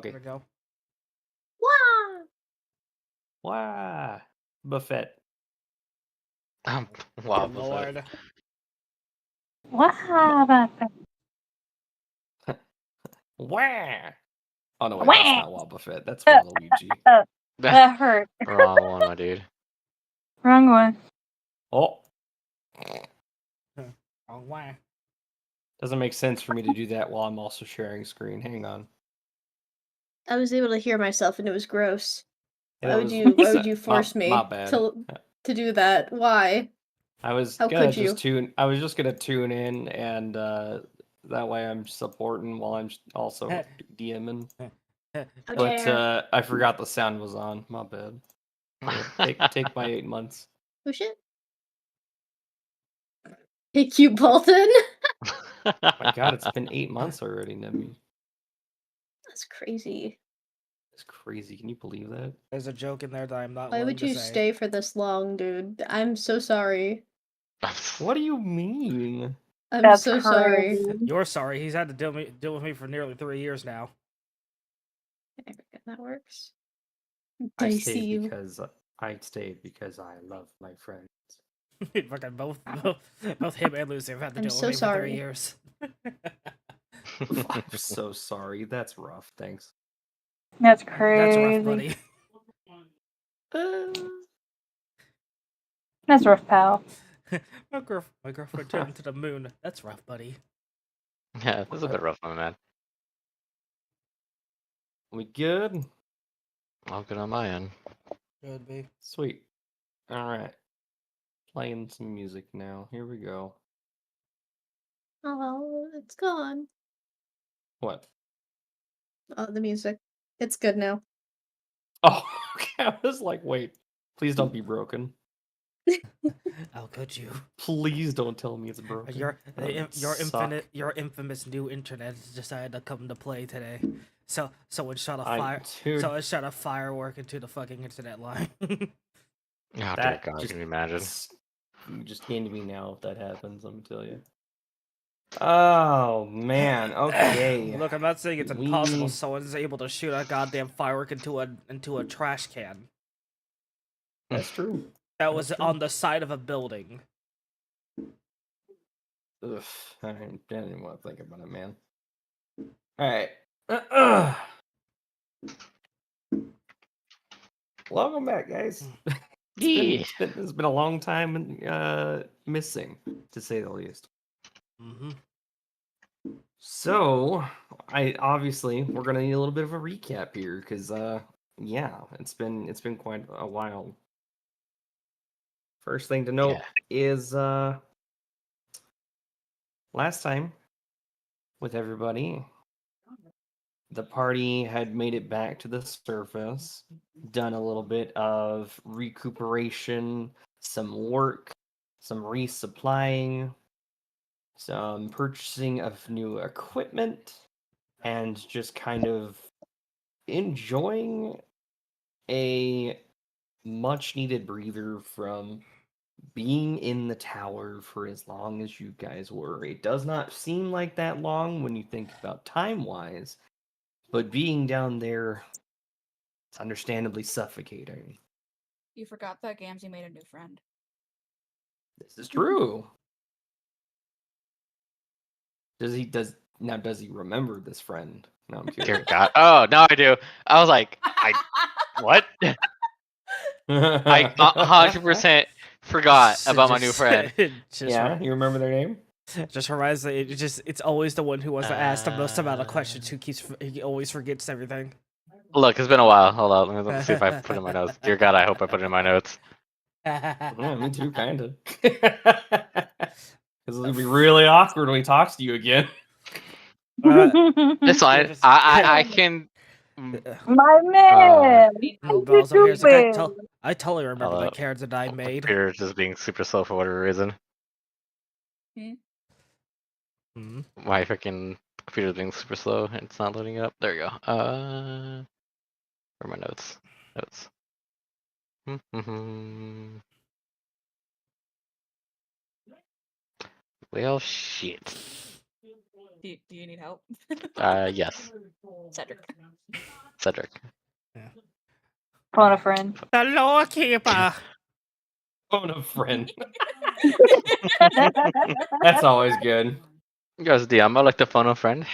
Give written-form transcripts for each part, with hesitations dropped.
Okay. There we go. Wow. Buffet. Wow, Good Buffett. Lord. Wow. Wah. Oh no, wait, Wah. that's not Wah Buffet. That's Waluigi. That hurt. Wrong one, my dude. Wrong one. Oh, Oh, wow. doesn't make sense for me to do that while I'm also sharing screen. Hang on. I was able to hear myself, and it was gross. Yeah, Why that would was- you force me my bad. to do that? Why? I was How gonna could just you? tune. I was just gonna tune in, and that way I'm supporting while I'm also DMing. How But dare. I forgot the sound was on. My bad. Here, take my 8 months. Oh shit. Hey, cute Bolton. My God, it's been 8 months already, Nemi. That's crazy. It's crazy. Can you believe that? There's a joke in there that I'm not Why willing would to you say. stay for this long, dude? I'm so sorry. What do you mean? I'm That's so sorry. crazy. You're sorry. He's had to deal with me for nearly 3 years now. I forget that works. I Dicey stayed you. because I love my friends. Fucking both him and Lucy have had to I'm deal so with me for 3 sorry. years. I'm so sorry. That's rough. Thanks. That's That's crazy. rough, buddy. That's rough, pal. my girlfriend turned into the moon. That's rough, buddy. Yeah, this is a bit rough, my man. We good? All good on my end. Should be. Sweet. All right. Playing some music now. Here we go. Oh, it's gone. What? Oh, the music. It's good now. Oh, okay. I was like, wait. Please don't be broken. How could you? Please don't tell me it's broken. Your That would suck. your infamous new internet decided to come to play today. So it shot a Dude, So it shot a firework into the fucking internet line. Oh, dear that God, just can you imagine? You just hand me now if that happens. Let me tell you. Oh man. Okay. Look, I'm not saying it's impossible. We- Someone's able to shoot a goddamn firework into a trash can That's true. that was That's true. on the side of a building. Ugh, I didn't even want to think about it, man. All right. Welcome back, guys. It's been a long time missing, to say the least. Mm-hmm. So, we're gonna need a little bit of a recap here, because yeah, it's been quite a while. First thing to note is last time with everybody, the party had made it back to the surface, done a little bit of recuperation, some work, some resupplying, some purchasing of new equipment, and just kind of enjoying a much needed breather from being in the tower for as long as you guys were. It does not seem like that long when you think about time wise, but being down there, it's understandably suffocating. You forgot that Gamzee made a new friend. This is true. Does he remember this friend? No, I'm Dear curious. God. Oh, now I do. I was like, what? I 100% forgot about my new friend. Yeah, you remember their name? Just reminds me. It's always the one who wants to ask the most amount of questions he always forgets everything. Look, it's been a while. Hold on. Let me see if I put it in my notes. Dear God, I hope I put it in my notes. Yeah, me too, kind of. Because it'll be really awkward when he talks to you again. It's fine. Just- I can. My man. Balls over here. It's like, doing? I totally remember the Hello. character that I made. Computer's just being super slow for whatever reason. Hmm? My freaking computer's being super slow and it's not loading up. There we go. Where are my notes? Notes. Well, shit. Do you need help? Yes, Cedric. Cedric. Phone a friend. The Lord Keeper. Phone a friend. That's always good. You guys, DM, I'd like to phone a friend.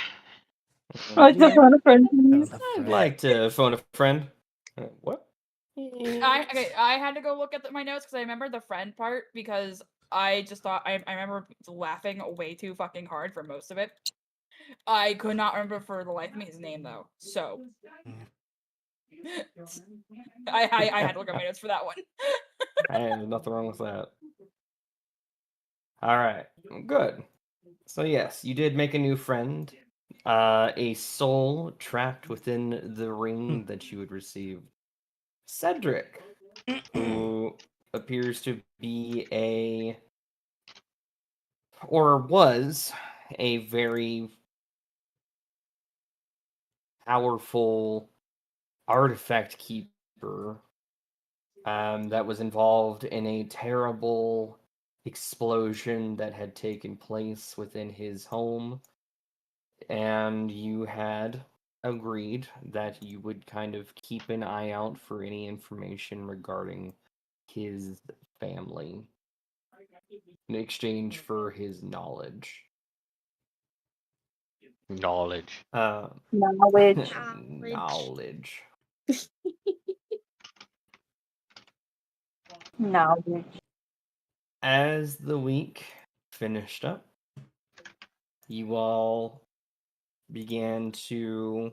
Like to Yeah, phone a friend, please. I'd like to phone a friend. What? I had to go look at my notes because I remember the friend part because I just thought I remember laughing way too fucking hard for most of it. I could not remember for the life of me his name though, so I had to look at my notes for that one. Hey, there's nothing wrong with that. All right, good. So yes, you did make a new friend, a soul trapped within the ring that you had received. Cedric, who appears to be was a very powerful artifact keeper that was involved in a terrible explosion that had taken place within his home. And you had agreed that you would kind of keep an eye out for any information regarding his family in exchange for his knowledge. Knowledge. Knowledge. Knowledge. Knowledge. As the week finished up, you all began to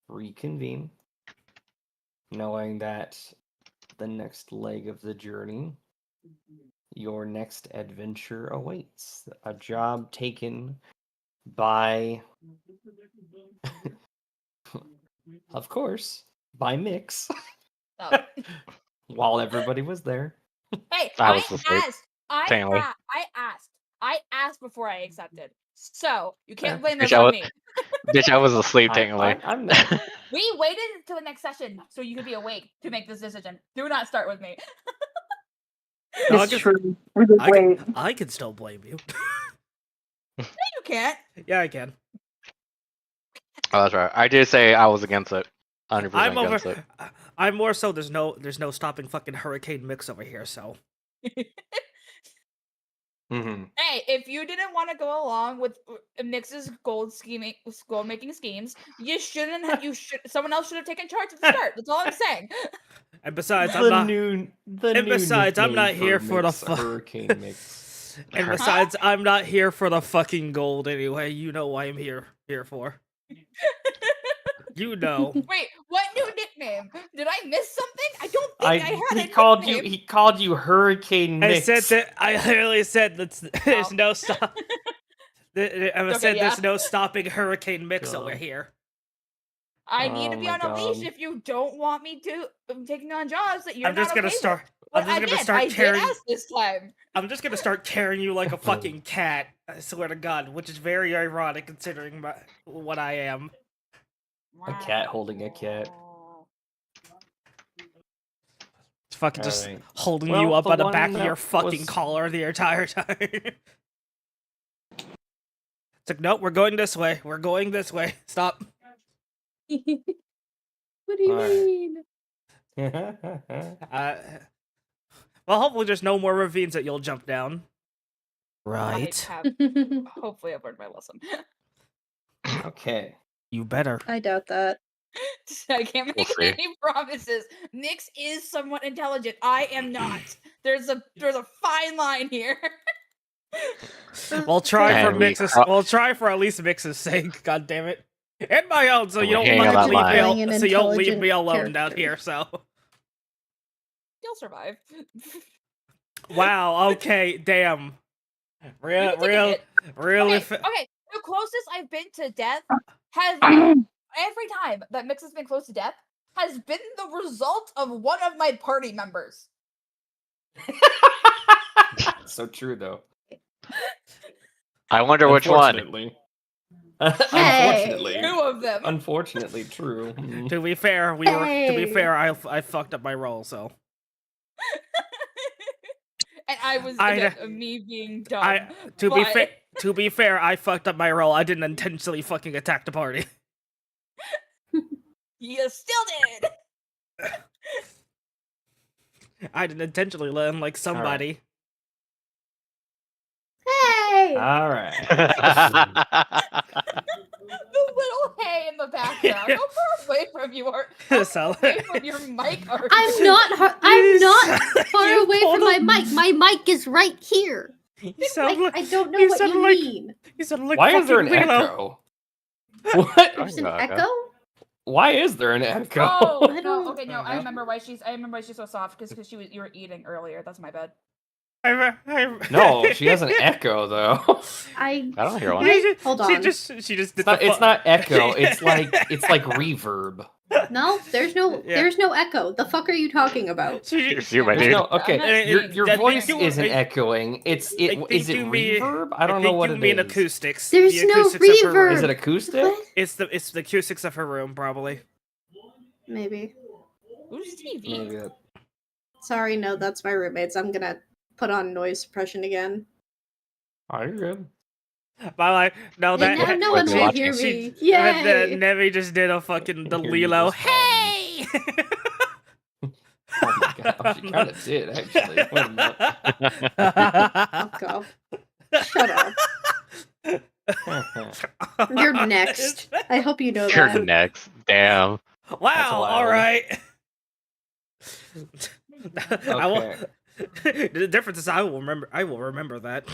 reconvene, knowing that the next leg of the journey, your next adventure awaits. A job taken by, of course, by Mix, Oh. while everybody was there. Hey, I I was asleep. asked. I Family. asked. I asked before I accepted. So you can't Fair. blame Bitch, this I on was- me. Bitch, I was asleep technically. I'm not. We waited until the next session so you could be awake to make this decision. Do not start with me. No, I It's can- true. We did wait. I can still blame you. You can't. Yeah, I can. Oh, that's right. I did say I was against it. 100% I'm against over. it. I'm more so. There's no stopping fucking Hurricane Mix over here. So Mm-hmm. Hey, if you didn't want to go along with Mix's gold making schemes, you shouldn't. You should. Someone else should have taken charge at the start. That's all I'm saying. and besides, I'm not here for the Hurricane Mix. And besides, I'm not here for the fucking gold anyway. You know why I'm here for. You know. Wait, what new nickname? Did I miss something? I don't think I had a He called you. nickname. He called you Hurricane I Mix. said that. I literally said that there's Oh. no stop. I Okay, said yeah. there's no stopping Hurricane Mix over God. here. I need Oh to be my on a leash God. if you don't want me to taking on jobs that you're I'm just not gonna okay start. with. I'm But just gonna start I did carrying. ask this time. I'm just gonna start carrying you like a fucking cat. I swear to God, which is very ironic considering what I am. A cat holding a cat. It's fucking just Alright. holding Well, you up the on the one back of that your fucking was- collar the entire time. It's like, nope, we're going this way. We're going this way. Stop. What do you Alright. mean? Well, hopefully there's no more ravines that you'll jump down. Right. I have, hopefully I've learned my lesson. Okay. You better. I doubt that. I can't make We'll see. any promises. Nix is somewhat intelligent. I am not. There's a fine line here. We'll try And for we Mix's. cro- We'll try for at least Mix's sake. God damn it. And my own, so And you we're don't hitting on fucking that leave me. line. An So you don't leave intelligent me alone down character. here. So. You'll survive. Wow. Okay. Damn. You Real. can take a hit. Really. Okay, the closest I've been to death has every time that Mix has been close to death has been the result of one of my party members. So true, though. I wonder which one. Unfortunately. Hey. Unfortunately. Two of them. Unfortunately, true. Mm. To be fair, we were. To be Hey. fair, I fucked up my roll. So. And I was I- again, me being dumb. To To be fair, I fucked up my roll. I didn't intentionally fucking attack the party. You still did. I didn't intentionally let him like somebody. Hey! All right. The little hay in the background. How far away from you are? How So- far away from your mic are I'm you? not far You away pulled from my a- mic. My mic is right here. You sound like I don't know you what sound you like- mean. you sound like Why is there an fucking Lilo. echo? What? There's an Rouga. echo? Why is there an echo? Oh I no! don't- Okay, no. I remember why she's so soft because you were eating earlier. That's my bad. No, she has an echo though. I I don't hear one. Wait, hold on. She just did It's not echo. It's like reverb. No, there's no Yeah. there's no echo. The fuck are you talking about? Here's you, my There's dude. no okay. I'm not Your saying- your that voice you- isn't I- echoing. Is it reverb? I don't know think what you it mean is. acoustics. There's The no acoustics of her reverb. room. Is it acoustic? What? It's the acoustics of her room, probably. Maybe. Who's TV? Maybe it- Sorry, no, that's my roommates. I'm gonna put on noise suppression again. Oh, you're good. But like, no, And that now no What one you will watching? hear she, me. Yay! Nevi just did a fucking the Hear you Lilo. just fine. Hey! Oh my god, she kind of did actually. Wait a minute. Fuck off. Shut up. You're next. I hope you know You're that. next. Damn. Wow! All wild. right. I will, Okay. the difference is I will remember. I will remember that.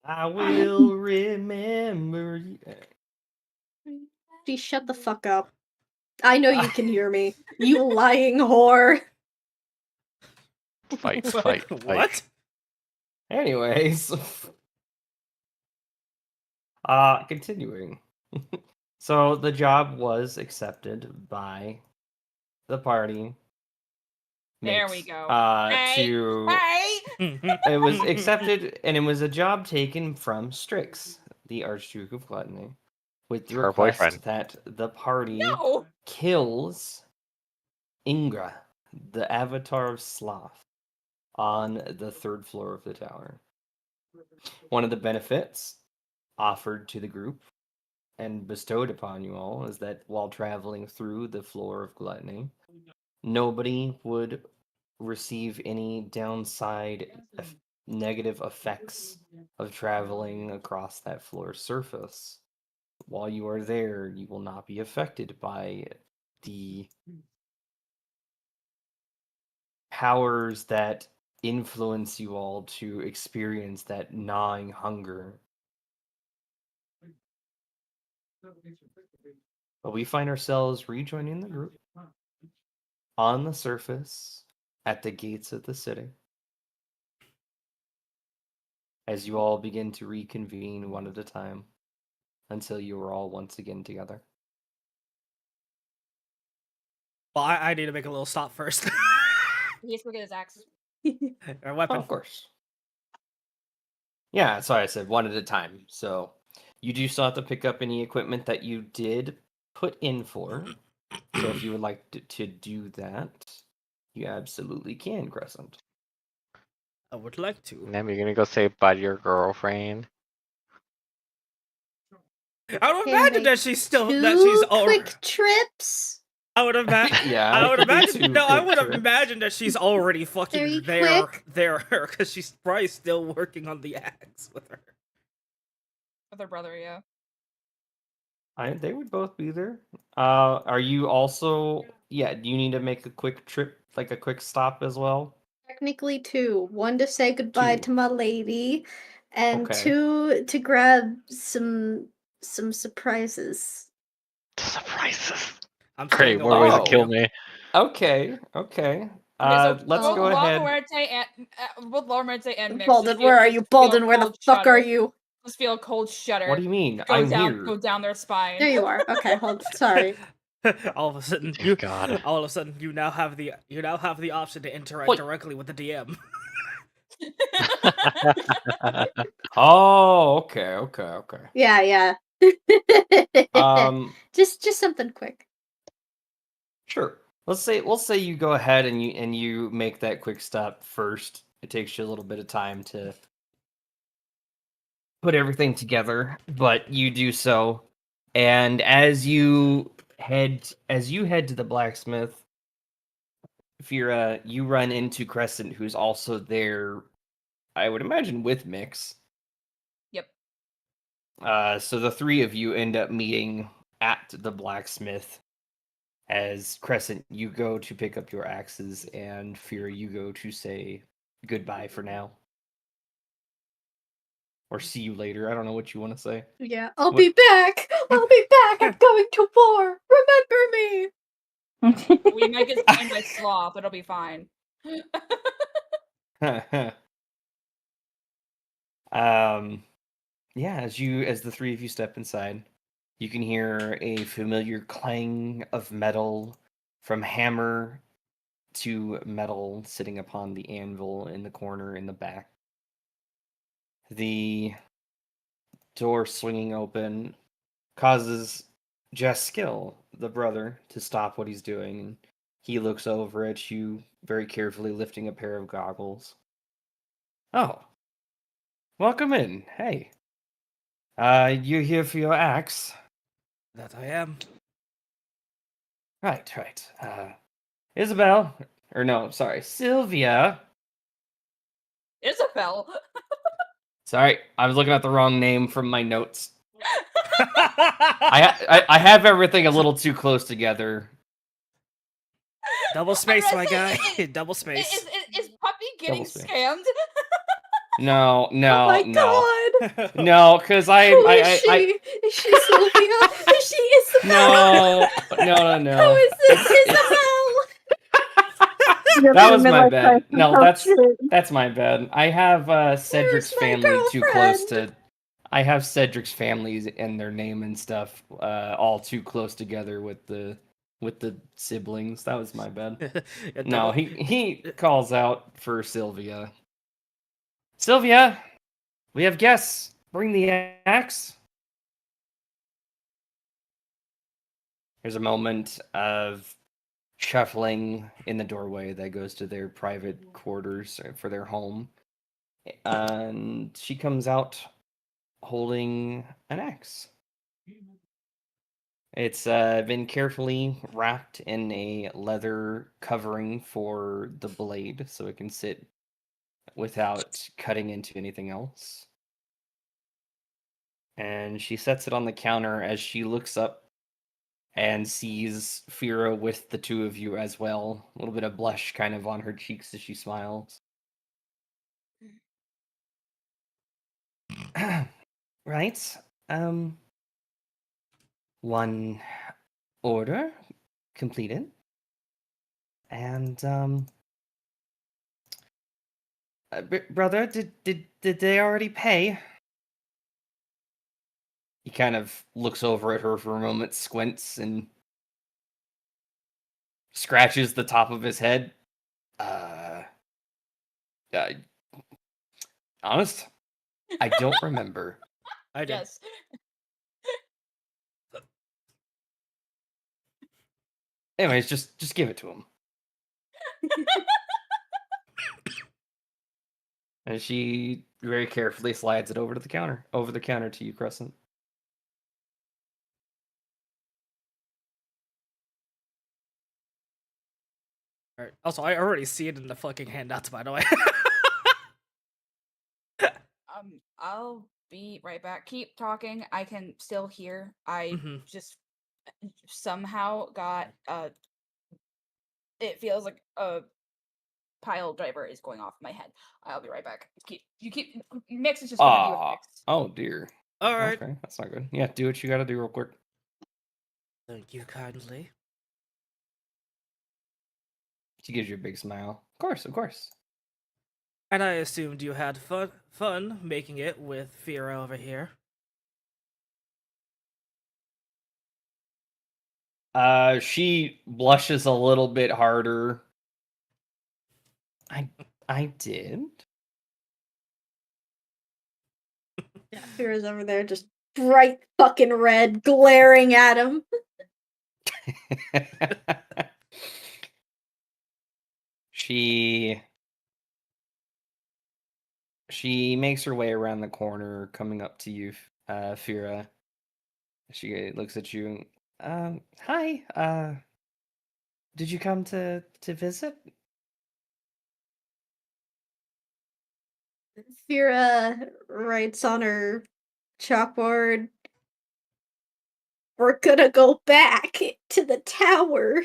I will remember you. Please shut the fuck up. I know you can hear me. You lying whore. Fight, fight, fight. What? Anyways, continuing. So the job was accepted by the party. There mates, we go. To Hey! it was accepted, and it was a job taken from Strix, the Archduke of Gluttony, with the Her request boyfriend. that the party No. kills Ingra, the avatar of Sloth, on the 3rd floor of the tower. One of the benefits offered to the group and bestowed upon you all is that while traveling through the floor of Gluttony, nobody would receive any downside negative effects of traveling across that floor's surface. While you are there, you will not be affected by the powers that influence you all to experience that gnawing hunger. But we find ourselves rejoining the group on the surface at the gates of the city as you all begin to reconvene one at a time until you are all once again together. Well, I need to make a little stop first. He has to go get his axe. Or weapon. Of course. Yeah, that's why I said one at a time. So you do still have to pick up any equipment that you did put in for. So if you would like to do that, you absolutely can, Crescent. I would like to. And then you're gonna go say bye to your girlfriend. I would Can imagine make that she's still Two that she's already. quick trips. I would imagine. Yeah, I would it could be imagine. two No, I quick would trips. imagine that she's already fucking Very quick. there, because she's probably still working on the axe with her. With her brother, yeah. They would both be there. Are you also? Yeah, do you need to make a quick trip, like a quick stop as well? Technically two. One to say goodbye Two. to my lady, and Okay. two to grab some surprises. Surprises. I'm Great, staying more away ways from to kill you. me. Okay. Okay, Let's both go ahead. Both Laura Muerte and Mix. Balden, just where feel- are you? just feel a Balden, where the cold fuck are shudder. you? Just feel a cold shudder. What do you mean? Go I'm down, here. go down their spine. There you are. Okay, hold. Sorry. All of a sudden, Dear God. all of a sudden, you now have the option to interact Wait. directly with the DM. Oh, okay. Yeah. Just something quick. Sure. We'll say you go ahead and you make that quick stop first. It takes you a little bit of time to put everything together, but you do so, and as you head to the blacksmith, Fira, you run into Crescent, who's also there. I would imagine with Mix. Yep. So the three of you end up meeting at the blacksmith. As Crescent, you go to pick up your axes, and Fira, you go to say goodbye for now. Or see you later. I don't know what you want to say. Yeah, I'll What- be back. I'll be back. I'm going to war. Remember me. We might get slain by sloth. It'll be fine. Yeah, as the three of you step inside, you can hear a familiar clang of metal from hammer to metal sitting upon the anvil in the corner in the back. The door swinging open causes Jaskill, the brother, to stop what he's doing, and he looks over at you very carefully, lifting a pair of goggles. Oh, welcome in. Hey. You here for your axe? That I am. Right. Isabel, or no, sorry, Sylvia. Isabel. Sorry, I was looking at the wrong name from my notes. I have everything a little too close together. Double space, gonna my say, guy. Double space. Is Puppy getting Double space. scammed? No, Oh my god. no, because Who is I she? Is she Sylvia? Is she Isabel? no. Who is this Isabel? That was my bad. No, Oh, that's shit. that's my bad. I have Cedric's Where's my family too close girlfriend? to. I have Cedric's families and their name and stuff all too close together with the siblings. That was my bad. Yeah, No, double- he calls out for Sylvia. Sylvia, we have guests. Bring the axe. There's a moment of shuffling in the doorway that goes to their private quarters for their home. And she comes out holding an axe. It's been carefully wrapped in a leather covering for the blade so it can sit without cutting into anything else. And she sets it on the counter as she looks up and sees Fira with the two of you as well. A little bit of blush kind of on her cheeks as she smiles. Right. One order completed. And brother, did they already pay? He kind of looks over at her for a moment, squints, and scratches the top of his head. Uh honest, I don't remember. I did. Yes. Anyways, just give it to him. And she very carefully slides it over the counter to you, Crescent. Alright. Also, I already see it in the fucking handouts, by the way. I'll be right back. Keep talking. I can still hear. I Mhm. just somehow got it feels like a pile driver is going off in my head. I'll be right back. Mix is just gonna be with Aw. Mix. Oh dear. Alright. Okay, that's not good. Yeah, do what you gotta do real quick. Thank you kindly. She gives you a big smile. Of course. And I assumed you had fun making it with Fira over here. She blushes a little bit harder. I did. Yeah, Fira's over there just bright fucking red, glaring at him. She She makes her way around the corner, coming up to you, Fira. She looks at you. Hi. Did you come to visit? Fira writes on her chalkboard, "We're gonna go back to the tower,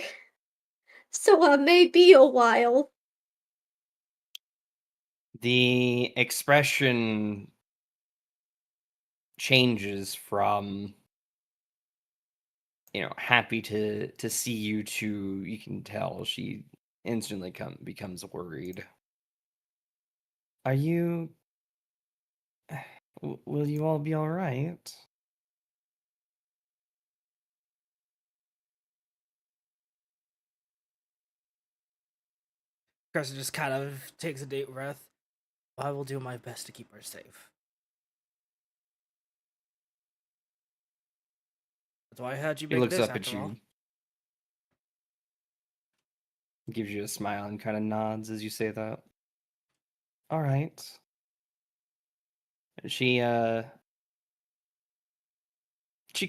so I may be a while." The expression changes from happy to see you to, you can tell she instantly becomes worried. Are you will you all be all right? Crescent just kind of takes a deep breath. I will do my best to keep her safe. That's why I had you He make looks this up at after all. you, gives you a smile, and kind of nods as you say that. All right. She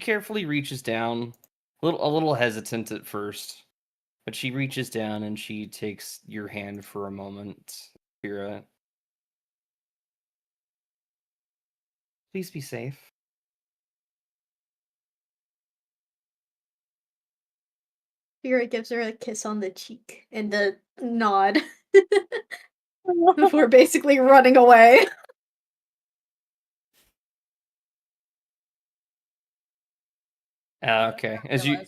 carefully reaches down, a little hesitant at first, but she reaches down and she takes your hand for a moment, Fira. Please be safe. Fira gives her a kiss on the cheek and a nod before basically running away. Okay. As you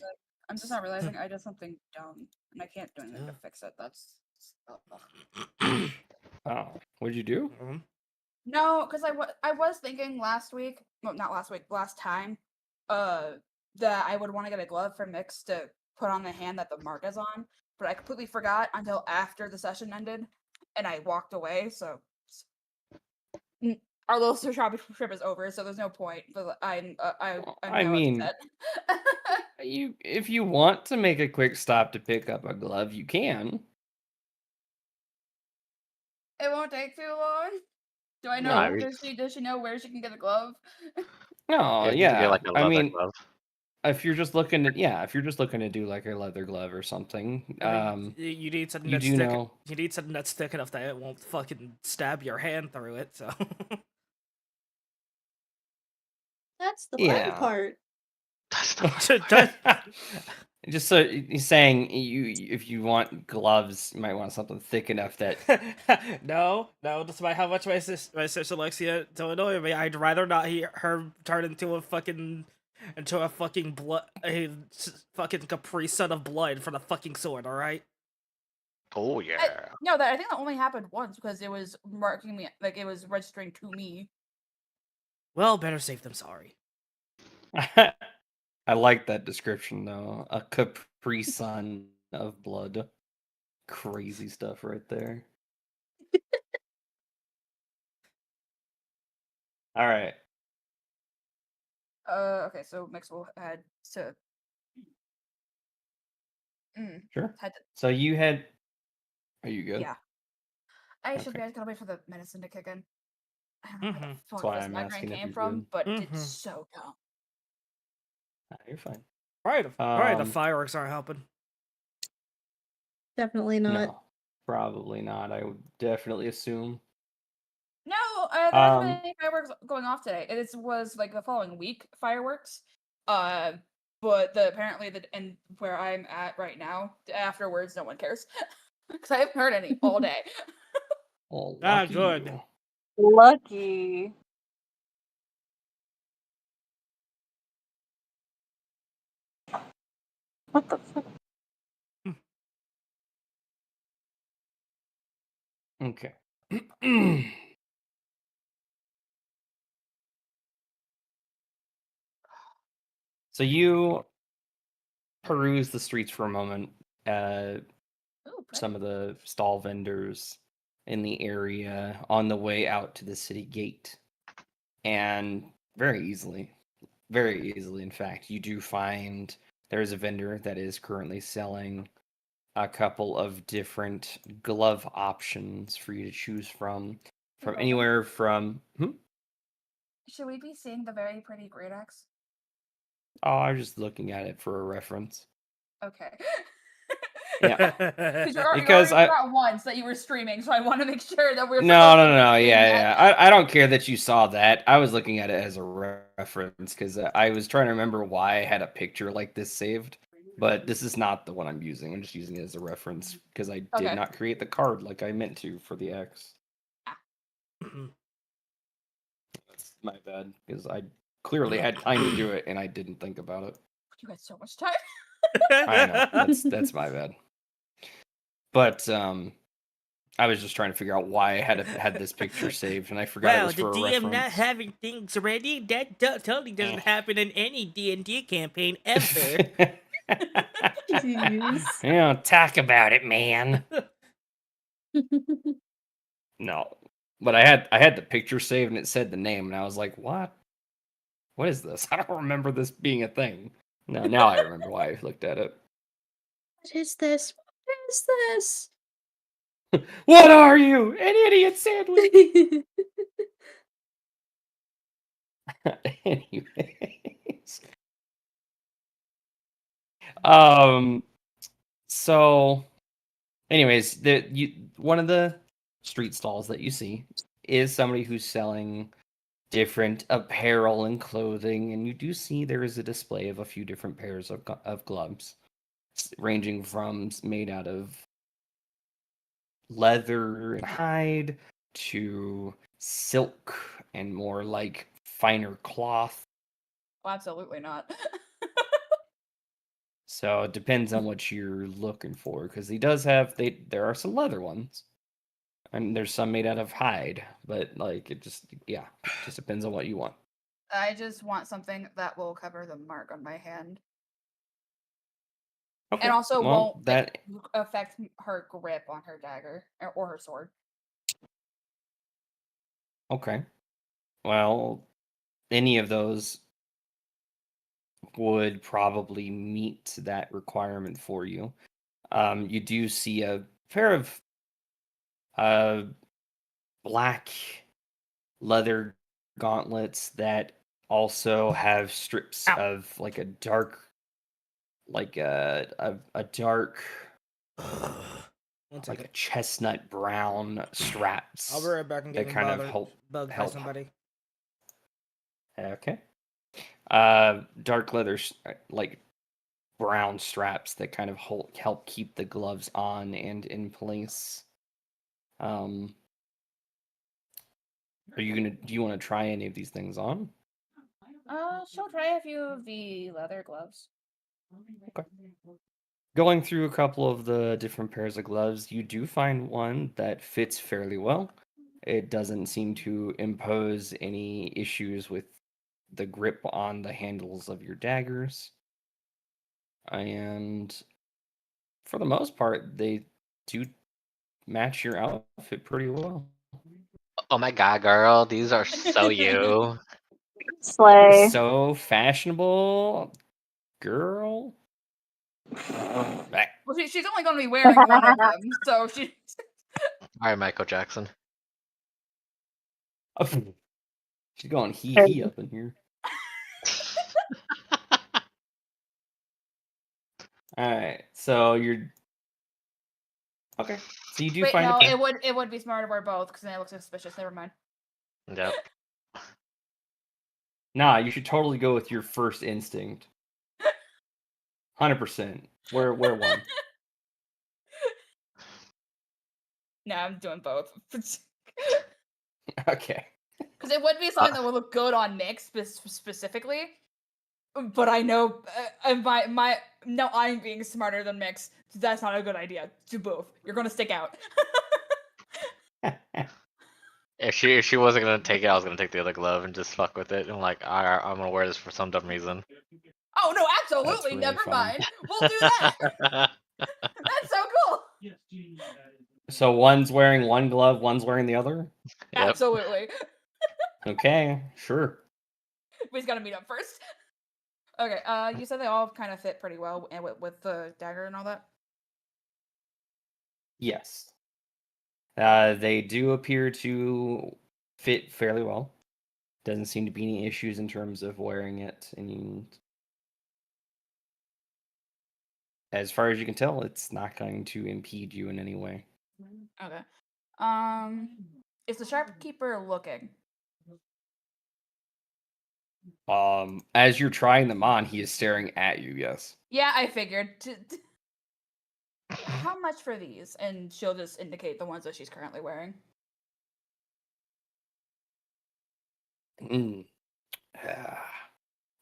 I'm just not realizing I did something dumb and I can't do anything to fix it. That's. Oh, what'd you do? No, because I was thinking last week, well, not last week, last time, that I would want to get a glove for Mix to put on the hand that the mark is on, but I completely forgot until after the session ended, and I walked away. So our little shopping trip is over, so there's no point. But I'm I now mean, upset. if you want to make a quick stop to pick up a glove, you can. It won't take too long. Do I No, know? we- Does she know where she can get a glove? No, Yeah, you need to get yeah. like a I leather mean, glove. if you're just looking to do like a leather glove or something, I mean, you need something you that's do thick. know. You need something that's thick enough that it won't fucking stab your hand through it. So. That's the fun Yeah. part. That's the Just so he's saying, if you want gloves, you might want something thick enough that. No, despite how much my sister Alexia don't annoy me, I'd rather not hear her turn into a fucking fucking Capri Sun of blood for the fucking sword. All right. Oh yeah. No, that I think that only happened once because it was marking me, like it was registering to me. Well, better safe than sorry. I like that description though. A Capri Sun of blood. Crazy stuff right there. All right. Okay, so Mix will head to. Sure. Head to, So you had. Are you good? yeah. I should Okay. be. I just gotta wait for the medicine to kick in. I don't know where the That's fuck why this I'm migraine asking if came you're from, good. but it's so dumb. You're fine. Right, the fireworks aren't helping. Definitely not. No, probably not. I would definitely assume. No, there hasn't been any fireworks going off today. It was like the following week fireworks. But apparently and where I'm at right now, afterwards, no one cares because I haven't heard any all day. Oh, Ah, lucky good. you. Lucky. What the fuck? Okay. So you peruse the streets for a moment. Some of the stall vendors in the area on the way out to the city gate. And very easily, in fact, you do find there's a vendor that is currently selling a couple of different glove options for you to choose from. from Welcome. anywhere from. Should we be seeing the very pretty great axe? Oh, I was just looking at it for a reference. Okay. Yeah. Because you Because already forgot once that you were streaming, so I want to make sure that we're. No. Yeah. I don't care that you saw that. I was looking at it as a reference because I was trying to remember why I had a picture like this saved. But this is not the one I'm using. I'm just using it as a reference because I did Okay. not create the card like I meant to for the X. That's my bad because I clearly had time to do it and I didn't think about it. You had so much time. I know. That's my bad. But I was just trying to figure out why I had this picture saved, and I forgot it Wow, was the for a DM reference. not having things ready? That totally doesn't happen in any D&D campaign ever. Jeez. You know, talk about it, man. No, but I had the picture saved, and it said the name, and I was like, "What? What is this? I don't remember this being a thing." No, now I remember why I looked at it. What is this? What is this? What are you? An idiot sandwich? Anyways, so, anyways, one of the street stalls that you see is somebody who's selling different apparel and clothing, and you do see there is a display of a few different pairs of gloves, ranging from made out of leather and hide to silk and more like finer cloth. Well, absolutely not. So it depends on what you're looking for, because he does have there are some leather ones, and there's some made out of hide, but like it just depends on what you want. I just want something that will cover the mark on my hand, Okay. and also well, won't that affect her grip on her dagger or her sword. okay. Well, any of those would probably meet that requirement for you. You do see a pair of black leather gauntlets that also have strips of like a dark, like a dark, like a chestnut brown straps. I'll be right back and that get kind of bugged by help. somebody. Okay. Dark leather, like brown straps that kind of help keep the gloves on and in place. Do you want to try any of these things on? She'll try a few of the leather gloves. Okay. Going through a couple of the different pairs of gloves, you do find one that fits fairly well. It doesn't seem to impose any issues with the grip on the handles of your daggers. And for the most part, they do match your outfit pretty well. Oh my god, girl, these are so you. Slay. So fashionable, girl. Back. Well, she's only going to be wearing one of them, so she. All right, Michael Jackson. She's going hee up in here. All right, so you're okay. So you do Wait, find no, a pair. it would be smarter to wear both because then it looks suspicious. Never mind. Yep. Nah, you should totally go with your first instinct. 100%. Wear one. No, I'm doing both. Okay. Because it would be something that would look good on Nick specifically. But I know, no, I'm being smarter than Mix. That's not a good idea. Do both. You're gonna stick out. If she wasn't gonna take it, I was gonna take the other glove and just fuck with it. And like, I'm gonna wear this for some dumb reason. Oh no, absolutely. really Never funny. mind. We'll do that. That's so cool. So one's wearing one glove, one's wearing the other? Yep. Absolutely. Okay, sure. We just gotta meet up first. Okay. You said they all kind of fit pretty well, and with the dagger and all that. Yes. They do appear to fit fairly well. Doesn't seem to be any issues in terms of wearing it, and as far as you can tell, it's not going to impede you in any way. Okay. Is the shopkeeper looking? As you're trying them on, he is staring at you. Yes. Yeah, I figured. How much for these? And she'll just indicate the ones that she's currently wearing. Mm.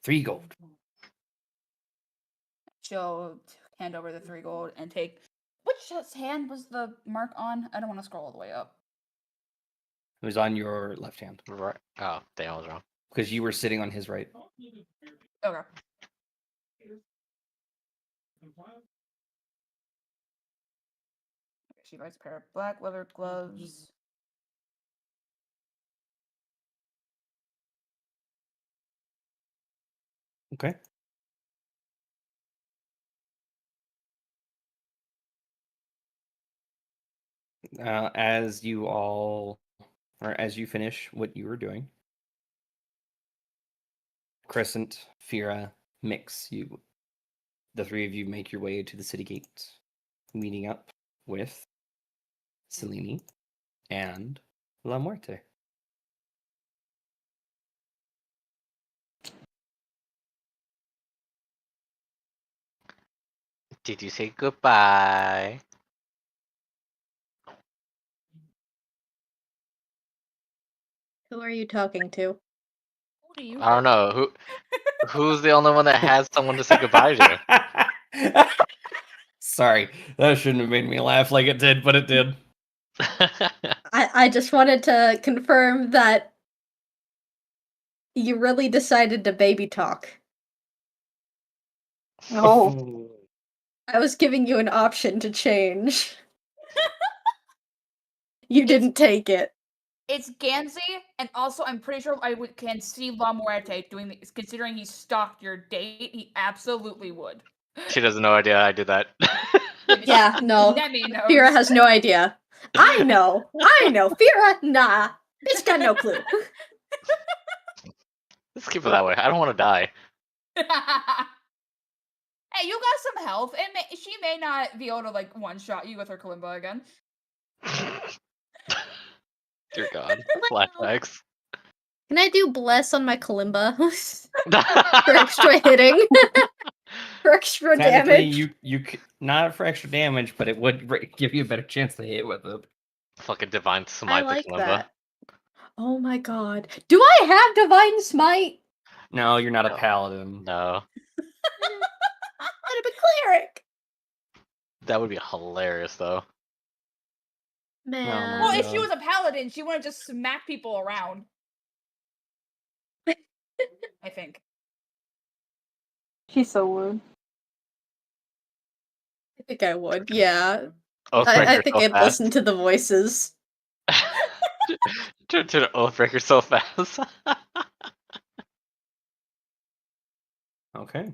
3 gold. She'll hand over the 3 gold and take. Which hand was the mark on? I don't want to scroll all the way up. It was on your left hand Right. Oh, damn, I was wrong. because you were sitting on his right. Okay. She buys a pair of black leather gloves. Okay. As you all, or as you finish what you were doing, Crescent, Fira, Mix, the 3 of you make your way to the city gate, meeting up with Selene and La Muerte. Did you say goodbye? Who are you talking to? Who do you I don't know. Who's the only one that has someone to say goodbye to? Sorry, that shouldn't have made me laugh like it did, but it did. I just wanted to confirm that you really decided to baby talk. Oh, I was giving you an option to change. You didn't take it. It's Gansey, and also I'm pretty sure can see La Muerte doing this, considering he stalked your date. He absolutely would. She doesn't know idea I did that. Yeah, no. Nemi knows. Fira has no idea. I know. Fira, nah. Bitch got no clue. Let's keep it that way. I don't want to die. Hey, you got some health, and she may not be able to like one-shot you with her kalimba again. Dear God. Well, Flashbacks. Can I do bless on my kalimba? For extra hitting? For extra Technically, damage? you not for extra damage, but it would give you a better chance to hit with it. Fucking divine smite I the like kalimba. that. Oh my god. Do I have Divine Smite? No, you're not a No. paladin. No. I'm a cleric. That would be hilarious though. Man. Well, if God. she was a paladin, she wouldn't just smack people around. I think. she so would. I think I would, yeah. Oathbreaker I think so I'd fast. listen to the voices. Turn to the Oathbreaker so fast. Okay.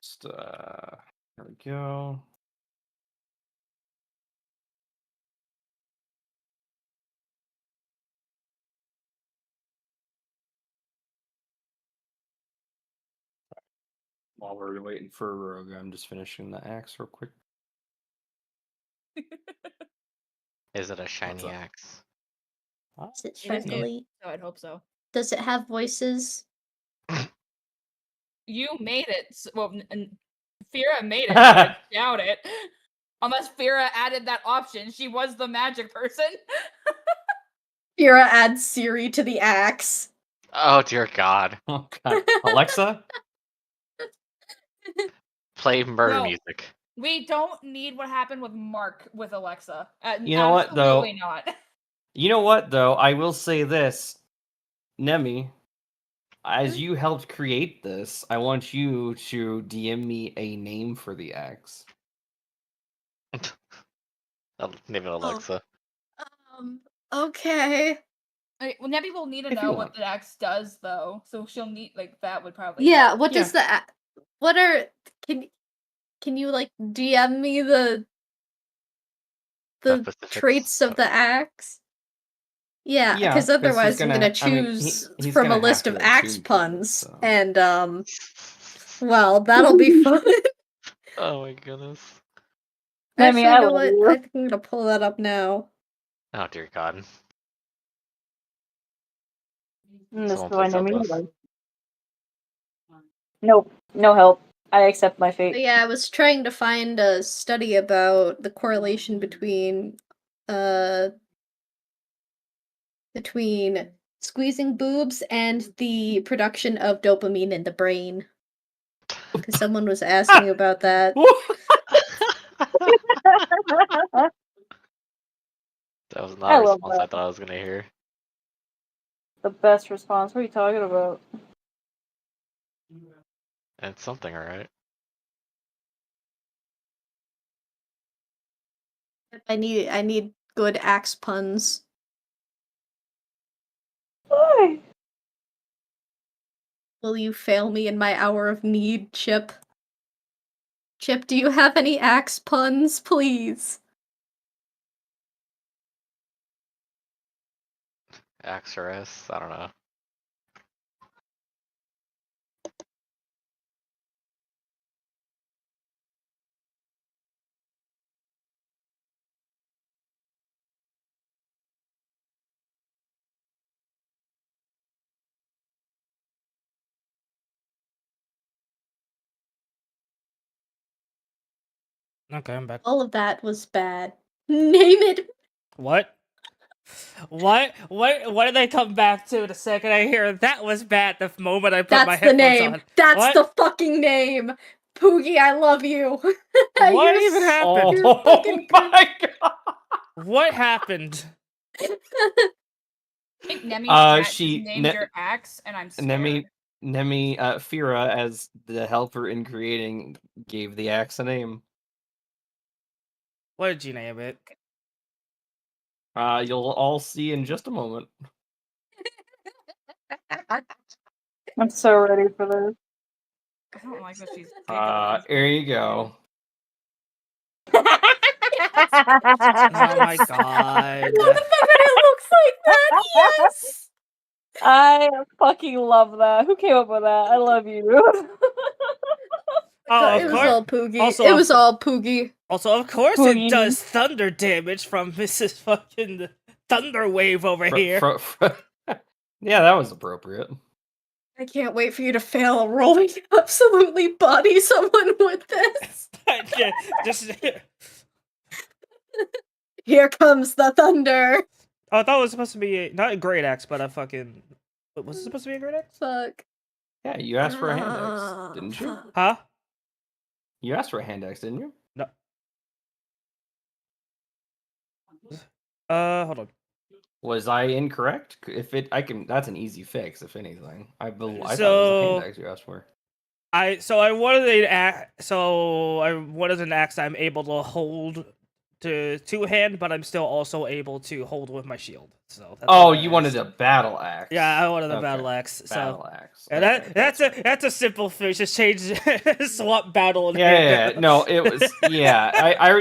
Just, there we go. While we're waiting for Rouga, I'm just finishing the axe real quick. Is it a shiny up? axe? Is it It is new. friendly? So I'd hope so. Does it have voices? You made it. Well, Fira made it. So I doubt it. Unless Fira added that option, she was the magic person. Fira adds Siri to the axe. Oh dear God. Oh God, Alexa. Play murder No. music. We don't need what happened with Mark with Alexa. You know what, though? Absolutely not. You know what, though? I will say this. Nemi, as you helped create this, I want you to DM me a name for the axe. I'll name it Alexa. Okay. Okay, well, Nebby will need to If you know want. what the axe does, though. So she'll need, like, that would probably Yeah, help. what does the what are can can you like DM me the specifics traits of the axe? Yeah, Yeah, because 'cause he's otherwise I'm gonna- gonna I mean, choose he's from a gonna have list to of axe attune to it, puns, so. and well, that'll be fun. Oh my goodness. Lemmy, Actually, I you know love what? you. I think I'm gonna pull that up now. Oh dear God. This is Someone why please help Lemmy us. loves. Nope, no help. I accept my But fate. yeah, I was trying to find a study about the correlation between squeezing boobs and the production of dopamine in the brain. Because someone was asking about that. That was I not a love response I that. thought I was gonna hear. The best response. What are you talking about? And it's something, alright. I need good axe puns. Why? Will you fail me in my hour of need, Chip? Chip, do you have any axe puns, please? Axe or S, I don't know. Okay, I'm back. All of that was bad. Name it. What? What did they come back to the second I hear that was bad the moment I put my That's the headphones name. on? That's What? the fucking name. Poogie, I love you. What You're even happened? You're fucking my god! What happened? I think Nemi's cat just She named your axe, and I'm scared. Nemi Fira, as the helper in creating, gave the axe a name. What did you name it? You'll all see in just a moment. I'm so ready for this. I don't like that she's giggling. Here you go. Oh my god. I love the fact that it looks like that. Yes. I fucking love that. Who came up with that? I love you. Oh, It of was course. all Poogie. Also, It was all Poogie. Also, of course, Poogie. it does thunder damage from Mrs. fucking Thunder Wave over here. Yeah, that was appropriate. I can't wait for you to fail rolling to absolutely body someone with this. Just. Here comes the thunder. Oh, I thought it was supposed to be not a great axe, but a fucking. Was it supposed to be a great axe? Fuck. Yeah, you asked for a hand axe, didn't you? Fuck. Huh? You asked for a hand axe, didn't you? No. Hold on. Was I incorrect? If it, I can. That's an easy fix, if anything. I thought it was a So- hand axe you asked for. I wanted an axe I'm able to hold to two hand, but I'm still also able to hold with my shield. So. That's Oh, what I you wanted asked. a battle axe. Yeah, I wanted a Okay. battle axe. Battle So. axe. And Okay, that's a simple fix. Just change swap battle. And Yeah. No, it was. Yeah,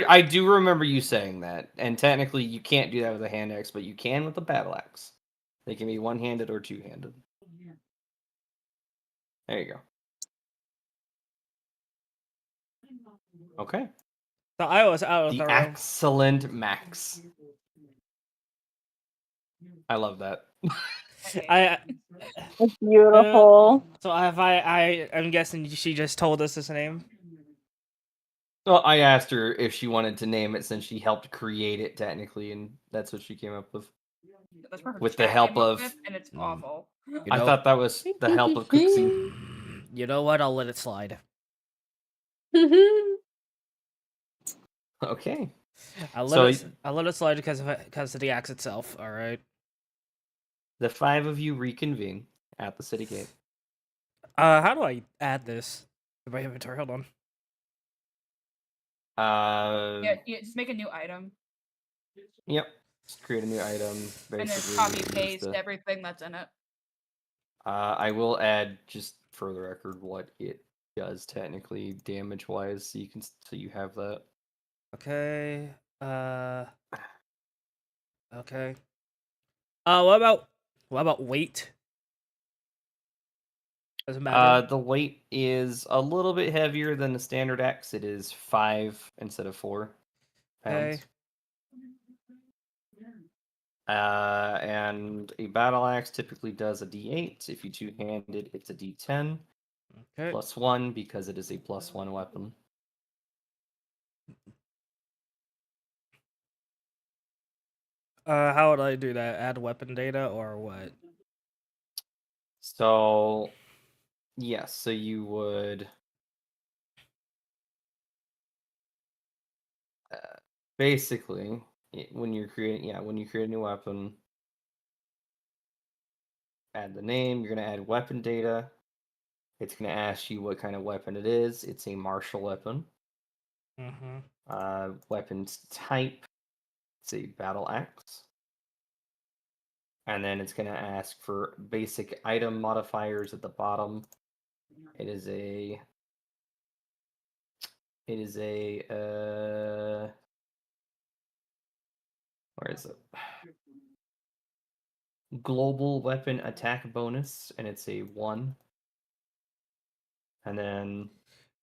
I do remember you saying that. And technically, you can't do that with a hand axe, but you can with a battle axe. They can be one-handed or two-handed. There you go. Okay. So I was out of The the room. excellent Max. I love that. It's beautiful. So I'm guessing she just told us his name. Well, I asked her if she wanted to name it since she helped create it technically, and that's what she came up with. That's where her With the cat help came up of- with, and it's awful. You I know- thought that was the help of Cooksy. You know what? I'll let it slide. Okay. I'll So- let it slide because of the axe itself. All right. The five of you reconvene at the city gate. How do I add this to my inventory? Hold on. Yeah, just make a new item Yep. Just create a new item. and then Basically, copy use paste the- everything that's in it. I will add, just for the record, what it does technically damage wise. So you have that. Okay. Okay. What about weight? Doesn't matter. The weight is a little bit heavier than the standard axe. It is 5 instead of 4 pounds. Okay. And a battle axe typically does a D8. If you two-handed, it's a D10 Okay. +1 because it is a +1 weapon. How would I do that? Add weapon data or what? So, yes, so you would basically when you create a new weapon, add the name. You're gonna add weapon data. It's gonna ask you what kind of weapon it is. It's a martial weapon. Mm-hmm. Weapons type. It's a battle axe. And then it's gonna ask for basic item modifiers at the bottom. It is a where is it? Global weapon attack bonus, and it's a 1. And then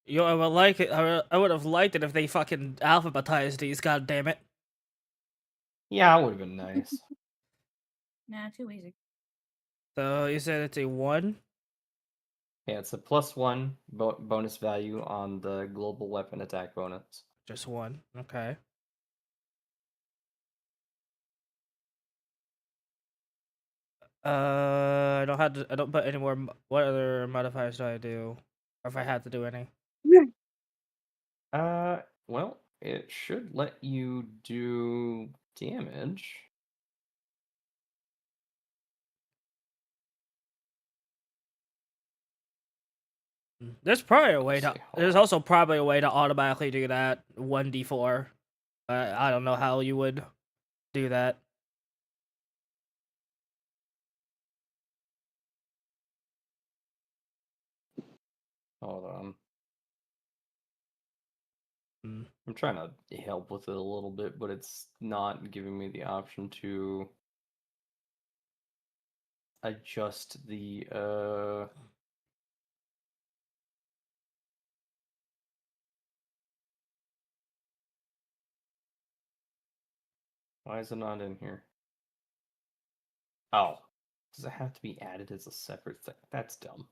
Yo, I would like it. I would have liked it if they fucking alphabetized these. God damn it. yeah, it would have been nice. Nah, too easy. So you said it's a 1. Yeah, it's a +1 bonus value on the global weapon attack bonus. Just 1. Okay. I don't have to. I don't put any more. What other modifiers do I do? Or if I had to do any? Well, it should let you do damage. There's probably a way Let's to. see, hold There's on. also probably a way to automatically do that 1d4. I don't know how you would do that. Hold on. Mm. I'm trying to help with it a little bit, but it's not giving me the option to adjust the why is it not in here? Oh, does it have to be added as a separate thing? That's dumb.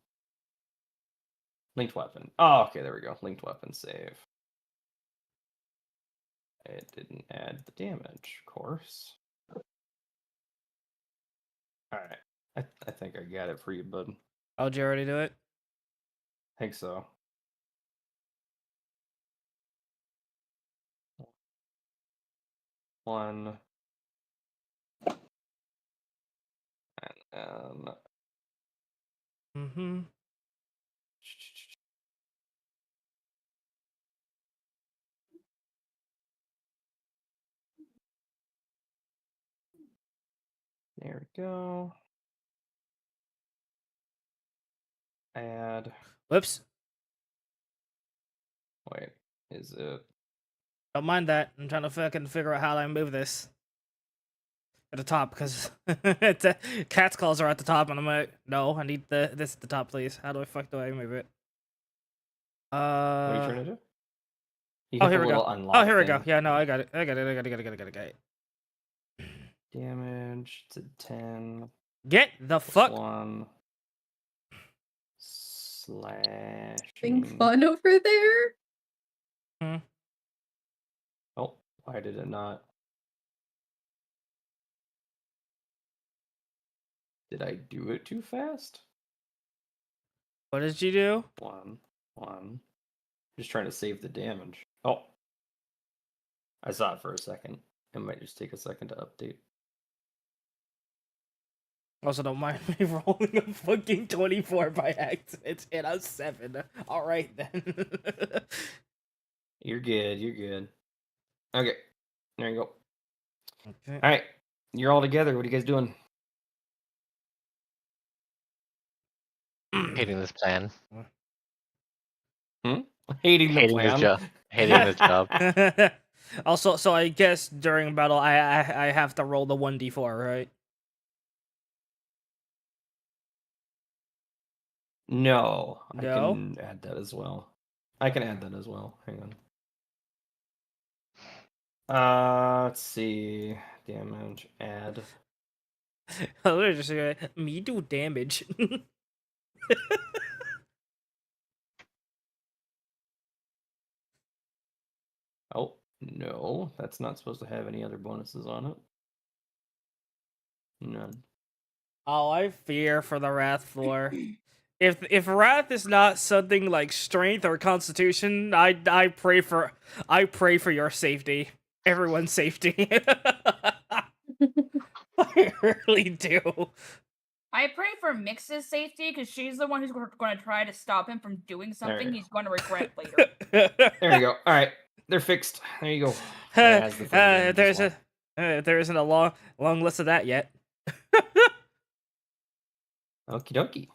Linked weapon. Oh, okay, there we go. Linked weapon save. It didn't add the damage, of course. Alright. I think I got it for you, bud. Oh, did you already do it? I think so. One. And Mm-hmm. there we go. Add. Whoops. Wait, is it? Don't mind that. I'm trying to fucking figure out how I move this. At the top, because cat's calls are at the top, and I'm like, no, I need this at the top, please. How do I move it? What are you trying to do? You Oh, hit here the we go. little Oh, unlock here we go. thing. Yeah, no, I got it. I got it. Damage to 10. Get the Plus fuck. 1. Having Slashing. fun over there? Oh, why did it not? Did I do it too fast? What did you do? 1. Just trying to save the damage. Oh. I saw it for a second. It might just take a second to update. Also, don't mind me rolling a fucking 24 by accident and a 7. Alright then. You're good. Okay. There you go. Okay. Alright. You're all together. What are you guys doing? Hating this plan. Hating the Hating his plan. job. Hating his job. Also, so I guess during battle, I have to roll the 1d4, right? No, I No? can add that as well. I can add that as well. Hang on. Let's see. Damage. Add. They're just me do damage. Oh no, that's not supposed to have any other bonuses on it. None. Oh, I fear for the Wrath floor. If Wrath is not something like strength or constitution, I pray for your safety. Everyone's safety. I really do. I pray for Mix's safety because she's the one who's going to try to stop him from doing something you he's going to regret later. There you go. All right, they're fixed. There you go. It has the fire damage as there isn't a long list of that yet. well. Okie dokie.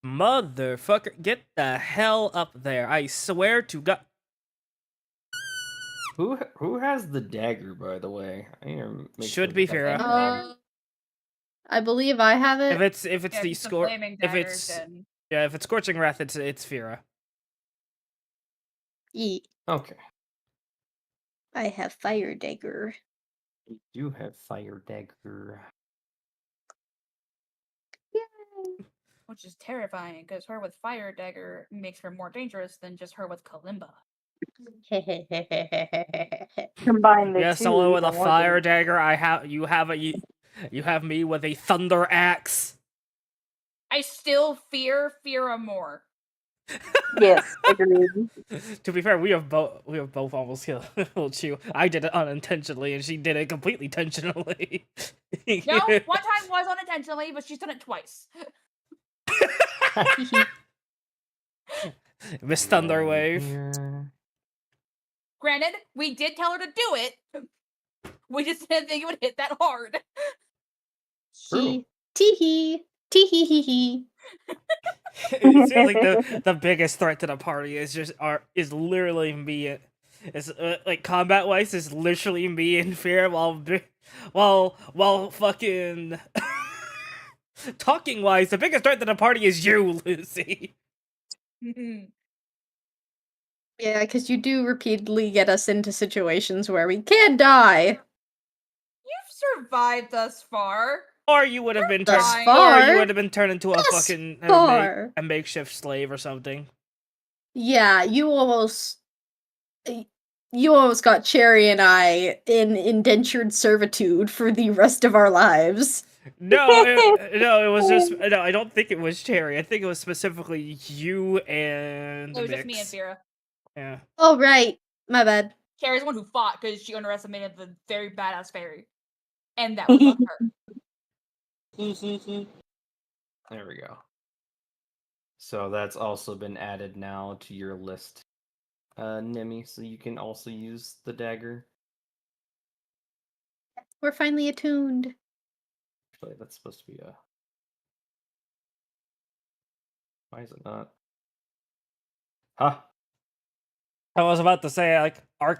Motherfucker, get the hell up there! I swear to God. Who has the dagger, by the way? I need to make Should sure be that Fira. that's the dagger. I believe I have it. If it's Yeah, the just the score, flaming if daggers, it's then yeah, if it's Scorching Wrath, it's Fira. Okay. I have fire dagger. We do have fire dagger. which is terrifying because her with fire dagger makes her more dangerous than just her with kalimba. Combine the Yeah, two. someone with a even more fire dangerous. dagger. You have me with a thunder axe. I still fear Fira more. Yes, agreed. To be fair, we have both almost killed you. I did it unintentionally, and she did it completely intentionally. No, one time was unintentionally, but she's done it twice. Miss Thunder And Wave. here. Granted, we did tell her to do it. We just didn't think it would hit that hard. True. Tee hee. It feels like the biggest threat to the party is literally me. It's like combat wise, is literally me in fear while fucking talking wise, the biggest threat to the party is you, Lucy. Yeah, because you do repeatedly get us into situations where we can die. You've survived thus far. Or you would have been Thus turned, far. or you would have been turned into a Thus fucking far. a makeshift slave or something. Yeah, you almost got Cherry and I in indentured servitude for the rest of our lives. No, it was just no. I don't think it was Cherry. I think it was specifically you and It was just Mix. me and Fira. Yeah. Oh right, my bad. Carrie's the one who fought because she underestimated the very badass fairy. And that was on her. There we go. So that's also been added now to your list, Nemi, so you can also use the dagger. We're finally attuned. Actually, that's supposed to be a... Why is it not? Huh? I was about to say like I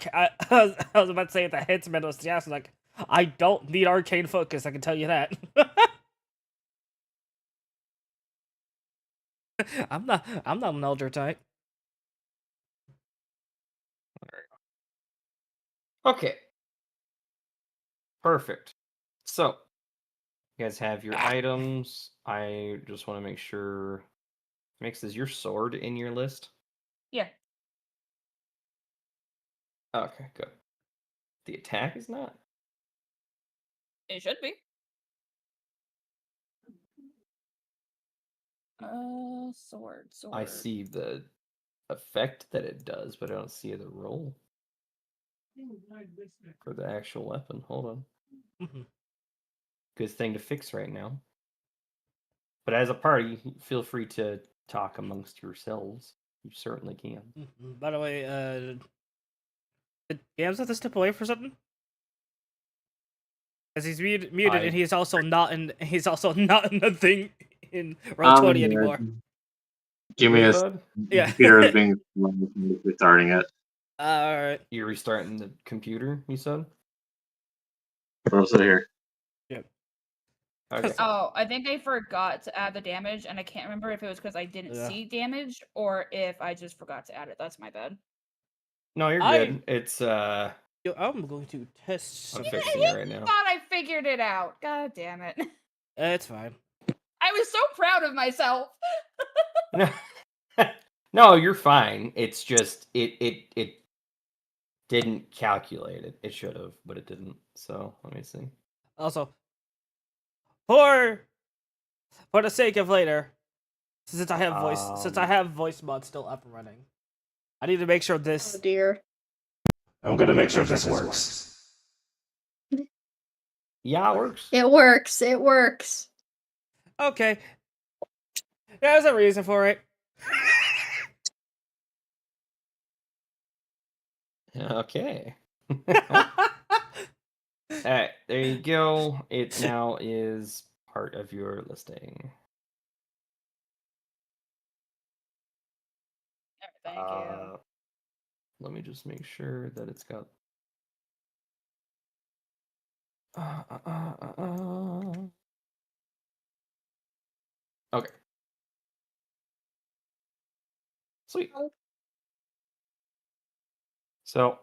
was about to say the headsman was yes, like I don't need arcane focus. I can tell you that. I'm not an elder type. Okay. Perfect. So, you guys have your items. I just want to make sure... Mix, is your sword in your list? Yeah. Okay, good. The attack is not? It should be. Sword. I see the effect that it does, but I don't see the roll for the actual weapon. Hold on. Mhm. Good thing to fix right now. But as a party, feel free to talk amongst yourselves. You certainly can. By the way, did Gams have to step away for something? Because he's muted, and he's also not in the thing in Roll20 anymore. Give me a Bud? Yeah. computer is being restarting it. Alright. You're restarting the computer, you said? Close it here. Okay. Oh, I think I forgot to add the damage, and I can't remember if it was because I didn't Yeah. see damage or if I just forgot to add it. That's my bad. No, you're I- good. It's Yo, I'm going to test I'm something. fixing it right now. Thought I figured it out. God damn it! It's fine. I was so proud of myself. No, you're fine. It's just it didn't calculate it. It should have, but it didn't. So let me see. Also, for the sake of later, since I have voice mod still up and running, I need to make sure this. Oh dear. I'm gonna make sure this works. Yeah, it works. It works. It works. Okay. There's a reason for it. Okay. Alright, there you go. It now is part of your listing. Thank you. Let me just make sure that it's got. Okay. Sweet. So,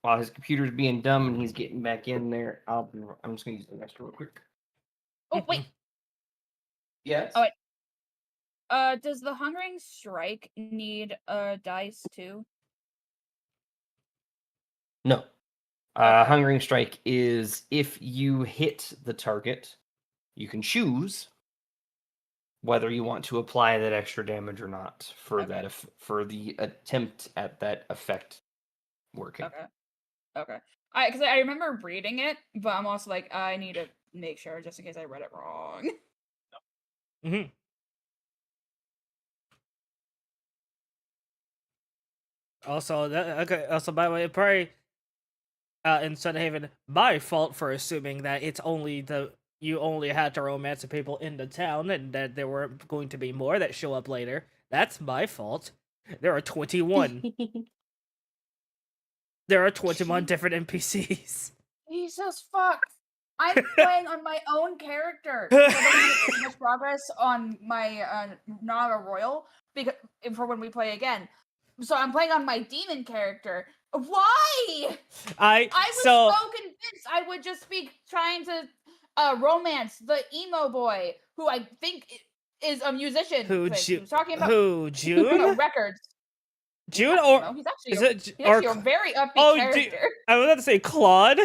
while his computer's being dumb and he's getting back in there, I'm just gonna use the extra real quick. Oh wait. Yes. Oh, wait. Does the Hungering Strike need dice too? No. Okay. Hungering Strike is if you hit the target, you can choose whether you want to apply that extra damage or not for Okay. that for the attempt at that effect working. Okay. Because I remember reading it, but I'm also like, I need to make sure just in case I read it wrong. Mm-hmm. Also, Also, by the way, probably in Sunhaven, my fault for assuming that you only had to romance the people in the town, and that there weren't going to be more that show up later. That's my fault. There are 21. There are 21 different NPCs. Jesus fuck. I'm playing on my own character. because I don't have too much progress on my Naga Royal for when we play again. So I'm playing on my demon character. Why? I was so convinced I would just be trying to romance the emo boy, who I think is a musician. Who he was talking about June? records. June No, he's actually a very upbeat character. I was about to say Claude.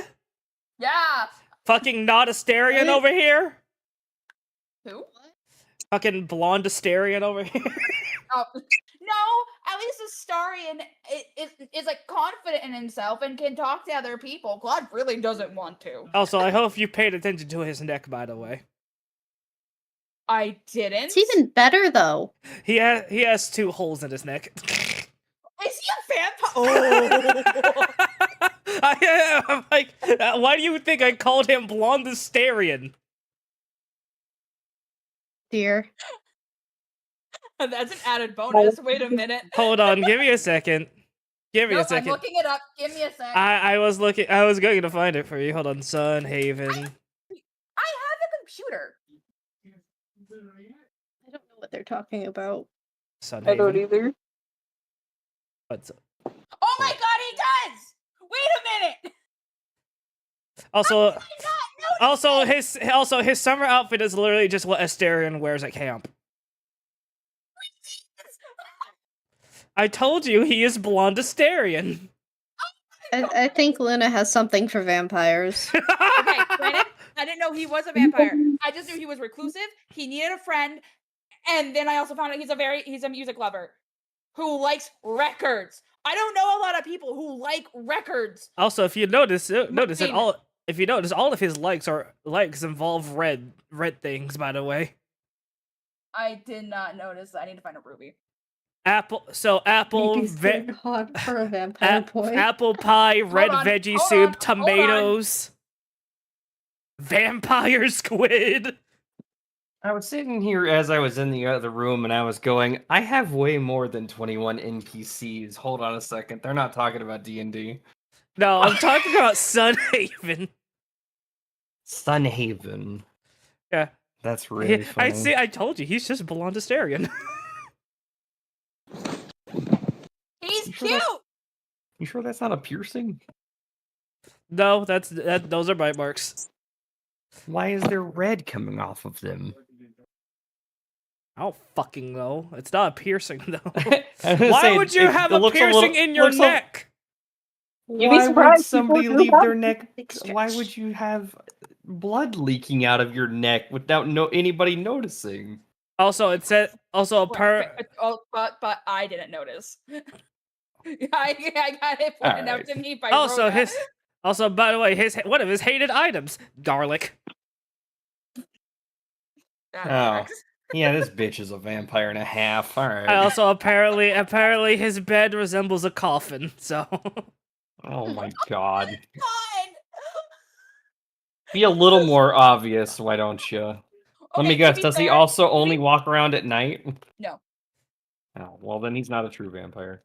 Yeah. Fucking not Asterion over here. Who? Fucking blonde Asterion over here. Oh, no, at least Astarion is like confident in himself and can talk to other people. Claude really doesn't want to. Also, I hope you paid attention to his neck, by the way. I didn't. It's even better though. He has 2 holes in his neck. Is he a vampire? Oh. I'm like, why do you think I called him Blonde Asterion? Dear. That's an added bonus. Wait a minute. Hold on, give me a second. Give me a Nope, second. I'm looking it up. Give me a sec. I was going to find it for you. Hold on, Sunhaven. I have a computer. I don't know what they're talking about. Sunhaven. I don't either. What's Oh my god, he does! Wait a minute! also his summer outfit is literally just what Asterion wears at camp. I told you he is blonde Asterion. I think Luna has something for vampires. Okay, granted, I didn't know he was a vampire. I just knew he was reclusive, he needed a friend, and then I also found out he's a music lover who likes records. I don't know a lot of people who like records. Also, if you notice all of his likes involve red things, by the way. I did not notice. I need to find a Ruby. Apple Baby's getting hot for a vampire boy. apple pie, red veggie soup, hold on. tomatoes, vampire squid. I was sitting here as I was in the other room, and I was going, I have way more than 21 NPCs. Hold on a second. They're not talking about D&D. No, I'm talking about Sunhaven. Sunhaven. Yeah. That's really funny. I see. I told you, he's just Blondestarian. He's You sure cute. You sure that's not a piercing? No, those are bite marks. Why is there red coming off of them? I don't fucking know. It's not a piercing though. I was gonna Why say, would you it have a looks piercing little- in your looks a- neck? You'd be Why would surprised people somebody do leave that. their neck? Big Why stretch. would you have blood leaking out of your neck without anybody noticing? Also, it said also But I didn't notice. I got it pointed out to me by also Rouga. also by the way, one of his hated items, garlic. That Oh. works. Yeah, this bitch is a vampire and a half. All right. And also apparently his bed resembles a coffin. So Oh my god. God. Be a little more obvious, why don't you? Let Okay, me to guess, be does he fair, also only walk around at night? No. Oh, well then he's not a true vampire.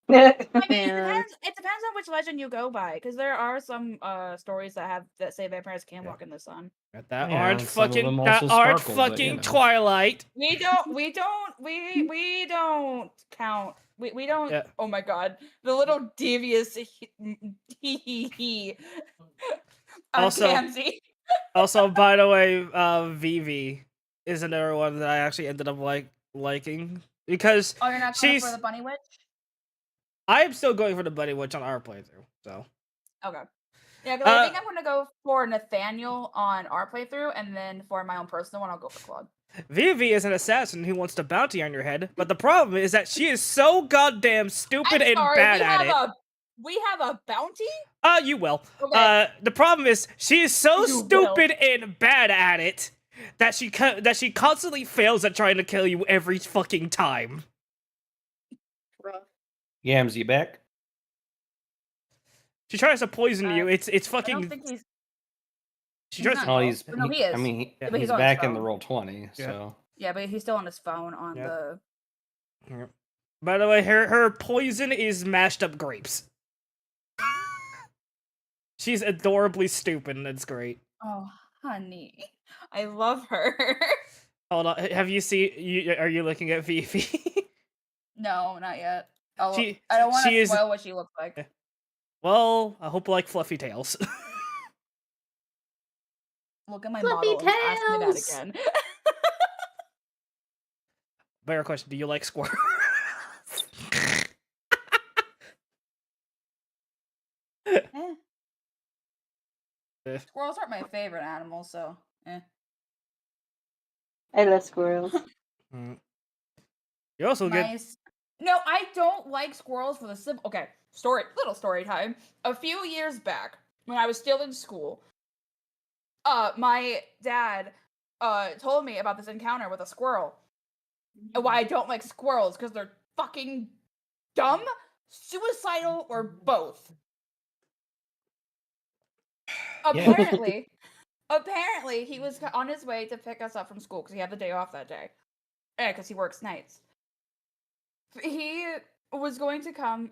I mean, it Yeah. depends on which legend you go by, because there are some stories that say vampires can walk in the sun. that Yeah, aren't and some of them fucking also sparkle, but, you know. Twilight. We don't count. We don't. Yeah. Oh my god, the little devious he. Also- Kamsi. Also, by the way, Vivi is another one that I actually ended up liking because Oh, you're not going for the bunny witch? I am still going for the Bunny Witch on our playthrough. So Okay. Yeah, because I think I'm gonna go for Nathaniel on our playthrough, and then for my own personal one, I'll go for Claude. Vivi is an assassin who wants to bounty on your head, but the problem is that she is so goddamn stupid and bad at it. We have a bounty? You will. Okay. The problem is she is so You stupid and bad at it that she constantly fails at trying to kill you every fucking time. Rough. Yams, you back? She tries to poison you. It's I don't fucking. think he's. She tries not. to. Oh, he's. No, he is. I mean, Yeah, but he's he's on his back in the phone. roll 20. Yeah. So Yeah, but he's still on his phone on Yeah. the. By the way, her poison is mashed up grapes. She's adorably stupid, and it's great. Oh, honey, I love her. Hold on, have you seen? Are you looking at Fifi? No, not yet. I don't She want to is- spoil what she looks like. Well, I hope like fluffy tails. Look at my Fluffy model. and Ask me that tails. again. Better question: do you like squirrels? Eh. Eh. Squirrels aren't my favorite animal, so. I love squirrels. You also get. Nice. No, I don't like squirrels for the simple. Okay, little story time. A few years back, when I was still in school, my dad told me about this encounter with a squirrel. And why I don't like squirrels, because they're fucking dumb, suicidal, or both. Apparently, he was on his way to pick us up from school because he had the day off that day. Yeah, because he works nights. He was going to come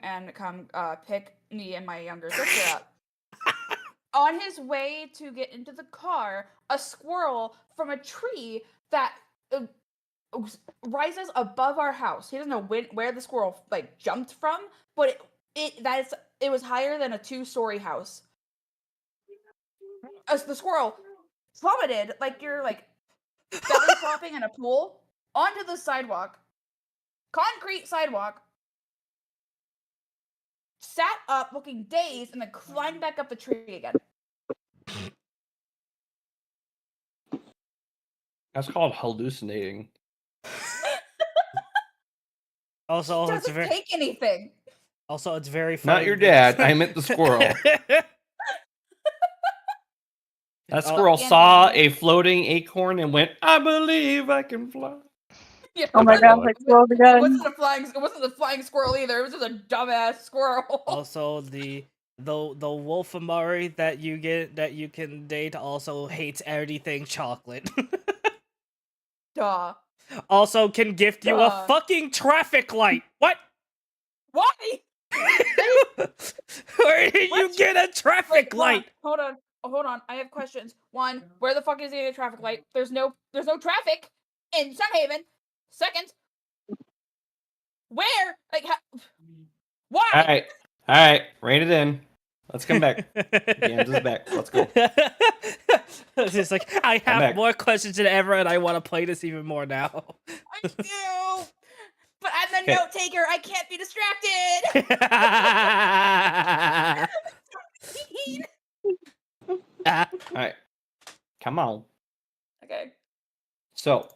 pick me and my younger sister up. On his way to get into the car, a squirrel from a tree that rises above our house. He doesn't know where the squirrel jumped from, but it was higher than a 2-story house. As the squirrel plummeted like you're belly flopping in a pool onto the sidewalk, concrete sidewalk, sat up looking dazed, and then climbed back up the tree again. that's called hallucinating. Also, it's Doesn't very. take anything. Also, it's very funny. Not your dad. I meant the squirrel. That squirrel saw a floating acorn and went, "I believe I can fly." Yeah, Oh my god, like squirrels It again. wasn't a flying squirrel either. It was just a dumbass squirrel. Also, the wolf Amari that you can date also hates everything chocolate. Duh. Also, can gift you a Duh. fucking traffic light. What? Why? Where did you What? get a traffic light? Hold on. I have questions. One, where the fuck is the traffic light? There's no traffic in Sunhaven. Second, where? Like, why? All right, rein it in. Let's come back. Gams is back. Let's go. It's just like, I have back. more questions than ever, and I want to play this even more now. I do. But I'm the Okay. note taker. I can't be distracted. All right, come on. Okay. So,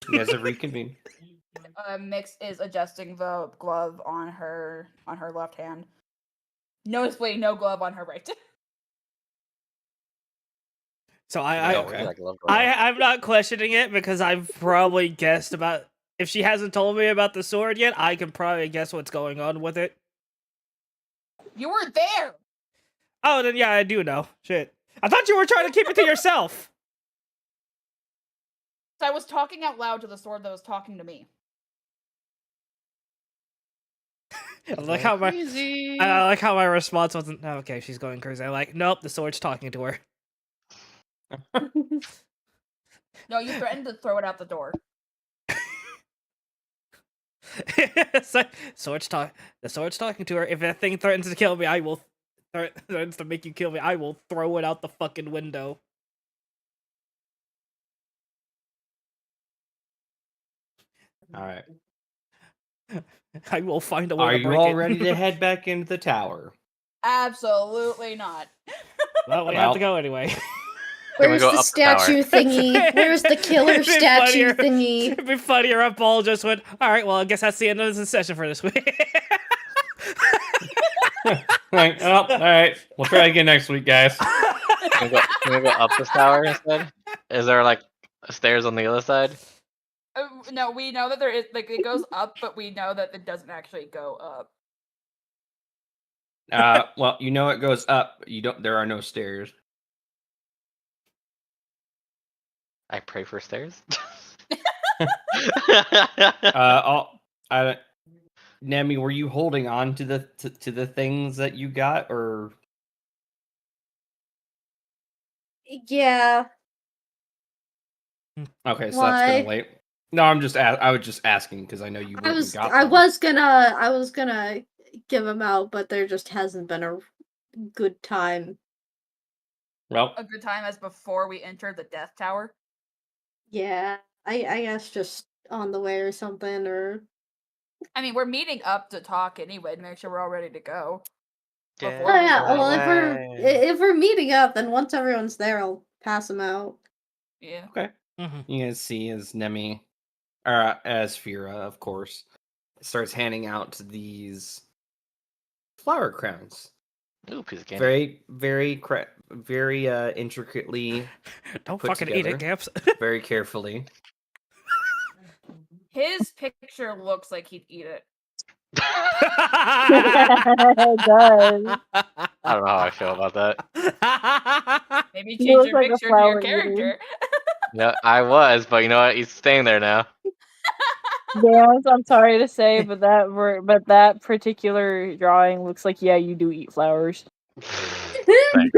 you guys have reconvened. Mix is adjusting the glove on her left hand. Noticeably, no glove on her right. So Okay. I'm not questioning it because I've probably guessed about. If she hasn't told me about the sword yet, I can probably guess what's going on with it. You were there. Oh, then yeah, I do know. Shit. I thought you were trying to keep it to yourself. So I was talking out loud to the sword that was talking to me. I like how my response wasn't. Oh, okay, she's going crazy. I'm like, nope, the sword's talking to her. No, you threatened to throw it out the door. So, the sword's talking to her. If that thing threatens to kill me, threatens to make you kill me, I will throw it out the fucking window. All right. I will find a way Are to you break all it. ready to head back into the tower? Absolutely not. Well, we have to go anyway. Can we Where's go the up the tower? statue thingy? Where's the killer It'd be statue funnier- thingy? It'd be funnier if Paul just went, alright, well, I guess that's the end of the session for this week. Like, oh, all right. We'll try again next week, guys. Can we go up this tower instead? Is there like stairs on the other side? No, we know that there is it goes up, but we know that it doesn't actually go up. Well, you know it goes up. You don't. There are no stairs. I pray for stairs. Nemi, were you holding on to the things that you got, or Yeah. okay? So Why? that's gonna wait. No, I was just asking because I know you. I went and was got I them. was gonna give them out, but there just hasn't been a good time. Well, A good time as before we entered the Death Tower. Yeah. I guess just on the way or something, or I mean, we're meeting up to talk anyway to make sure we're all ready to go. Yeah. Before oh we yeah. go. Well, if we're meeting up, then once everyone's there, I'll pass them out. Yeah. okay. Mhm. You guys see as Nemi, or as Fira, of course, starts handing out these flower crowns. Ooh, piece of candy. Very intricately, Don't put fucking eat together. it, Gaps. very carefully. His picture looks like he'd eat it. It does. I don't know how I feel about that. Maybe You change look your like a picture to your flower eater. character. Yeah, I was, but you know what? He's staying there now. Yes, I'm sorry to say, but that particular drawing looks like you do eat flowers. Thanks.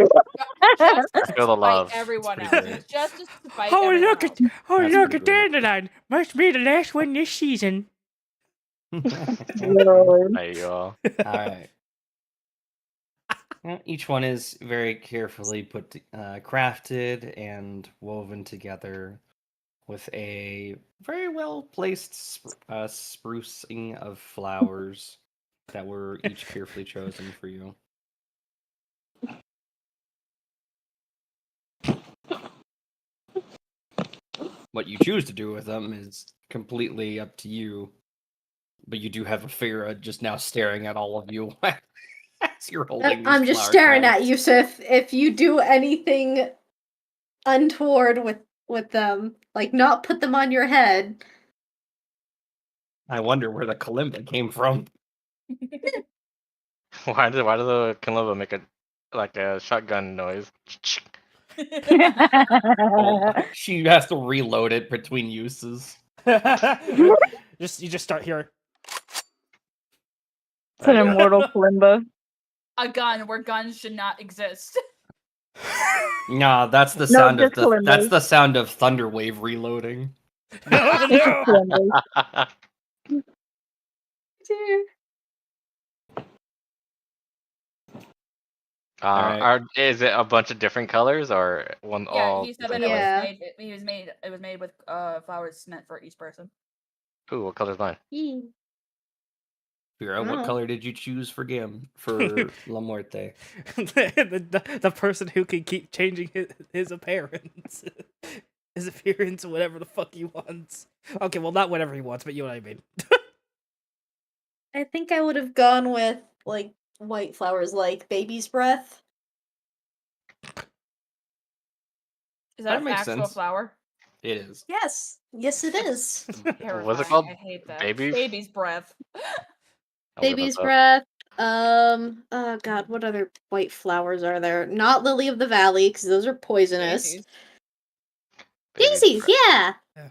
Just to Feel the spite love. everyone It's else. pretty great. It's just to spite Oh, everyone look else. at That's pretty great. Dandelion. Must be the last one this season. Lord. There you go. All right. Well, each one is very carefully crafted and woven together with a very well placed sprucing of flowers that were each carefully chosen for you. What you choose to do with them is completely up to you. But you do have a Fira just now staring at all of you as you're holding these I'm just flower staring crowns. at you. So if you do anything untoward with them, like not put them on your head. I wonder where the kalimba came from. Why did the Kalimba make a shotgun noise? Oh, she has to reload it between uses. you just start here. It's an immortal kalimba. A gun where guns should not exist. Nah, that's the No, sound of just kalimbas. that's the sound of Thunderwave reloading. Oh It's just no! kalimbas. Alright. Is it a bunch of different colors or one Yeah, all? he said that different colors? it was made with flowers meant for each person. Ooh, what color's mine? Figure out what Oh. color did you choose for for La Muerte? the person who can keep changing his appearance. His appearance, whatever the fuck he wants. Okay, well, not whatever he wants, but you know what I mean. I think I would have gone with like white flowers, like baby's breath. Is That that an makes actual sense. flower? It is. Yes, yes, it is. Terrifying. called? I hate that. Baby? Baby's breath. I'll look Baby's this up. breath. Oh god, what other white flowers are there? Not lily of the valley, because those are poisonous. Daisies. Baby's Daisies, breath. yeah.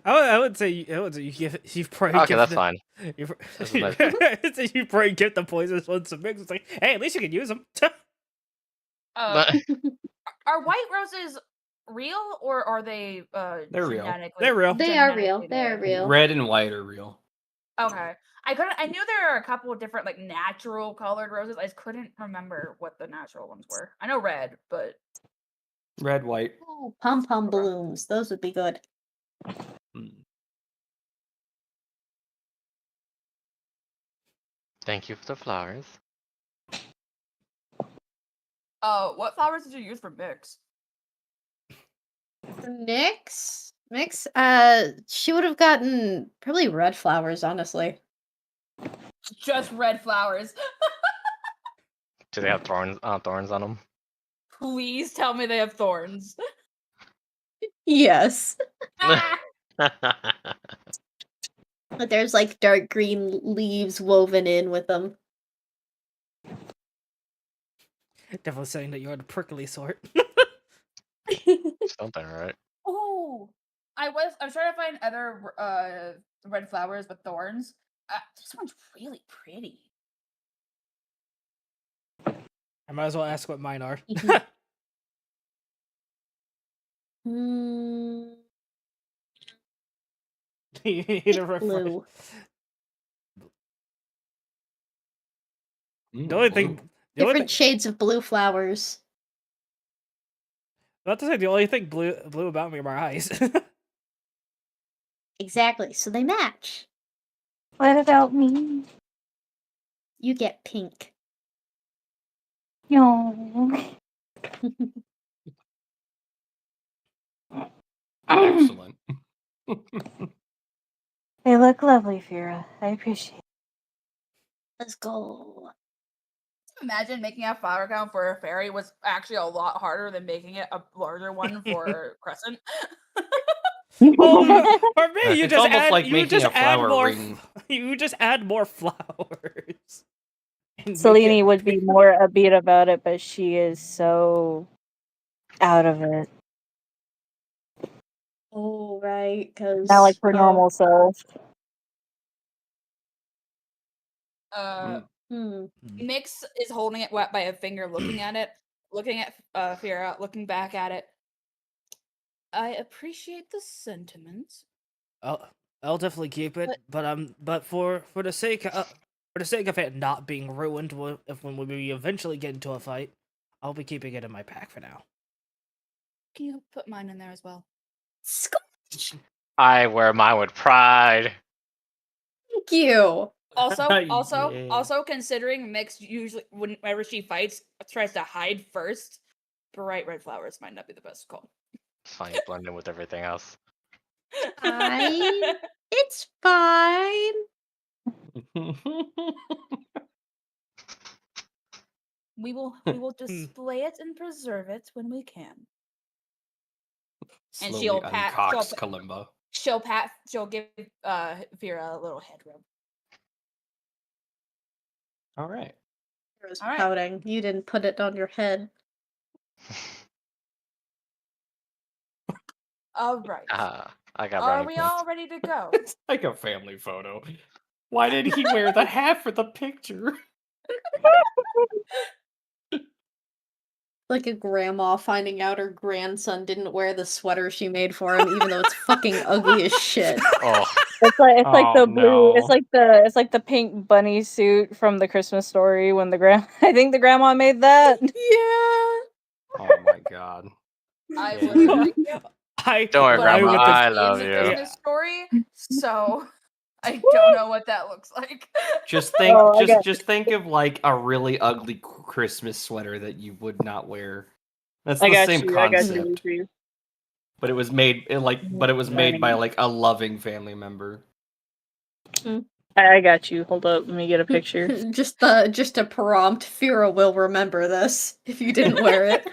I would say you've probably Okay, given that's the- fine. You've, This is nice. I'd say you probably get the poisonous ones to mix. It's like, hey, at least you can use them. Are white roses real or are they They're real. genetically? They're real. They are real. genetically They are made? real. Red and white are real. Okay. I knew there are a couple of different like natural colored roses. I just couldn't remember what the natural ones were. I know red, but Red, white. Oh, pom pom Okay. balloons. Those would be good. Mm. Thank you for the flowers. what flowers did you use for mix? Mix? She would have gotten probably red flowers, honestly. Just red flowers. Do they have thorns on them? Please tell me they have thorns. Yes. Ah! But there's like dark green leaves woven in with them. Definitely saying that you're the prickly sort. Something, right? Oh, I was trying to find other red flowers with thorns. This one's really pretty. I might as well ask what mine are. Mm, You need a refresh. blue. Mm, The only blue. thing, the only Different thing, shades of blue flowers. about to say the only thing blue about me are my eyes. Exactly. So they match. What about me? You get pink. No. Excellent. They look lovely, Fira. I appreciate it. Let's go. Imagine making a flower crown for a fairy was actually a lot harder than making it a larger one for Crescent. Well, for me, you It's just almost add, like you making just a add flower more. ring. You just add more flowers. and make Selene it would be big. more upbeat about it, but she is so out of it. Oh, right. Because. Not like her normal self. Mix is holding it wet by a finger, looking at it, looking at Fira, looking back at it. I appreciate the sentiments. I'll definitely keep it, but for the sake of it not being ruined when we eventually get into a fight, I'll be keeping it in my pack for now. Can you put mine in there as well? I wear mine with pride. Thank you. Also, considering Mix usually, whenever she fights, tries to hide first, bright red flowers might not be the best call. It's fine, you blend in with everything else. Fine. It's fine. We will display it and preserve it when we can. And Slowly she'll pat. uncocks Kalimba. She'll give Vera a little head rub. All right. I was All right. pouting. You didn't put it on your head. All right. I got Are brownie we points. all ready to go? It's like a family photo. Why did he wear the hat for the picture? Like a grandma finding out her grandson didn't wear the sweater she made for him, even though it's fucking ugly as shit. Oh, It's like Oh, the blue. It's no. like the pink bunny suit from the Christmas Story when the I think the grandma made that. Yeah. Oh my god. I Yeah. would like it, don't worry, but I I've Grandma. would never just- I seen love the you. Christmas Story, so I don't know what that looks like. Just think, Oh, I got- just think of like a really ugly Christmas sweater that you would not wear. That's I the got same you. I got concept, you. but it was made but it was made by like a loving family member. I got you. Hold up. Let me get a picture. just a prompt. Fira will remember this if you didn't wear it.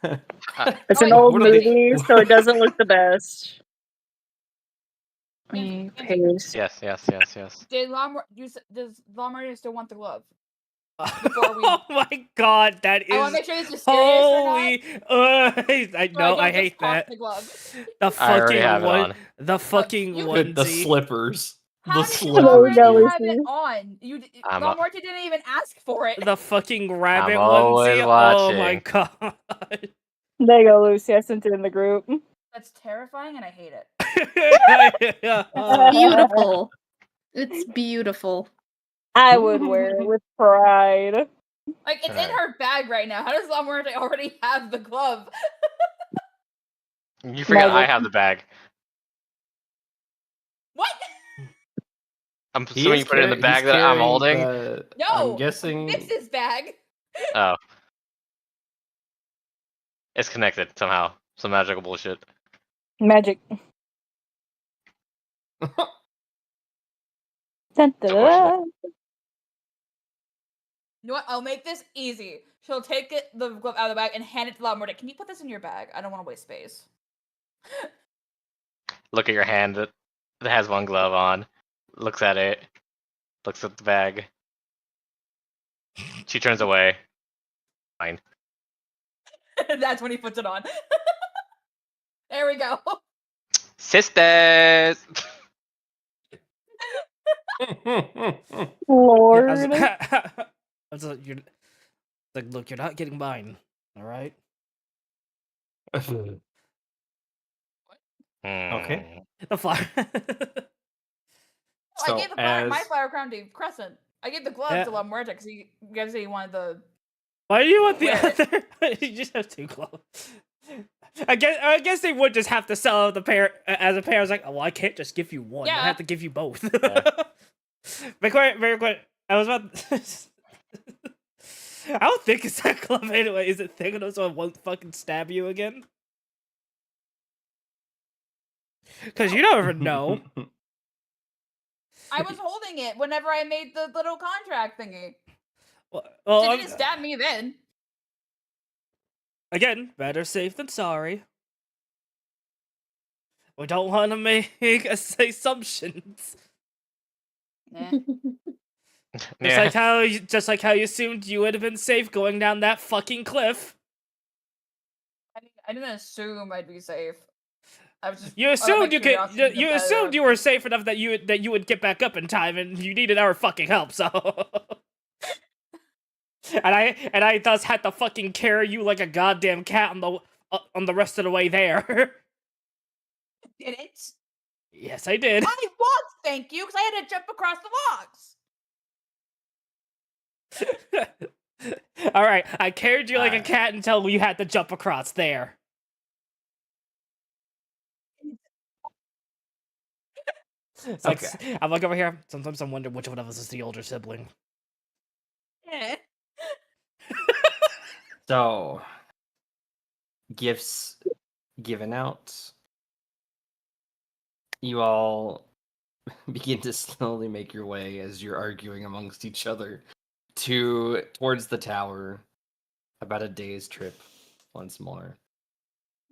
It's Oh, an wait, old what are they- movie, so it doesn't look the best. Let Andy, me Andy. paste. Yes. Does Lawnmower still want the glove? Before we- Oh my god, that I want is to make sure this is serious or not. holy. I So know, don't I just hate toss that. The glove. The I already fucking have it one, on. the fucking you- Good, the onesie. slippers. How The did you Hello, already slippers. have it Idiocy. on? I'm Lawnmower didn't even ask for it. The fucking rabbit always onesie. Oh my watching. god. There you go, Lucy. I sent it in the group. That's terrifying, and I hate it. Beautiful. It's beautiful. I would wear it with pride. Like it's in Alright. her bag right now. How does Lawnmower already have the glove? You forget I Magic. have the bag. What? I'm He assuming is you put it in the he's bag that I'm carrying holding. No. I'm guessing. Vix's bag. Oh. It's connected somehow. Some magical bullshit. Magic. Dun, da, da, da. You know what? I'll make this easy. She'll take the glove out of the bag and hand it to Lawnmower. Can you put this in your bag? I don't want to waste space. Look at your hand that has one glove on. Looks at it. Looks at the bag. She turns away. Fine. That's when he puts it on. There we go. Sisters! Lord. I was like, look, you're not getting mine. All right. Okay. The flower. I gave the flower, my as- flower crown to Crescent. I gave the glove Yeah. to La Muerte because he wanted the. Why do you want the Where? other? You just have two gloves. I guess they would just have to sell the pair as a pair. I was like, oh, well, I can't just give you one. I Yeah. have to give you both. Yeah. Very quick. I was about. I don't think it's that glove anyway. Is it thick enough so it won't fucking stab you again? Because you never know. I was holding it whenever I made the little contract thingy. Well, It didn't stab me then. again, better safe than sorry. We don't want to make assumptions. Yeah. Just like how you assumed you would have been safe going down that fucking cliff. I didn't assume I'd be safe. I was just. You assumed you could. You assumed you were safe enough that you would get back up in time, and you needed our fucking help. So, and I thus had to fucking carry you like a goddamn cat on the rest of the way there. Didn't. Yes, I did. I walked, thank you, because I had to jump across the logs. All right, I carried you like a Alright. cat until you had to jump across there. Okay. I'm like over here. Sometimes I wonder which one of us is the older sibling. Eh. So, gifts given out. You all begin to slowly make your way as you're arguing amongst each other towards the tower. About a day's trip, once more.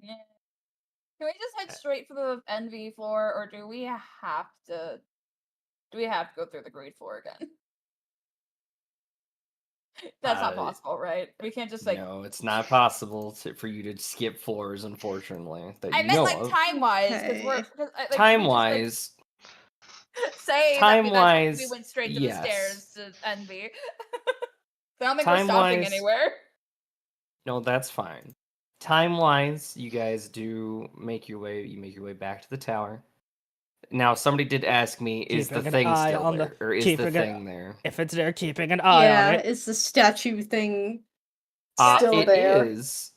Yeah. Can we just head straight for the NV floor, or do we have to? Do we have to go through the grade floor again? That's not Uh, possible, right? We can't just like. No, it's not possible for you to skip floors, unfortunately. That I you meant know like of. time wise, because we're Okay. like, Time we just, like, wise, say time we wise, went straight to the yes. stairs to Envy. I don't think Time we're stopping wise, anywhere. no, that's fine. Time wise, you guys do make your way. You make your way back to the tower. Now, somebody did ask me, is the Keeping an thing eye still on there, the or is the keeping thing it. there? If it's there, keeping an eye on Yeah, it. is the statue thing still It there? is.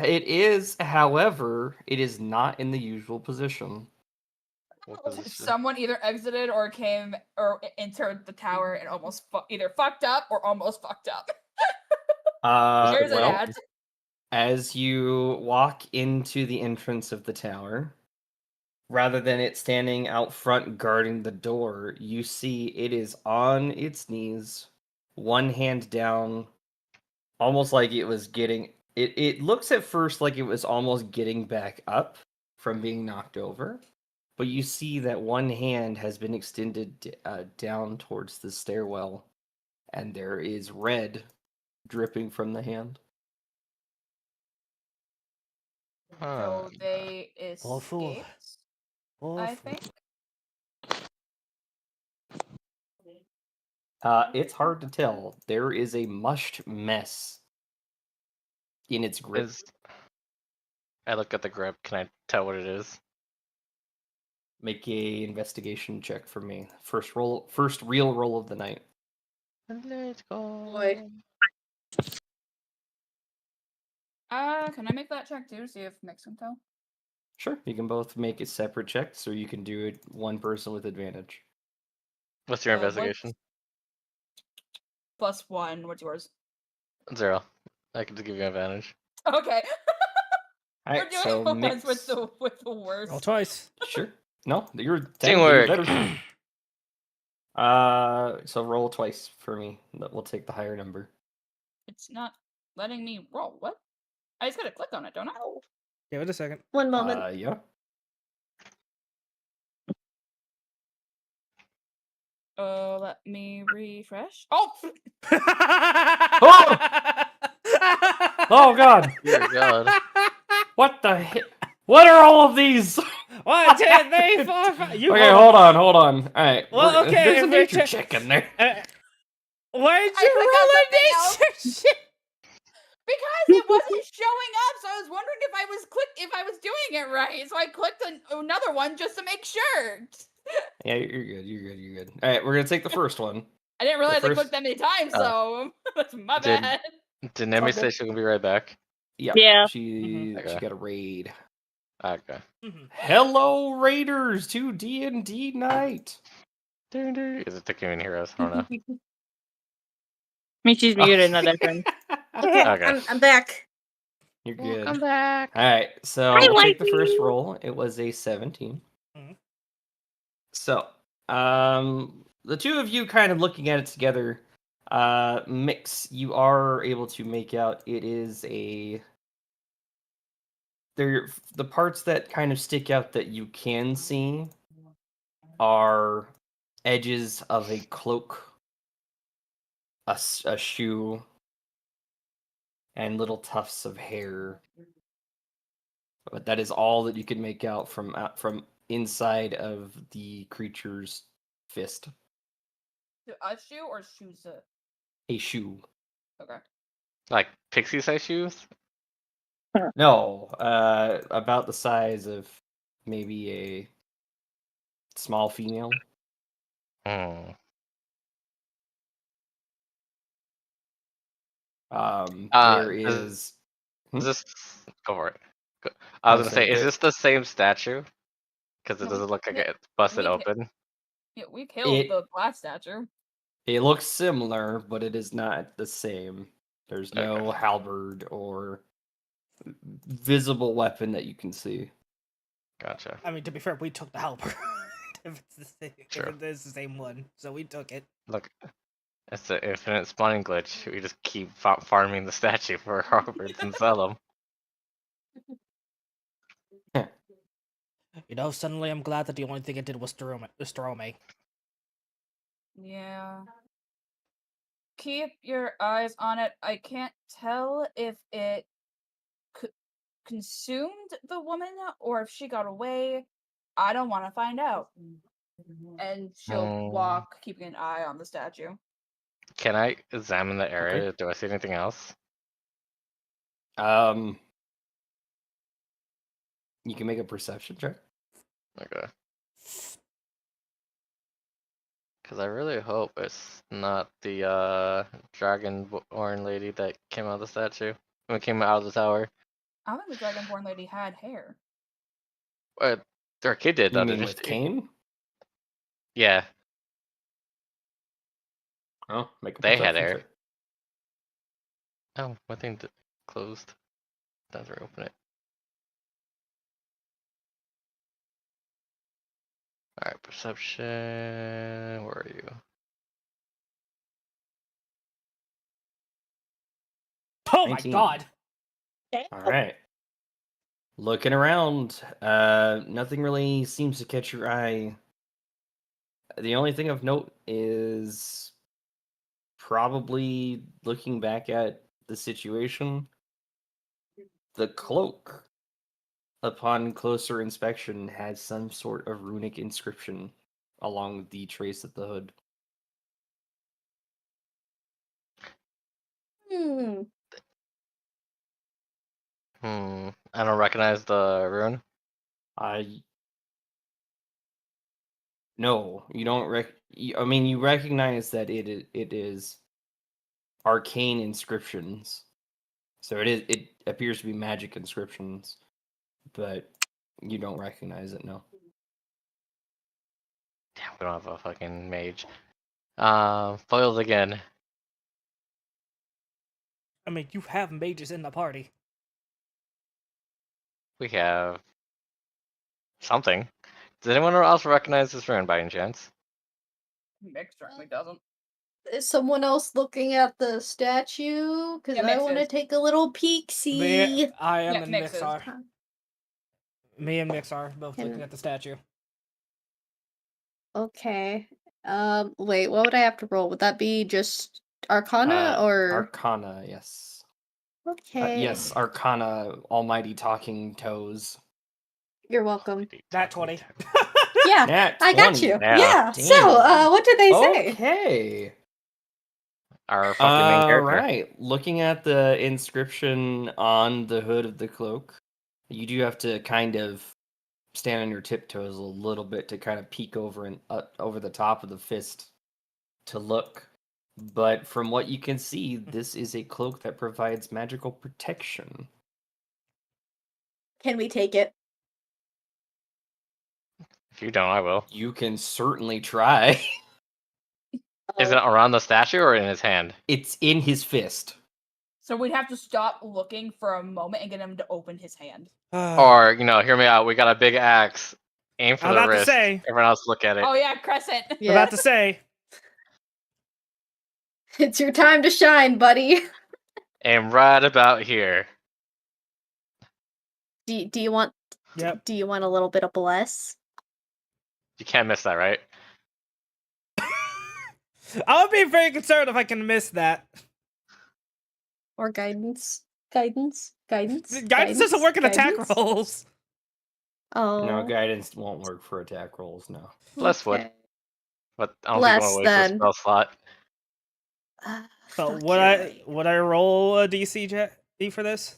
It is. However, it is not in the usual position. What position? Someone either exited or came or entered the tower and almost either fucked up or almost fucked up. There's Well, an ad. as you walk into the entrance of the tower, rather than it standing out front guarding the door, you see it is on its knees, one hand down, almost like it was getting it looks at first like it was almost getting back up from being knocked over, but you see that one hand has been extended down towards the stairwell, and there is red dripping from the hand. So they Awful. escaped, I Awful. think. It's hard to tell. There is a mushed mess in its grip. I look at the grip. Can I tell what it is? Make a investigation check for me. First real roll of the night. Let's go. Boy. Can I make that check too? See if Mix can tell. Sure, you can both make it separate checks, or you can do it one person with advantage. What's your What's- investigation? +1. What's yours? 0. I can just give you advantage. Okay. All We're right, doing so the ones mix. with the worst. Roll twice. Sure. No, you're Teamwork. better. So roll twice for me. We'll take the higher number. It's not letting me roll. What? I just gotta click on it, don't I? Give it a second. One moment. Yeah. Let me refresh. Oh! Oh God! Dear God. What the heck? What are all of these? 1, 2, 3, 4, 5. You Okay, hold on. All right. Well, okay, There's a if we're nature check in there. Why'd I you clicked on roll something a else. nature check? Because it wasn't showing up, so I was wondering if I was doing it right. So I clicked on another one just to make sure. Yeah, you're good. You're good. All right, we're gonna take the first one. I didn't realize I first- clicked that many times, so that's my Did- bad. Did Nemi Okay. say she's gonna be right back? Yeah. She Okay. got a raid. Okay. Hello, Raiders to D&D night. Is it taking me in heroes? I don't know. Me, she's muted, not that friend. Okay, Okay. I'm back. You're good. Welcome back. All right, so Hi, we'll take the first Whitey. roll. It was a 17. Mhm. So, the two of you kind of looking at it together, Mix, you are able to make out it is the parts that kind of stick out that you can see are edges of a cloak, a shoe, and little tufts of hair. But that is all that you can make out from inside of the creature's fist. A shoe or shoes? A shoe. Okay. Like pixie size shoes? No, about the size of maybe a small female. Hmm. There Does- is. Is this go for it? I was Oh, gonna sorry, say, is there- this the same statue? Because it No, doesn't look like yeah, it's busted we open. Yeah, we killed It- the glass statue. It looks similar, but it is not the same. There's no halberd or visible weapon that you can see. Gotcha. I mean, to be fair, we took the halberd. If it's the same, Sure. if it's the same one, so we took it. Look, it's the infinite spawning glitch. We just keep farming the statue for halberds and sell them. You know, suddenly I'm glad that the only thing it did was throw me. Yeah. keep your eyes on it. I can't tell if it consumed the woman or if she got away. I don't want to find out. And she'll walk, keeping an eye on the statue. Can I examine the area? Do I see anything else? You can make a perception check. Okay. Because I really hope it's not the dragonborn lady that came out of the statue. When it came out of the tower. I don't think the Dragonborn lady had hair. Their kid did though. You mean Did you with see? Kane? Yeah, Oh, make a they had perception hair. check. Oh, my thing closed. Doesn't open it. Alright, perception. Where are you? Oh my 19. god. All right. Looking around, nothing really seems to catch your eye. The only thing of note is probably looking back at the situation. The cloak, upon closer inspection, has some sort of runic inscription along the trace of the hood. I don't recognize the rune. No, you don't I mean, you recognize that it is arcane inscriptions. So it appears to be magic inscriptions, but you don't recognize it, no. Damn, we don't have a fucking mage. Foils again. I mean, you have mages in the party. We have something. Does anyone else recognize this rune by any chance? Mick certainly doesn't. Is someone else looking at the statue? Because Yeah, I Mix want to is. take a little peek see. I am Yeah, and Mix Mix is. are. Me and Mix are both Can- looking at the statue. Okay. Wait, what would I have to roll? Would that be just Arcana or Arcana, yes. Okay. Yes, Arcana, almighty talking toes. You're welcome. That 20. Yeah, Nat I got 20. you. Yeah. Yeah. So, Damn. what did they say? Okay. Our fucking main character. Right. Looking at the inscription on the hood of the cloak, you do have to kind of stand on your tiptoes a little bit to kind of peek over and over the top of the fist to look. But from what you can see, this is a cloak that provides magical protection. Can we take it? If you don't, I will. You can certainly try. Is it around the statue or in his hand? It's in his fist. So we'd have to stop looking for a moment and get him to open his hand. Or, hear me out. We got a big axe. Aim for I'm the about to wrist. say. Everyone else look at it. Oh yeah, Crescent. Yeah. About to say. It's your time to shine, buddy. Aim right about here. Do you want Yep. do you want a little bit of bless? You can't miss that, right? I would be very concerned if I can miss that. Or guidance? Guidance? Guidance doesn't work in attack Guidance? rolls. Oh. No, guidance won't work for attack rolls, no. Bless would. okay. But I don't Bless, think you want to waste then. a spell slot. So Fuck, would you're I right. would I roll a DC for this?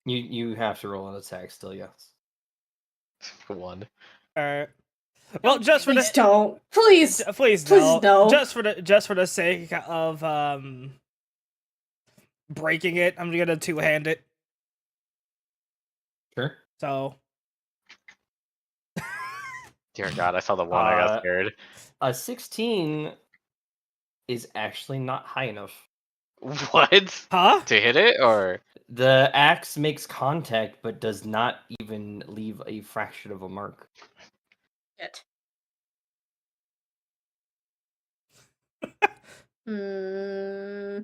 You have to roll an attack still, yes. One. Alright. Well, just for Please the don't. Please. please Please no. Just for the sake of breaking it, I'm gonna two-hand it. Sure. So Dear God, I saw the one. I got scared. A 16 is actually not high enough. What? huh? To hit it or? The axe makes contact, but does not even leave a fraction of a mark. Shit. Hmm.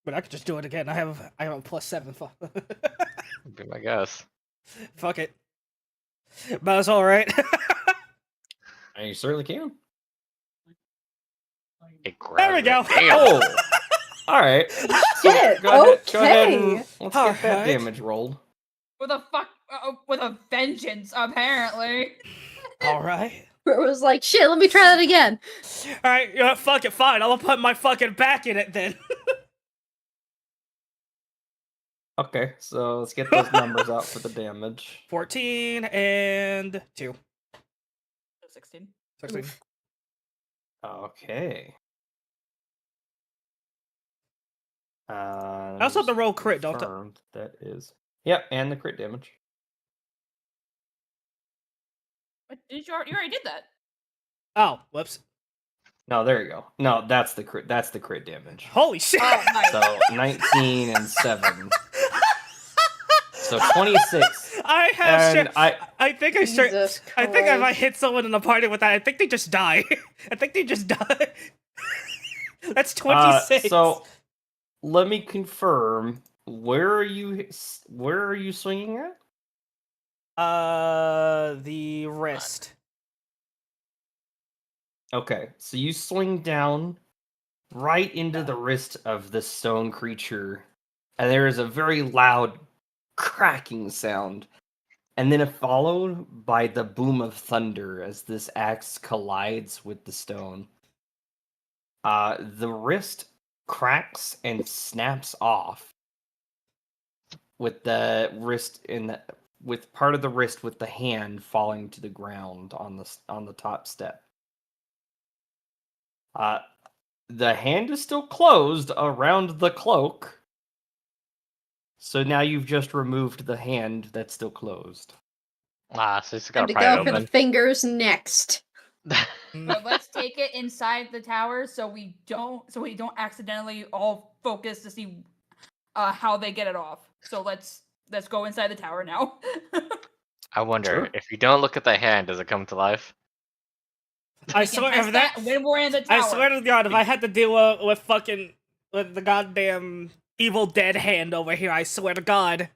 But I could just do it again. I have a +7. Be my guess. Fuck it. But it's all right. You certainly can. It There we go. grabs it. Damn. Oh, all right. So Shit, go ahead and okay. let's get that Alright. damage rolled. With a vengeance, apparently. All right. It was like, shit, let me try that again. All right. You know what? Fuck it. Fine. I'll put my fucking back in it then. Okay, so let's get those numbers out for the damage. 14 and 2. 16. 16. Okay. I also have to roll crit, don't I? confirmed that is. Yep, and the crit damage. What, you already did that. Oh, whoops. No, there you go. No, that's the crit. That's the crit damage. Holy shit. Oh, nice. So 19 and 7. So 26. I have And shit. I I think I start. Jesus I think if I Christ. hit someone in the party with that, I think they just die. I think they just die. That's 26. So let me confirm. Where are you swinging at? The wrist. Okay, so you swing down right into the wrist of the stone creature, and there is a very loud cracking sound, and then followed by the boom of thunder as this axe collides with the stone. The wrist cracks and snaps off, with the wrist with part of the wrist with the hand falling to the ground on the top step. The hand is still closed around the cloak. So now you've just removed the hand that's still closed. So it's Time got to to pry it go for the open. fingers next. But let's take it inside the tower so we don't accidentally all focus to see how they get it off. So let's go inside the tower now. I wonder, Sure. if you don't look at the hand, does it come to life? I We can swear, test if that, when we're in the tower. I swear to God, if I had to deal with with the goddamn Evil Dead hand over here, I swear to God,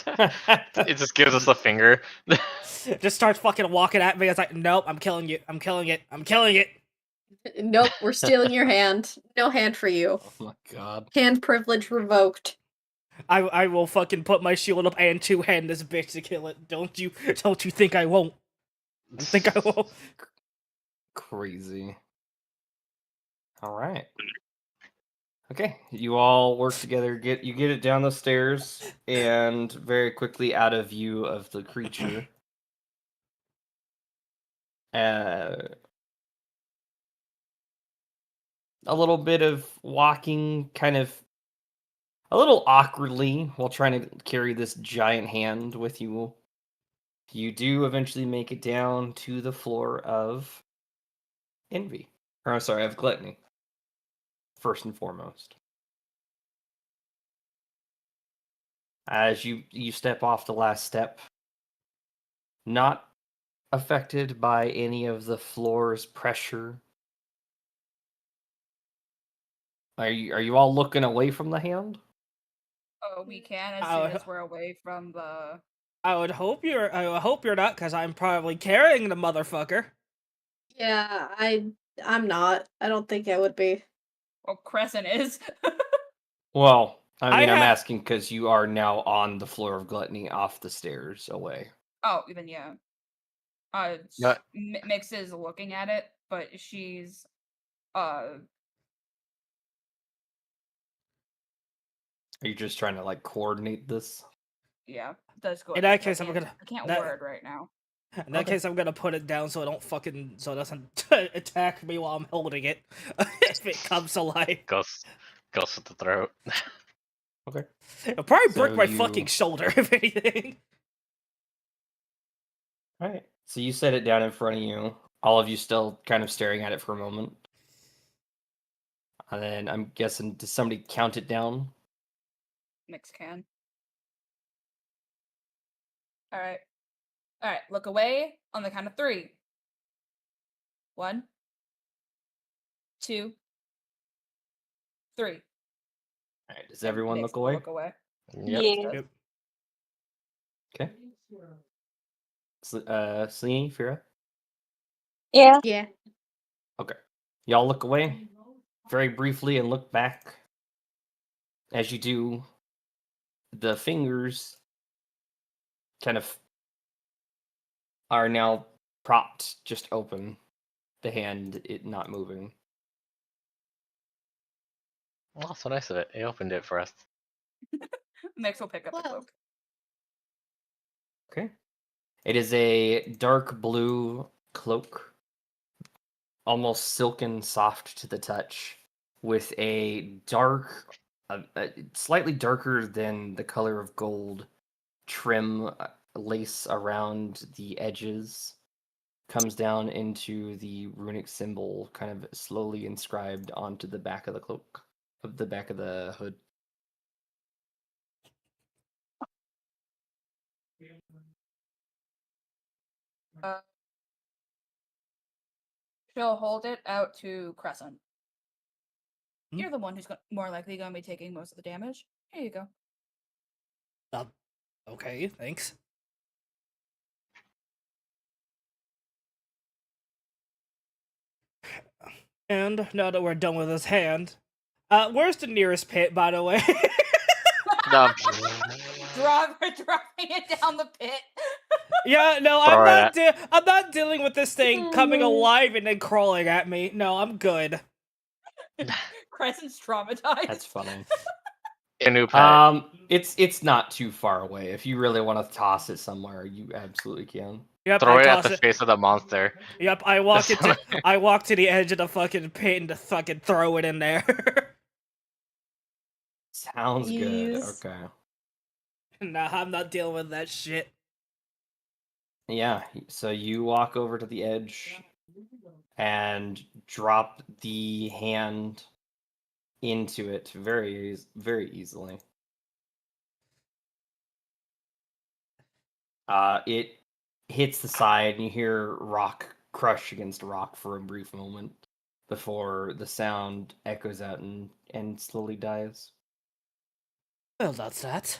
It just gives us the finger. just starts fucking walking at me. It's like, nope, I'm killing you. I'm killing it. I'm killing it. Nope, we're stealing your hand. No hand for you. Oh my god. Hand privilege revoked. I will fucking put my shield up and two-hand this bitch to kill it. Don't you think I won't? I think I won't. Crazy. All right. Okay, you all work together. You get it down the stairs and very quickly out of view of the creature. A little bit of walking, kind of a little awkwardly while trying to carry this giant hand with you. You do eventually make it down to the floor of envy. Or I'm sorry, of gluttony. First and foremost. As you step off the last step, not affected by any of the floor's pressure. Are you all looking away from the hand? Oh, we can as Oh, soon as we're away from the. I would hope you're not, because I'm probably carrying the motherfucker. Yeah, I'm not. I don't think I would be. Well, Crescent is. Well, I mean, I'm have- asking because you are now on the floor of gluttony, off the stairs away. Oh, then yeah. Yeah. Mix is looking at it, but she's Are you just trying to like coordinate this? yeah, does go. In that I case, I'm can't- gonna- I can't that- word right now. In that Okay. case, I'm gonna put it down so it doesn't attack me while I'm holding it. If it comes to life, Goes with the throat. Okay. it'll probably break So my you- fucking shoulder if anything. All right. So you set it down in front of you. All of you still kind of staring at it for a moment. And then I'm guessing, does somebody count it down? Mix can. All right. Look away on the count of 3. 1, 2, 3. All right. Does everyone Mix look will away? Look away. Yep. Yeah. Okay. Celine, Fira? Yeah. Yeah. Okay. Y'all look away very briefly and look back. As you do, the fingers kind of are now propped just open. The hand, it not moving. Oh, so nice of it. He opened it for us. Mix will pick up the Well. cloak. Okay. It is a dark blue cloak, almost silken soft to the touch, with a dark, slightly darker than the color of gold trim lace around the edges. Comes down into the runic symbol, kind of slowly inscribed onto the back of the cloak, of the back of the hood. She'll hold it out to Crescent. Hmm? You're the one who's more likely going to be taking most of the damage. Here you go. Okay, thanks. And now that we're done with his hand, where's the nearest pit, by the way? No, Dropping it down the pit. Yeah, no, Throw I'm it I'm not dealing with this thing coming alive and then crawling at me. No, I'm good. Crescent's traumatized. That's funny. a new pet. It's not too far away. If you really want to toss it somewhere, you absolutely can. Yep, Throw I it at toss the it. face of the monster. Yep, I walk Just- into I walk to the edge of the fucking pit and to fucking throw it in there. Sounds good. Jeez. Okay. Nah, I'm not dealing with that shit. Yeah, so you walk over to the edge and drop the hand into it very easily. It hits the side and you hear rock crush against rock for a brief moment before the sound echoes out and slowly dies. Well, that's that.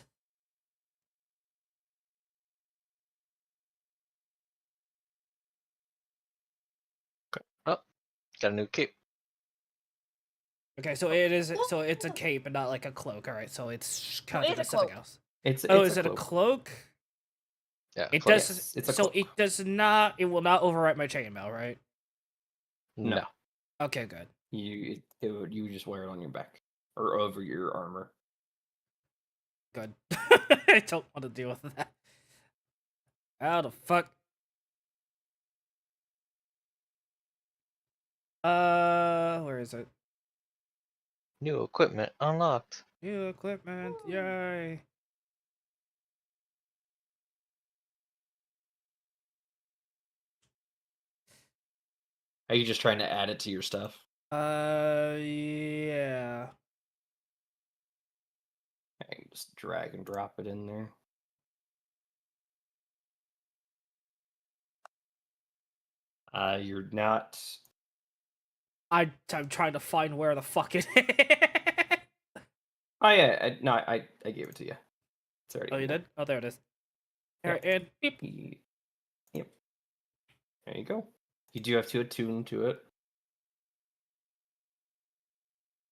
Oh, got a new cape. Okay, so it's a cape and not like a cloak. All right, so it's counted it's a as something cloak. else. It's Is a it a cloak. cloak? Yeah, It close. does. Yes, it's a So cloak. it does not. It will not overwrite my chainmail, right? No. Okay, good. You would just wear it on your back or over your armor. Good. I don't want to deal with that. How the fuck? Where is it? New equipment unlocked. New equipment, yay! Are you just trying to add it to your stuff? Yeah. I can just drag and drop it in there. You're not. I'm trying to find where the fuck it is. Oh yeah, no, I gave it to you. It's already. Oh, in you there. did? Oh, there it is. Yeah. There, and beep. Yep. There you go. You do have to attune to it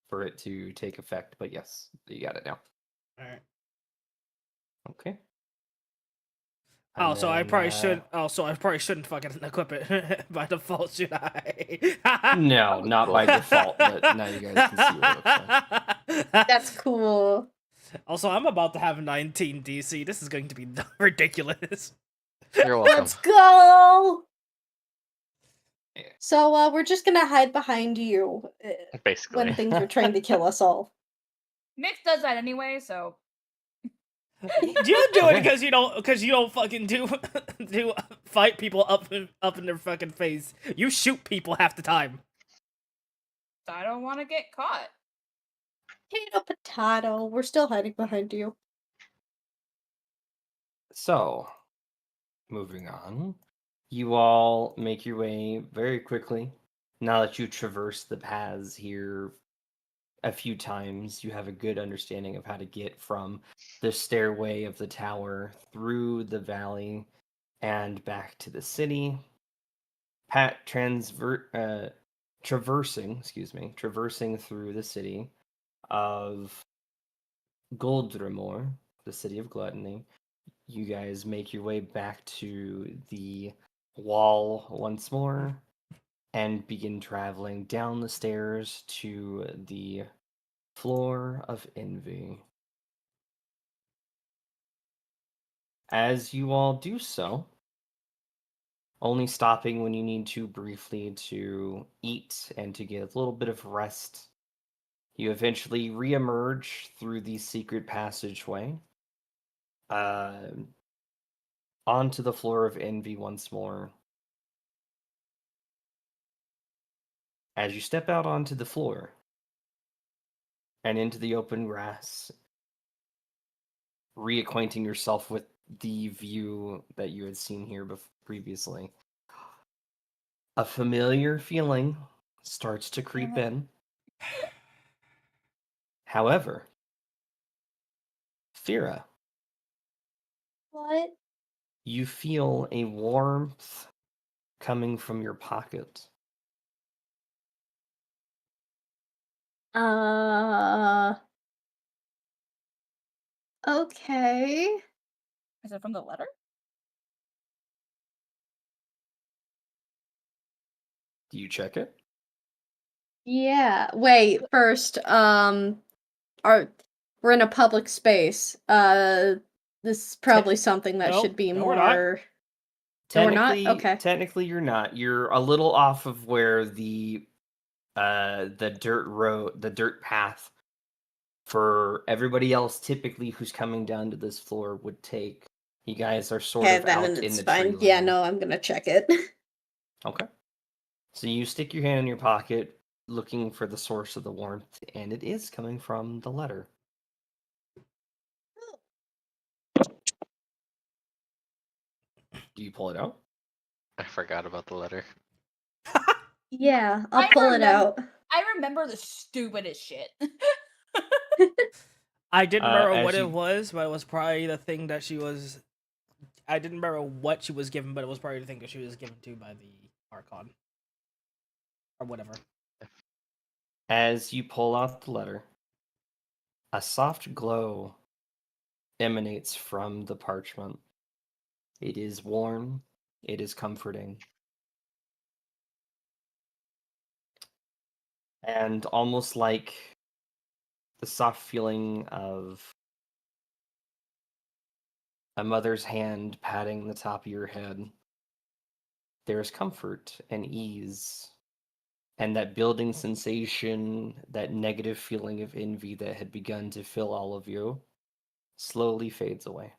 for it to take effect, but yes, you got it now. Alright. Okay. Oh, And so I then, probably should. Oh, so I probably shouldn't fucking equip it by default, should I? No, not by default, but now you guys can see what it looks like. That's cool. Also, I'm about to have 19 DC. This is going to be ridiculous. You're welcome. Let's go. Yeah. So we're just gonna hide behind you Basically. when things are trying to kill us all. Mix does that anyway, so You do it Okay. because you don't fucking do fight people up in their fucking face. You shoot people half the time. I don't want to get caught. Potato, potato. We're still hiding behind you. So, moving on, you all make your way very quickly. Now that you traverse the paths here a few times, you have a good understanding of how to get from the stairway of the tower through the valley and back to the city. traversing through the city of Goldrimor, the city of gluttony. You guys make your way back to the wall once more and begin traveling down the stairs to the floor of envy. As you all do so, only stopping when you need to briefly to eat and to get a little bit of rest, you eventually reemerge through the secret passageway onto the floor of envy once more. As you step out onto the floor and into the open grass, reacquainting yourself with the view that you had seen here previously, a familiar feeling starts to creep in. However, Fira, What? you feel a warmth coming from your pocket. Okay. Is it from the letter? Do you check it? Yeah. Wait, first, we're in a public space. This is probably something that Nope, should be no, we're not. more. No, we're not? Technically, Okay. technically you're not. You're a little off of where the dirt path for everybody else typically who's coming down to this floor would take. You guys are sort Okay, of then out in it's the fine. tree Yeah, line. no, I'm gonna check it. Okay. So you stick your hand in your pocket looking for the source of the warmth, and it is coming from the letter. Do you pull it out? I forgot about the letter. Yeah, I'll I pull it remember- out. I remember the stupidest shit. I didn't remember as what you- it was, but it was probably the thing that she was. I didn't remember what she was given, but it was probably the thing that she was given to by the Archon. Or whatever. As you pull out the letter, a soft glow emanates from the parchment. It is warm, it is comforting. And almost like the soft feeling of a mother's hand patting the top of your head, there is comfort and ease. And that building sensation, that negative feeling of envy that had begun to fill all of you, slowly fades away.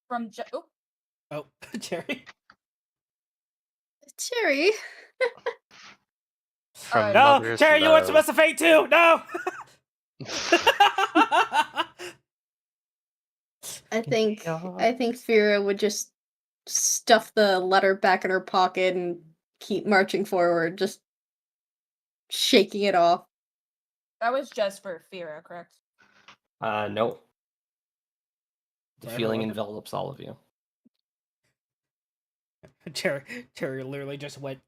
From Oh, Jerry. Cherry. From No, Mother's Jerry, you want some Love. of fate too? No. I think Fira would just stuff the letter back in her pocket and keep marching forward, just shaking it off. That was just for Fira, correct? No. The For feeling everyone. envelops all of you. Jerry literally just went.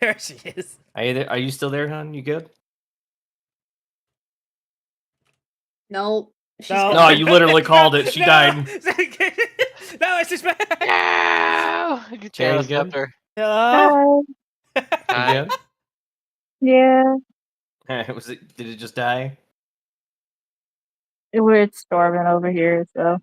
There she is. Are you still there, hon? You good? Nope. She's No, No, you literally called it. She died. No, it's just bad. No! You Jerry, Taylor you stepped good? her. Hello. Hi. You Hi. good? Yeah. Did it just die? It's storming over here, so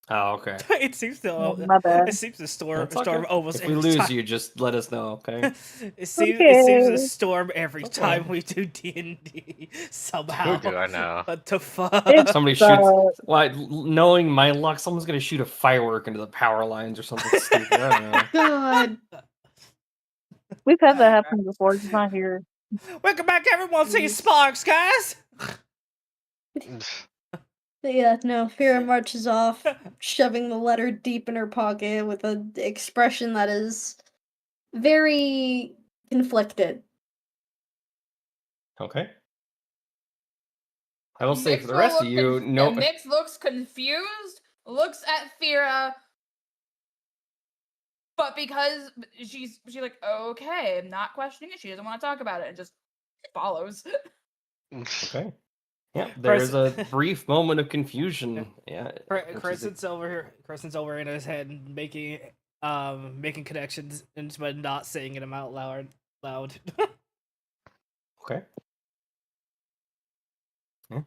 Oh, okay. It seems to. my bad. It seems to storm That's okay. almost If we every lose time. you, just let us know, okay? It seems to Okay. storm every It's time okay. we do D&D somehow. Who do I know? What the fuck? It's Somebody shoots. Why? Knowing my luck, someone's gonna shoot a firework into the power lines or something stupid. I don't know. God. We've had that happen before, just not here. Welcome back, everyone. See Sparks, guys. But yeah, no, Fira marches off, shoving the letter deep in her pocket with an expression that is very conflicted. Okay. I will say Mix for the will rest of look you, no. Mix looks confused, looks at Fira, but because she's like, okay, I'm not questioning it. She doesn't want to talk about it, and just follows. Okay. Yeah, there's a brief moment of confusion. Yeah. and she's like, Crescent's over here. Crescent's over in his head, making connections, but not saying them out loud. okay. Yeah.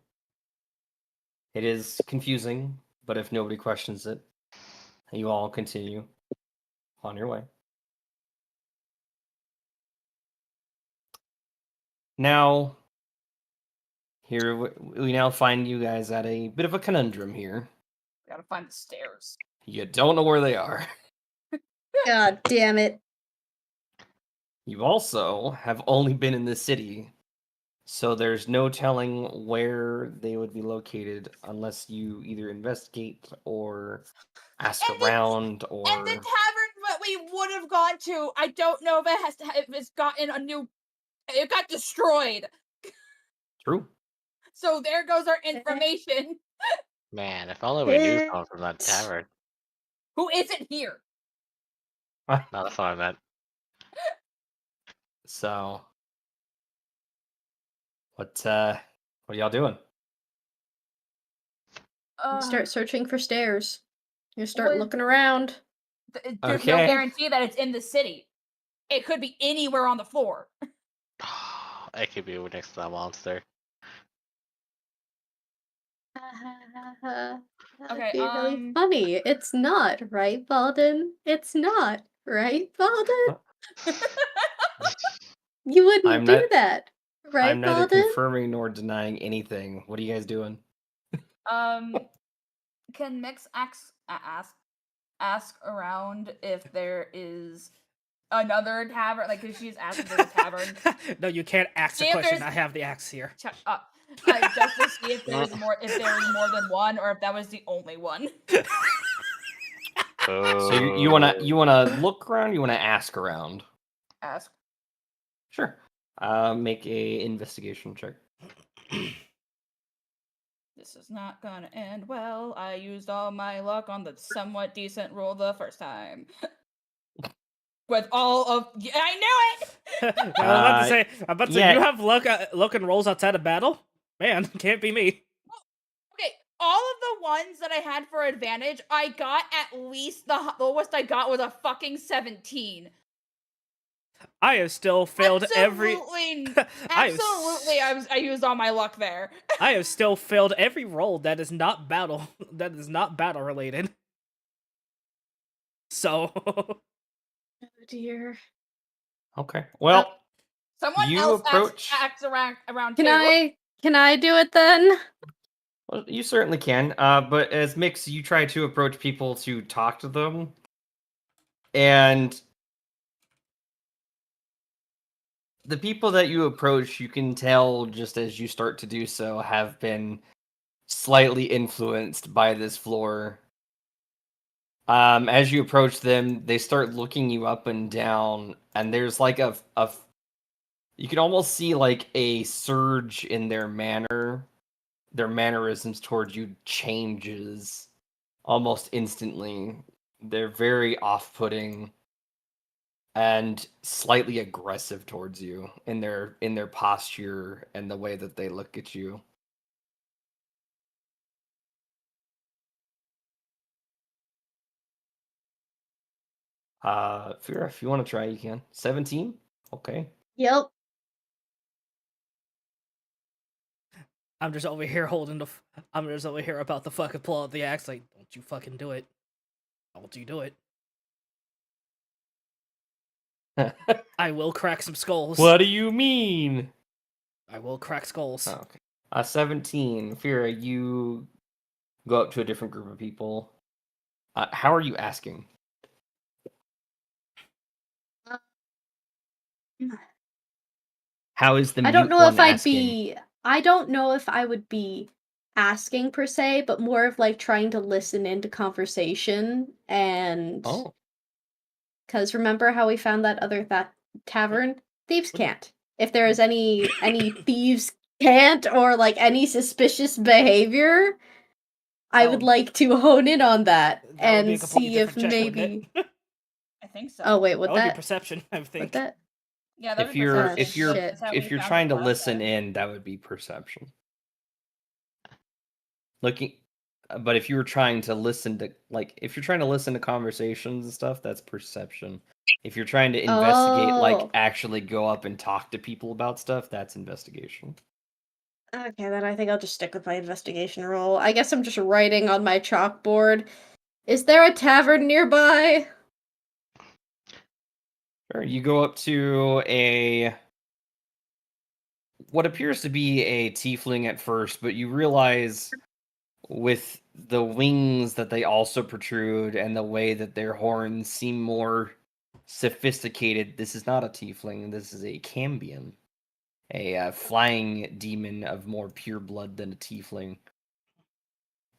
It is confusing, but if nobody questions it, you all continue on your way. Now, here we now find you guys at a bit of a conundrum here. Gotta find the stairs. You don't know where they are. God damn it. You also have only been in the city, so there's no telling where they would be located unless you either investigate or ask around or. And the tavern that we would have gone to, I don't know if it's gotten a new. It got destroyed. True. So there goes our information. Man, if only we knew someone from that tavern. Who isn't here? No, that's what I meant. So, what are y'all doing? Start searching for stairs. You start Well, looking around. There's no Okay. guarantee that it's in the city. It could be anywhere on the floor. It could be next to that monster. Okay, That'd be really funny. It's not, right, Balden? It's not, right, Balden? You wouldn't I'm do not- that, right, I'm neither Balden? confirming nor denying anything. What are you guys doing? Can Mix ask around if there is another tavern? Like, if she's asked if there's a tavern. No, you can't ask See the if question. there's- I have the axe here. Check up. Just to see if there was more than one, or if that was the only one. So you wanna look around? You wanna ask around? Ask. Sure. Make a investigation check. This is not gonna end well. I used all my luck on the somewhat decent roll the first time. With all of I knew it. I'm about to say yeah. you have luck and rolls outside of battle. Man, can't be me. Okay, all of the ones that I had for advantage, I got at least the lowest I got was a fucking 17. I have still failed Absolutely, I used all my luck there. I have still failed every roll that is not battle related. So Oh dear. Okay. Well, Someone you else approach. acts around Can too. I do it then? Well, you certainly can. But as Mix, you try to approach people to talk to them, and the people that you approach, you can tell just as you start to do so, have been slightly influenced by this floor. As you approach them, they start looking you up and down, and there's like a you can almost see like a surge in their mannerisms towards you changes almost instantly. They're very off-putting and slightly aggressive towards you in their posture and the way that they look at you. Fira, if you want to try, you can. 17? Okay. Yep. I'm just over here I'm just over here about to fucking pull out the axe. Like, don't you fucking do it? Don't you do it? I will crack some skulls. What do you mean? I will crack skulls. Oh, okay. 17. Fira, you go up to a different group of people. How are you asking? How is the I don't mute know one if I'd asking? be. I don't know if I would be asking per se, but more of like trying to listen into conversation and. Oh. Because remember how we found that other tavern? Thieves can't. If there is any thieves can't or like any suspicious behavior, I That would would- like to hone in on that That would be a and completely see if different check, wouldn't maybe. it? I think so. Oh wait, That what would be that? perception, I What think. that? Yeah, that If would be you're perception, if you're shit. that's how if we you're found trying to last listen time. in, that would be perception. Looking, but if you were trying to listen to if you're trying to listen to conversations and stuff, that's perception. If you're trying to investigate, Oh. actually go up and talk to people about stuff, that's investigation. Okay, then I think I'll just stick with my investigation roll. I guess I'm just writing on my chalkboard. Is there a tavern nearby? Sure, you go up to what appears to be a tiefling at first, but you realize with the wings that they also protrude and the way that their horns seem more sophisticated, this is not a tiefling, this is a cambion. A flying demon of more pure blood than a tiefling.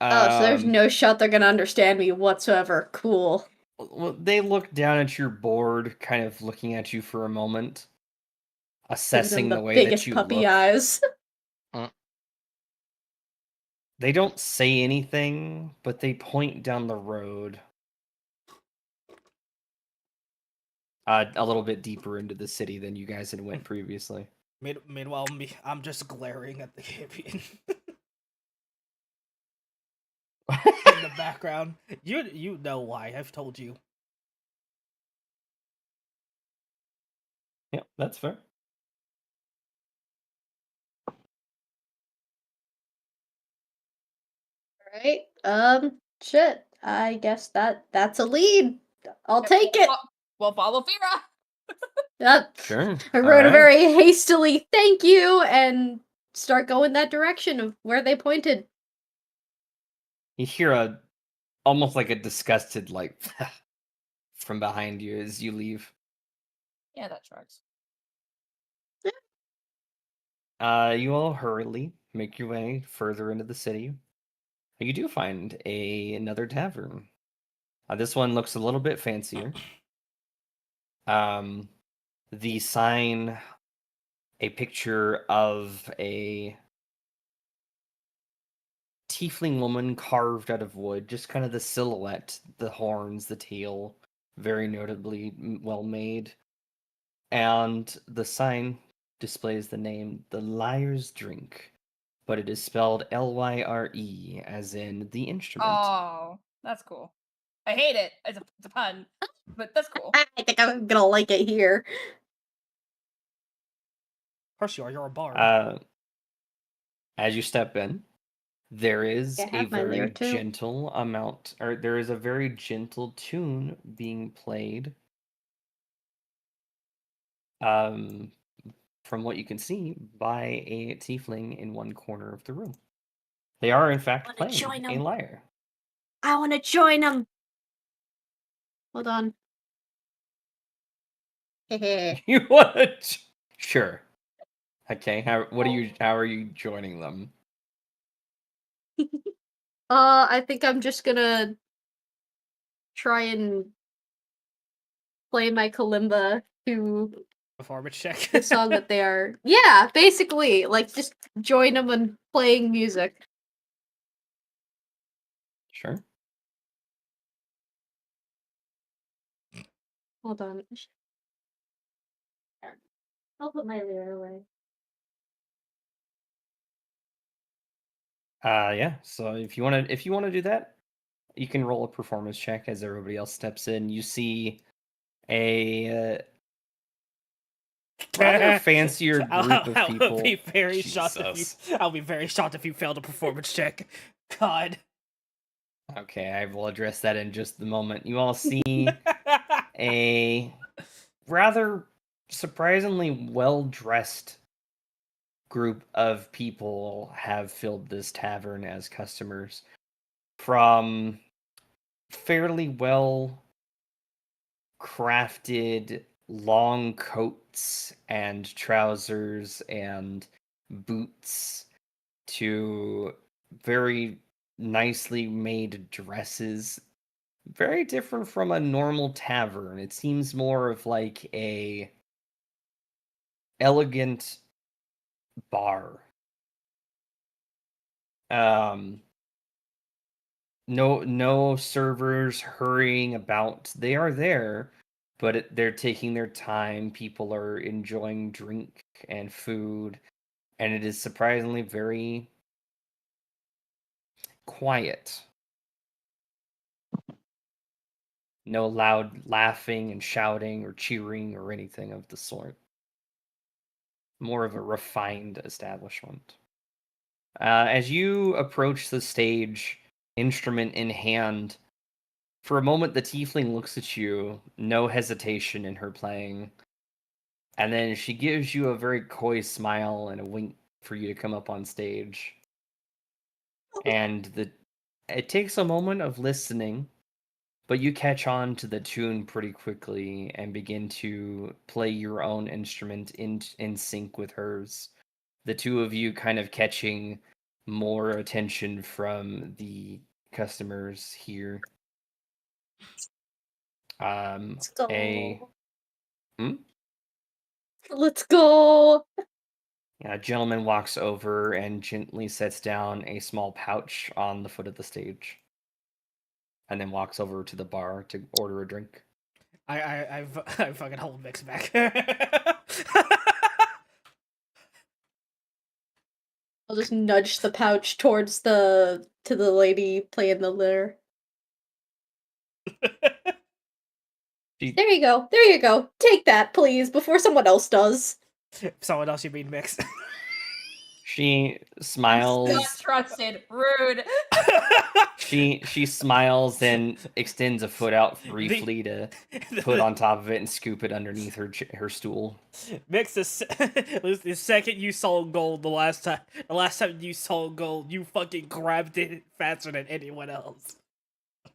Oh, so there's no shot they're gonna understand me whatsoever. Cool. Well, they look down at your board, kind of looking at you for a moment, Give them assessing the the way biggest that you puppy look. eyes. They don't say anything, but they point down the road. A little bit deeper into the city than you guys had went previously. Meanwhile, I'm just glaring at the champion in the background. You know why? I've told you. Yep, that's fair. Right? Shit. I guess that's a lead. I'll Yep, take it. We'll follow Fira. Sure. I wrote a Alright. very hastily thank you and start going that direction of where they pointed. You hear almost like a disgusted from behind you as you leave. Yeah, that tracks. You all hurriedly make your way further into the city. You do find another tavern. This one looks a little bit fancier. The sign, a picture of a tiefling woman carved out of wood, just kind of the silhouette, the horns, the tail, very notably well made. And the sign displays the name The Liar's Drink, but it is spelled Lyre, as in the instrument. Oh, that's cool. I hate it. It's a pun, but that's cool. I think I'm gonna like it here. Of course you are. You're a bard. As you step in, there is I a have mine there, very too. gentle amount, or there is a very gentle tune being played. From what you can see, by a tiefling in one corner of the room. They are, in fact, Wanna playing join a 'em. lyre. I want to join them. Hold on. Hehe. You want to? Sure. Okay. How are you joining them? I think I'm just gonna try and play my kalimba to Performance check. the song that they are. Yeah, basically, like just join them in playing music. Sure. Hold on. I'll put my lyre away. Yeah. So if you want to do that, you can roll a performance check as everybody else steps in. You see a rather fancier group of people. I'll be very shocked Jesus. I'll be very shocked if you failed a performance check. God. Okay, I will address that in just a moment. You all see a rather surprisingly well-dressed group of people have filled this tavern as customers. From fairly well crafted long coats and trousers and boots to very nicely made dresses. Very different from a normal tavern. It seems more of like a elegant bar No servers hurrying about. They are there, but they're taking their time. People are enjoying drink and food, and it is surprisingly very quiet. No loud laughing and shouting or cheering or anything of the sort. More of a refined establishment. As you approach the stage, instrument in hand, for a moment the tiefling looks at you, no hesitation in her playing, and then she gives you a very coy smile and a wink for you to come up on stage. And it takes a moment of listening, but you catch on to the tune pretty quickly and begin to play your own instrument in sync with hers. The two of you kind of catching more attention from the customers here. Let's go. Hmm? Let's go. A gentleman walks over and gently sets down a small pouch on the foot of the stage, and then walks over to the bar to order a drink. I fucking hold Mix back. I'll just nudge the pouch towards the lady playing the lyre. There you go. There you go. Take that, please, before someone else does. Someone else, you mean Mix? She Not smiles. trusted. Rude. She smiles and extends a foot out briefly to put on top of it and scoop it underneath her stool. Mix, the second you sold gold, the last time you sold gold, you fucking grabbed it faster than anyone else.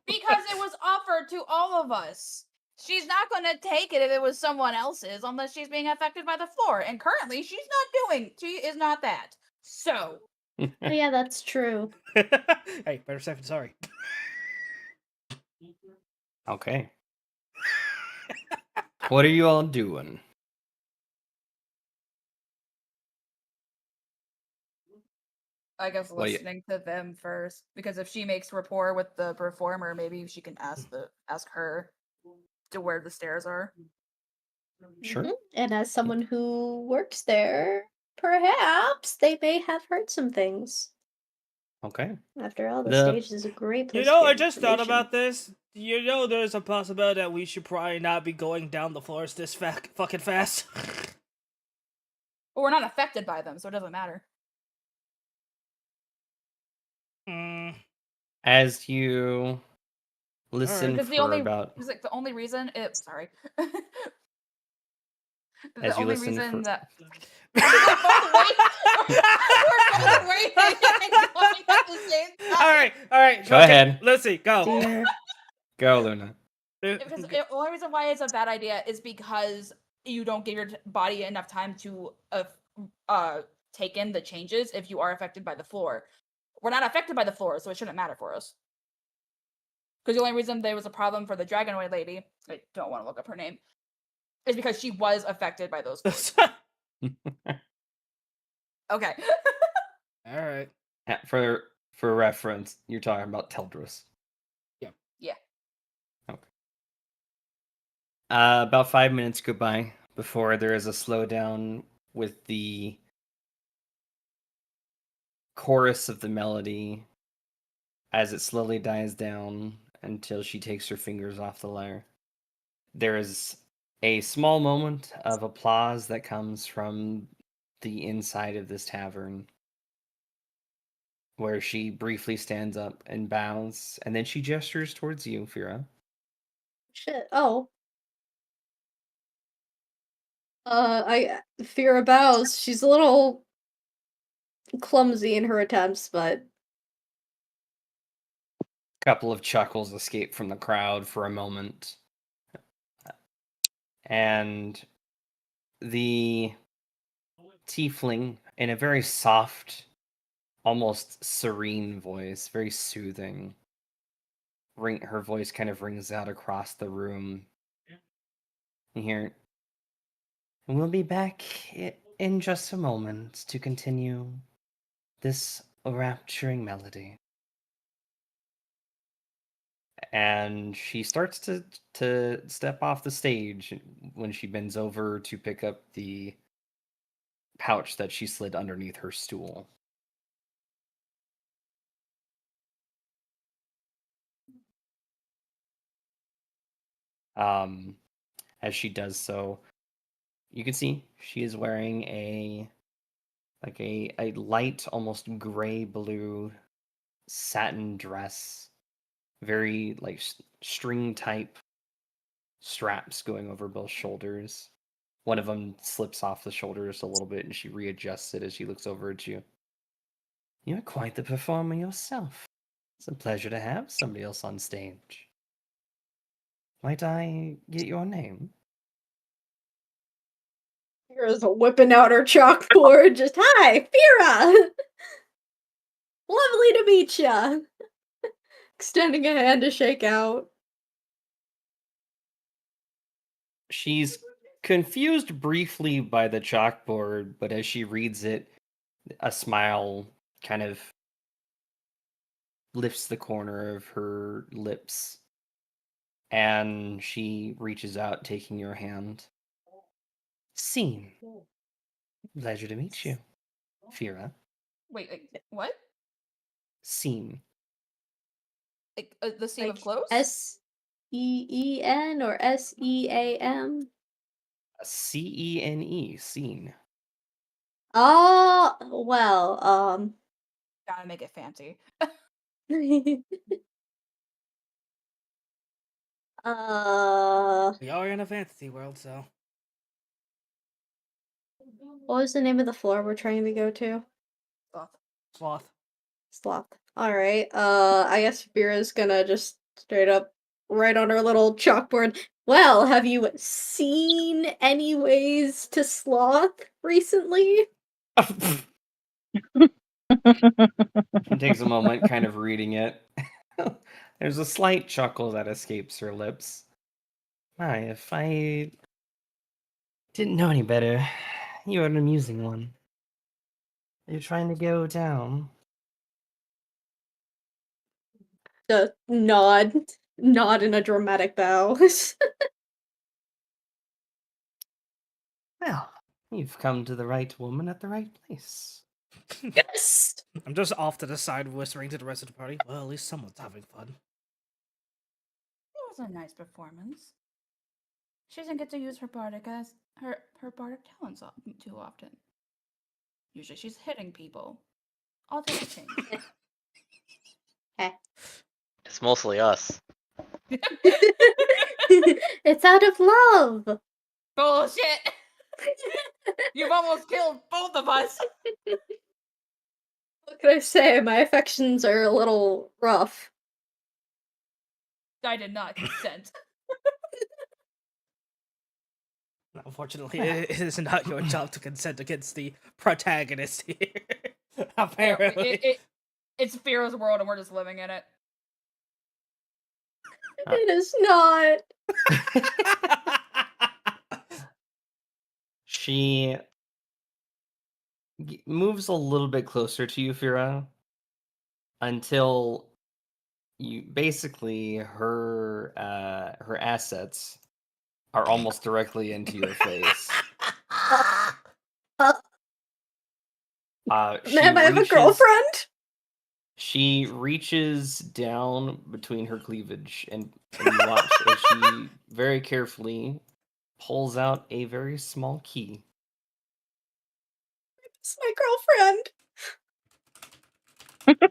Because it was offered to all of us. She's not going to take it if it was someone else's unless she's being affected by the floor. And currently, she is not that. So. Oh, yeah, that's true. Hey, better safe than sorry. Okay. What are you all doing? I guess Well, yeah. listening to them first. Because if she makes rapport with the performer, maybe she can ask her to where the stairs are. Sure. Mhm. And as someone who works there, perhaps they may have heard some things. Okay. After all, the The- stage is a great place You know, to I get just thought information. about this. You know, there's a possibility that we should probably not be going down the floors this fucking fast. But we're not affected by them, so it doesn't matter. As you listen Because for about because like the only reason it sorry. as The you only listen reason for that we're both waiting and going at the same time. All right. Go ahead. Let's see. Go. Dear. Go, Luna. Because the only reason why it's a bad idea is because you don't give your body enough time to take in the changes if you are affected by the floor. We're not affected by the floor, so it shouldn't matter for us. Because the only reason there was a problem for the Dragonoid lady, I don't want to look up her name, is because she was affected by those floors. Okay. All right. For reference, you're talking about Teldris. Yeah. Okay. About 5 minutes go by before there is a slowdown with the chorus of the melody as it slowly dies down until she takes her fingers off the lyre. There is a small moment of applause that comes from the inside of this tavern, where she briefly stands up and bows, and then she gestures towards you, Fira. Shit. Oh. Fira bows. She's a little clumsy in her attempts, but Couple of chuckles escape from the crowd for a moment. And the tiefling, in a very soft, almost serene voice, very soothing, her voice kind of rings out across the room. You hear, "We'll be back in just a moment to continue this a rapturing melody. And she starts to step off the stage when she bends over to pick up the pouch that she slid underneath her stool. As she does so, you can see she is wearing a light, almost gray blue satin dress, very like string type straps going over both shoulders. One of them slips off the shoulders a little bit, and she readjusts it as she looks over at you. You're quite the performer yourself. It's a pleasure to have somebody else on stage. Might I get your name? Here's a whipping out her chalkboard. Just, hi, Fira! Lovely to meet ya! Extending a hand to shake out. She's confused briefly by the chalkboard, but as she reads it, a smile kind of lifts the corner of her lips, and she reaches out, taking your hand. Scene. Pleasure to meet you, Fira. Wait, what? Scene. Like the scene of Like clothes? S-E-E-N or S-E-A-M? C-E-N-E. Scene. Oh, well, Gotta make it fancy. We are in a fantasy world, so. what was the name of the floor we're trying to go to? Sloth. Sloth. Alright, I guess Vera's gonna just straight up write on her little chalkboard. Well, have you seen any ways to sloth recently? She takes a moment, kind of reading it. There's a slight chuckle that escapes her lips. My, if I didn't know any better, you are an amusing one. You're trying to go down. The nod in a dramatic bow. Well, you've come to the right woman at the right place. Yes! I'm just off to the side whispering to the rest of the party. Well, at least someone's having fun. It was a nice performance. She doesn't get to use her bardic talents too often. Usually she's hitting people. I'll take a change. It's mostly us. It's out of love! Bullshit! You've almost killed both of us! What can I say? My affections are a little rough. I did not consent. Unfortunately, it is not your job to consent against the protagonist here. Apparently. It's Fira's world and we're just living in it. It is not. She moves a little bit closer to you, Fira, until you basically her assets are almost directly into your face. Ma'am, I have a girlfriend? She reaches down between her cleavage and you watch as she very carefully pulls out a very small key. It's my girlfriend.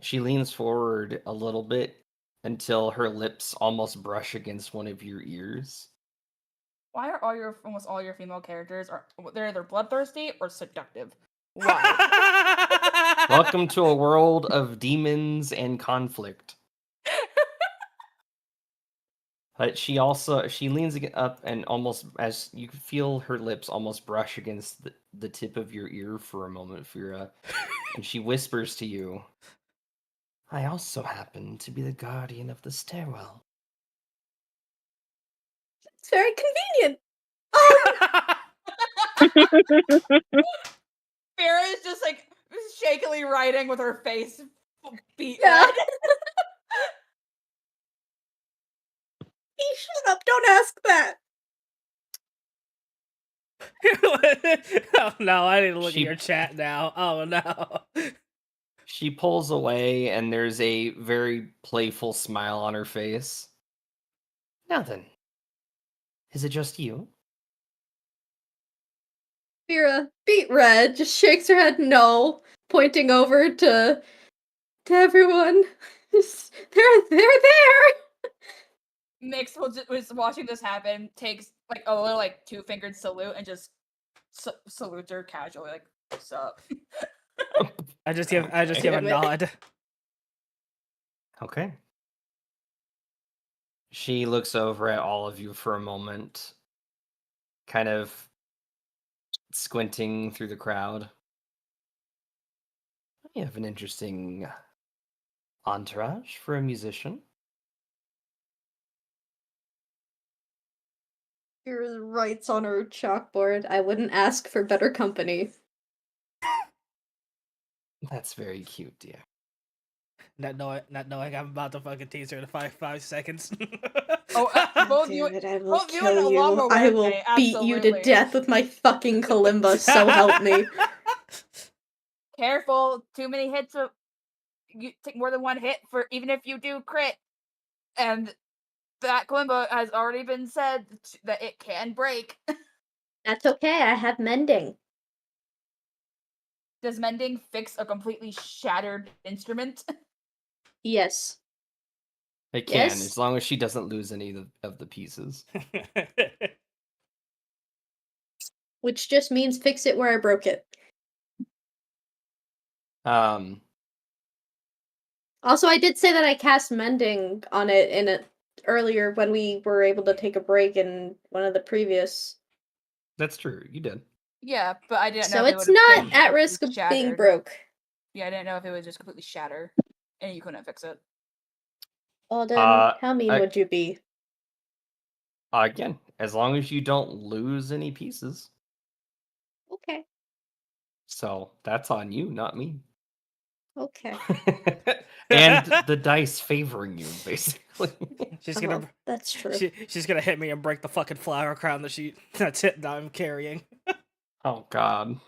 She leans forward a little bit until her lips almost brush against one of your ears. Why are almost all your female characters they're either bloodthirsty or seductive? Why? Welcome to a world of demons and conflict. But she leans up and almost, as you feel her lips almost brush against the tip of your ear for a moment, Fira, and she whispers to you, I also happen to be the guardian of the stairwell. It's very convenient. Vera is just like shakily writing with her face beat Yeah. red. Hey, shut up! Don't ask that. Oh no, I need to look She- at your chat now. Oh no. She pulls away, and there's a very playful smile on her face. Now then, is it just you? Vera, beat red, just shakes her head no, pointing over to everyone. They're there. Mix was watching this happen, takes like a little like 2-fingered salute and just salutes her casually, like, "What's up?" I just give a Damn it. nod. Okay. She looks over at all of you for a moment, kind of squinting through the crowd. You have an interesting entourage for a musician. Vera writes on her chalkboard, I wouldn't ask for better company. That's very cute, dear. Not knowing I'm about to fucking tease her in 5 seconds. Oh, both you, Damn it, I will both you and kill you. Alamo I will Verde, beat you to absolutely. death with my fucking kalimba, so help me. Careful, too many hits of you take more than one hit for even if you do crit. And that kalimba has already been said that it can break. That's okay, I have mending. Does mending fix a completely shattered instrument? Yes. It can, Yes. as long as she doesn't lose any of the pieces. Which just means fix it where I broke it. Also, I did say that I cast mending on it in it earlier when we were able to take a break in one of the previous. That's true. You did. Yeah, but I didn't know So if it it's would've not been at risk of completely being shattered. broke. Yeah, I didn't know if it would just completely shatter and you couldn't fix it. Well then, how mean I- would you be? Again, as long as you don't lose any pieces. Okay. So that's on you, not me. Okay. And the dice favoring you, basically. She's gonna That's true. she's gonna hit me and break the fucking flower crown that's it that I'm carrying. Oh God.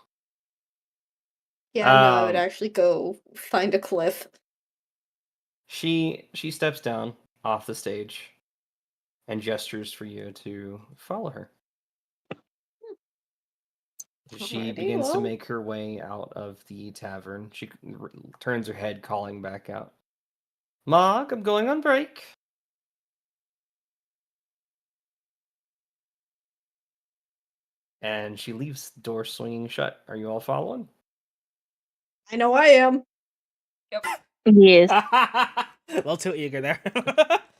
Yeah, no, I would Um, actually go find a cliff. She steps down off the stage and gestures for you to follow her. She Alrighty, begins to well. make her way out of the tavern. She turns her head, calling back out. Mog, I'm going on break. And she leaves the door swinging shut. Are you all following? I know I am. Yes. A little too eager there.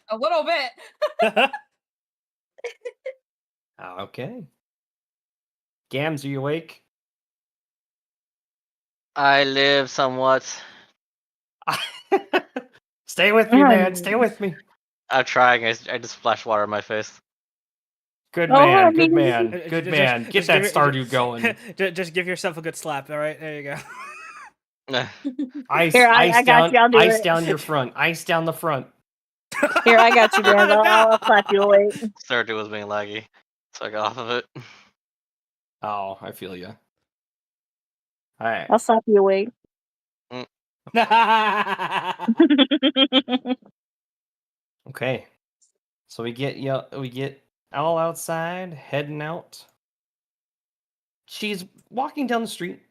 A little bit. Okay. Gams, are you awake? I live somewhat. Stay with me, man. Stay with me. I'm trying. I just splashed water on my face. Good Oh, man. I Good mean- man. Good man. Get that Stardew going. Just give yourself a good slap. All right, there you go. Ice, Here, I ice got down, you, I'll do ice it. down your front. Ice down the front. Here, I got you, man. I'll clap you away. Stardew was being laggy, so I got off of it. Oh, I feel you. All right. I'll slap you away. Okay. So we get all outside, heading out. She's walking down the street,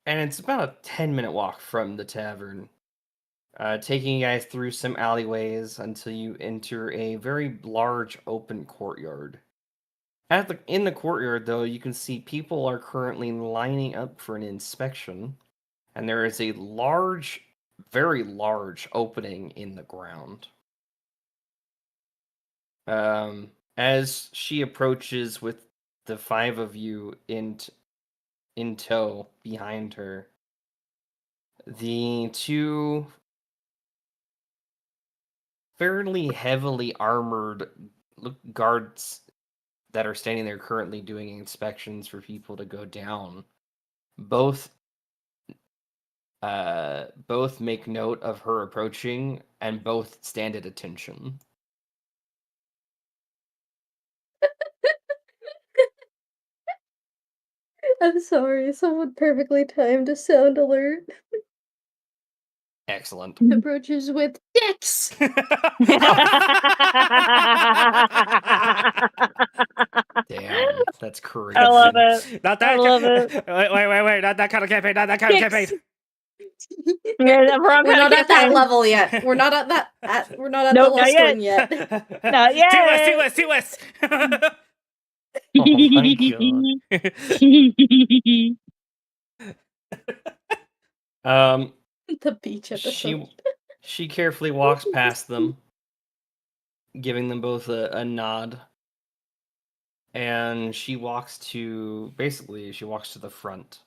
and it's about a 10-minute walk from the tavern. Taking you guys through some alleyways until you enter a very large open courtyard. In the courtyard, though, you can see people are currently lining up for an inspection, and there is a large, very large opening in the ground. As she approaches with the 5 of you in tow behind her, the 2 fairly heavily armored guards that are standing there currently doing inspections for people to go down Both both make note of her approaching and both stand at attention. I'm sorry, someone perfectly timed a sound alert. Excellent. Approaches with dicks! Damn, that's crazy. I love it. Not I that. love it. Wait! Not that kind of campaign. Not that kind of Dicks. campaign. Yeah, wrong We're kind of not at that campaign. level yet. We're not at that. We're not at Nope, the not last yet. one yet. Not yet. T-West. Oh my god. The beach episode. She carefully walks past them, giving them both a nod. And she walks to the front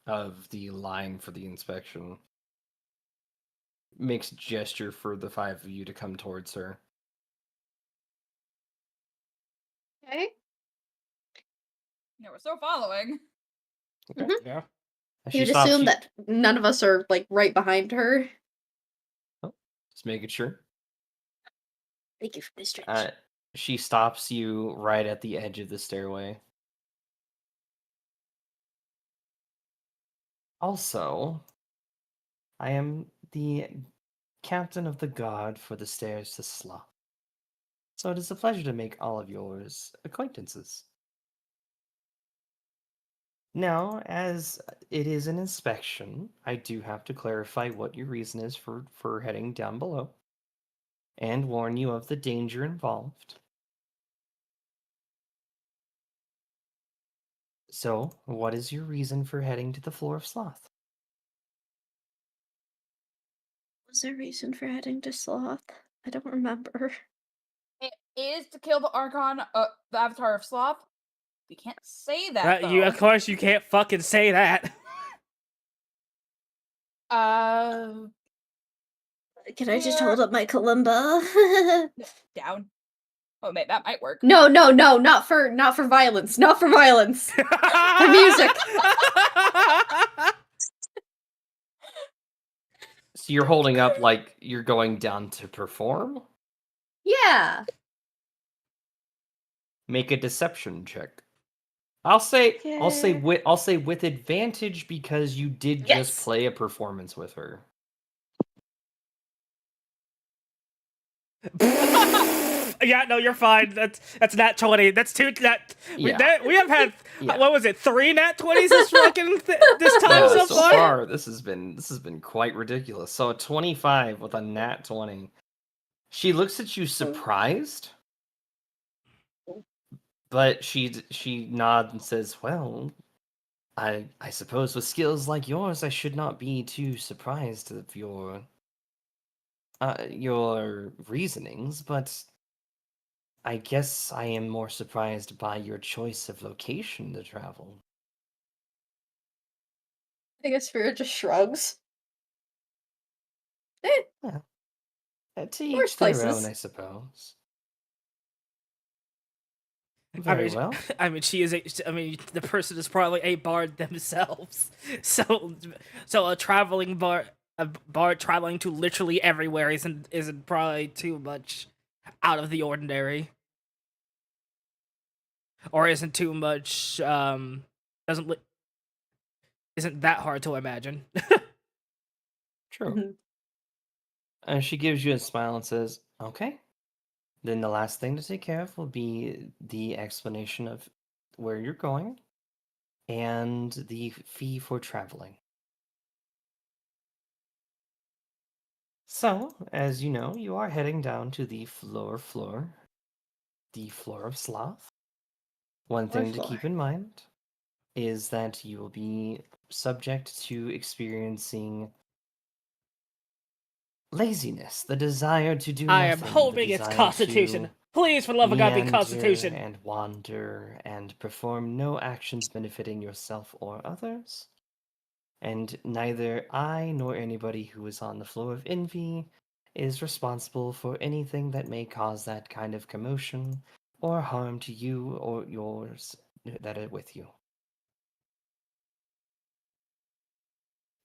of the line for the inspection. Makes a gesture for the five of you to come towards her. Okay. Yeah, we're still following. Okay. Yeah. As You'd she stops, assume you- that none of us are like right behind her. Just making sure. Thank you for this stretch. She stops you right at the edge of the stairway. Also, I am the captain of the guard for the stairs to Sloth. So it is a pleasure to make all of yours acquaintances. Now, as it is an inspection, I do have to clarify what your reason is for heading down below, and warn you of the danger involved. So, what is your reason for heading to the floor of Sloth? Was there a reason for heading to Sloth? I don't remember. It is to kill the Archon, the Avatar of Sloth. We can't say that, though. Of course, you can't fucking say that. Uh, Can I just Yeah. hold up my kalimba? down. Oh, mate, that might work. No, not for violence. Not for violence. For music. So you're holding up like you're going down to perform? Yeah. Make a deception check. I'll say Okay. with advantage because you did Yes. just play a performance with her. Yeah, no, you're fine. That's nat 20. That's two nat. Yeah. We have had Yeah. what was it? 3 nat 20s this fucking this time Yeah, so so far. far this has been quite ridiculous. So a 25 with a nat 20. She looks at you surprised, but she nods and says, "Well, I suppose with skills like yours, I should not be too surprised of your reasonings, but I guess I am more surprised by your choice of location to travel." I guess Vera just shrugs. To Worse each their places. own, I suppose. I Very mean, well. I mean, the person is probably a bard themselves. So a traveling bard, a bard traveling to literally everywhere isn't probably too much out of the ordinary, or isn't too much isn't that hard to imagine. True. Mhm. And she gives you a smile and says, "Okay. Then the last thing to take care of will be the explanation of where you're going and the fee for traveling." So, as you know, you are heading down to the floor of Sloth. One thing to keep in mind is that you will be subject to experiencing laziness, the desire to do I am nothing, hoping the it's desire Constitution. to Please, for the love of God, be meander Constitution. and wander and perform no actions benefiting yourself or others. And neither I nor anybody who is on the floor of envy is responsible for anything that may cause that kind of commotion or harm to you or yours that are with you.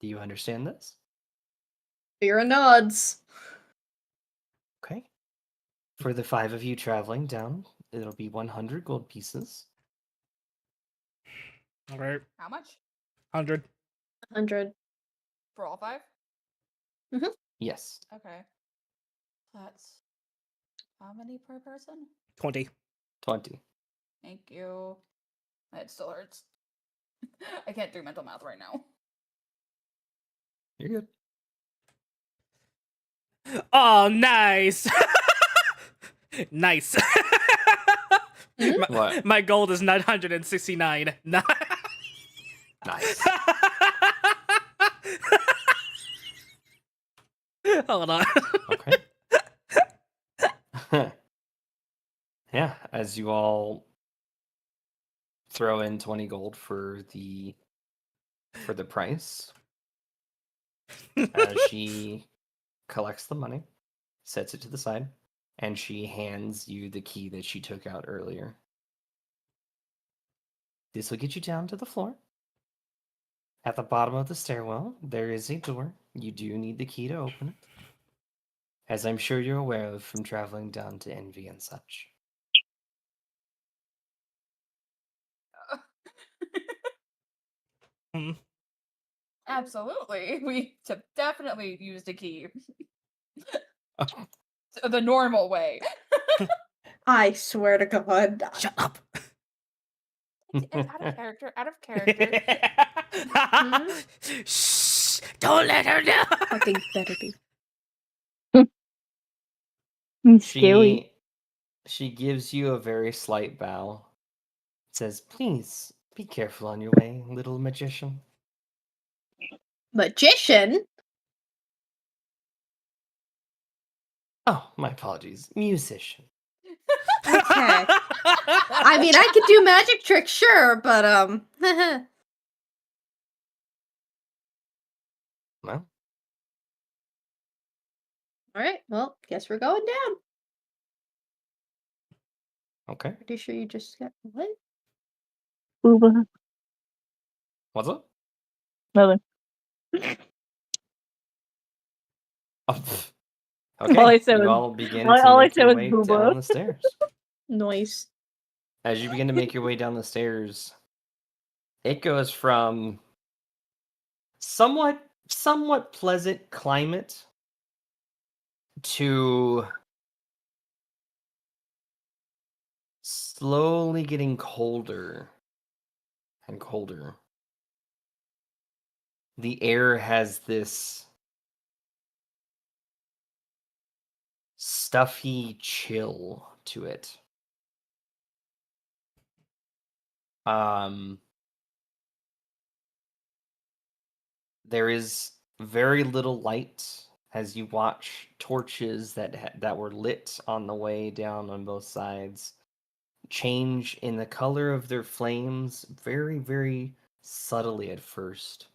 Do you understand this? Vera nods. Okay. For the 5 of you traveling down, it'll be 100 gold pieces. Okay. How much 100. 100. for all 5? Yes. Okay. That's how many per person? 20. 20. Thank you. It still hurts. I can't do mental math right now. You're good. Oh, nice. Nice. my, What? my gold is 969. Nice. Hold on. Okay. Yeah, as you all throw in 20 gold for the price, as she collects the money, sets it to the side, and she hands you the key that she took out earlier. This will get you down to the floor. At the bottom of the stairwell, there is a door. You do need the key to open it, as I'm sure you're aware of from traveling down to Envy and such. Hmm. Absolutely. We definitely used a key. The normal way. I swear to God. Shut up. It's out of character. Out of character. Shh. Don't let her know. Fucking better be. Scary. She gives you a very slight bow. Says, "Please be careful on your way, little magician." Magician? Oh, my apologies, musician. Okay. I mean, I could do magic tricks, sure, but Well, Alright, well, guess we're going down. okay. Pretty sure you just got what? Booba. What's up? Nothing. Oh, pff. Okay, All I said you was- all begin all to I make said your was way booba. down the stairs. Noise. As you begin to make your way down the stairs, it goes from somewhat pleasant climate to slowly getting colder and colder. The air has this stuffy chill to it. There is very little light as you watch torches that were lit on the way down on both sides change in the color of their flames very, very subtly at first,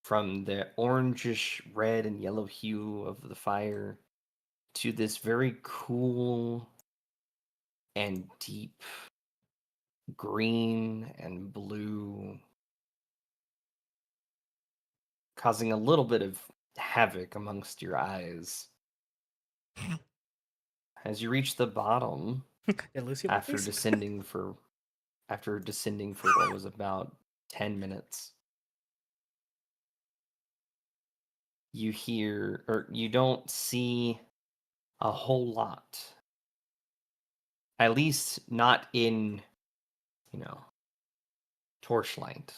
from the orangish red and yellow hue of the fire to this very cool and deep green and blue, causing a little bit of havoc amongst your eyes. As you reach the bottom, Yeah, Lucy, after please. descending for what was about 10 minutes, you hear, or you don't see a whole lot. At least not in, torchlight.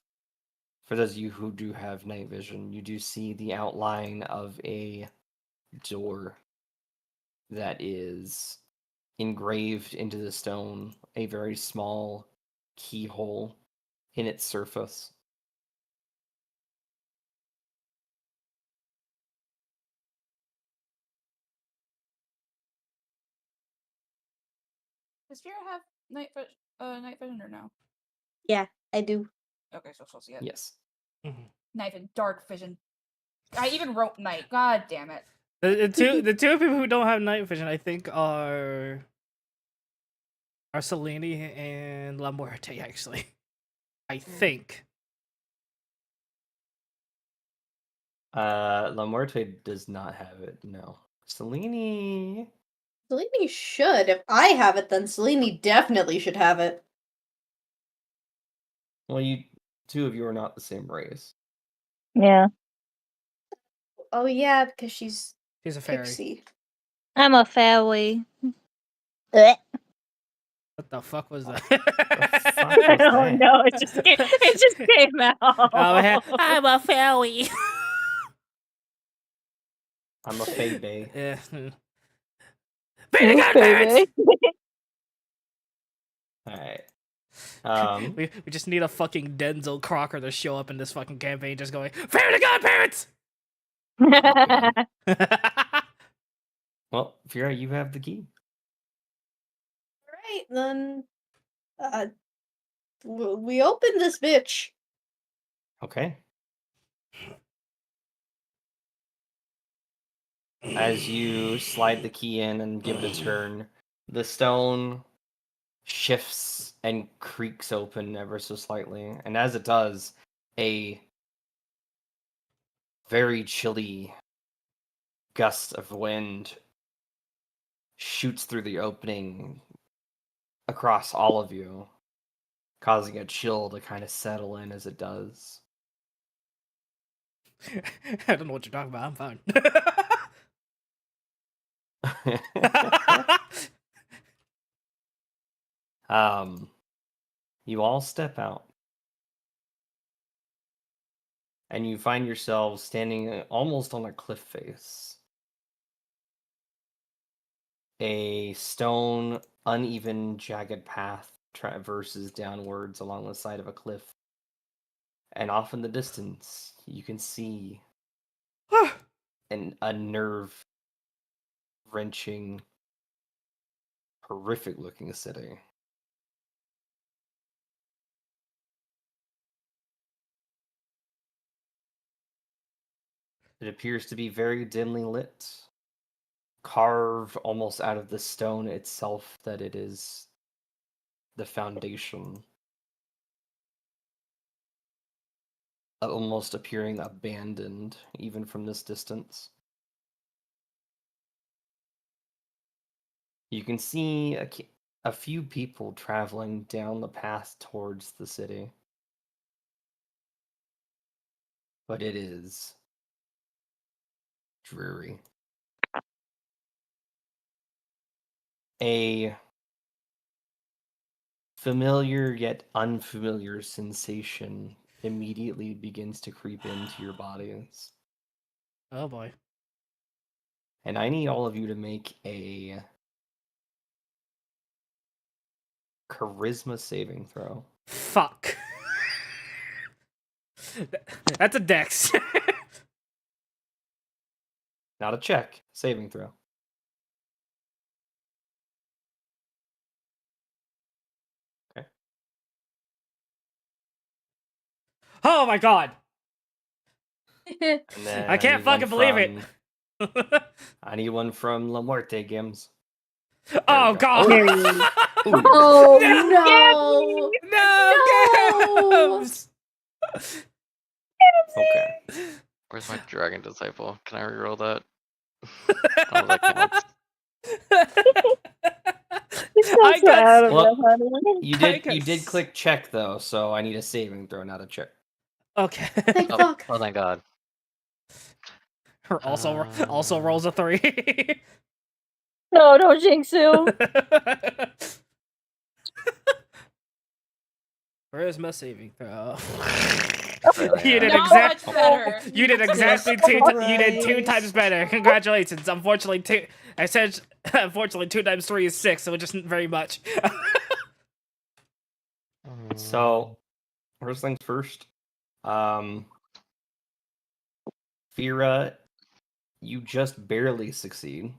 For those of you who do have night vision, you do see the outline of a door that is engraved into the stone, a very small keyhole in its surface. Does Vera have night vision or no? Yeah, I do. Okay, so she'll see it. Yes. Mhm. Night and dark vision. I even wrote night. God damn it. The two people who don't have night vision, I think, are Selene and La Muerte, actually. I think. La Muerte does not have it. No. Selene. Selene should. If I have it, then Selene definitely should have it. Well, you two of you are not the same race. Yeah. Oh yeah, because she's She's a fairy. pixie. I'm a fairy. Blech. What the fuck was that? fuck I was don't that? know. It just came out. I'm a fairy. I'm a Fey Bay. Yeah. Be the good parents! Alright. We just need a fucking Denzel Crocker to show up in this fucking campaign just going, Fair to God, parents! Well, Fira, you have the key. Alright, then we open this bitch. Okay. As you slide the key in and give it a turn, the stone shifts and creaks open ever so slightly. And as it does, a very chilly gust of wind shoots through the opening across all of you, causing a chill to kind of settle in as it does. I don't know what you're talking about. I'm fine. You all step out. And you find yourselves standing almost on a cliff face. A stone, uneven, jagged path traverses downwards along the side of a cliff. And off in the distance, you can see a nerve-wrenching, horrific-looking city. It appears to be very dimly lit, carved almost out of the stone itself that it is the foundation, almost appearing abandoned even from this distance. You can see a few people traveling down the path towards the city, but it is dreary. A familiar yet unfamiliar sensation immediately begins to creep into your bodies. Oh boy. And I need all of you to make a charisma saving throw. Fuck. That's a dex. Not a check, saving throw. Okay. Oh my god. And then I can't need one fucking believe it. I need one from La Muerte Games. Oh we go. god. Oh no. No, No! Gams! Okay. Where's my dragon disciple? Can I reroll that? Oh, that counts. You're so I got proud of Well, that, honey. You did click check though, so I need a saving throw, not a check. Okay. Thank Oh, fuck. oh, thank God. Also rolls a 3. No, don't jinx him. Where is my saving throw? Right You did there. Not exact. much better. You did exactly you did 2 times better. Congratulations. Unfortunately, I said unfortunately 2 times 3 is 6, so it just isn't very much. So, first things first. Fira, you just barely succeed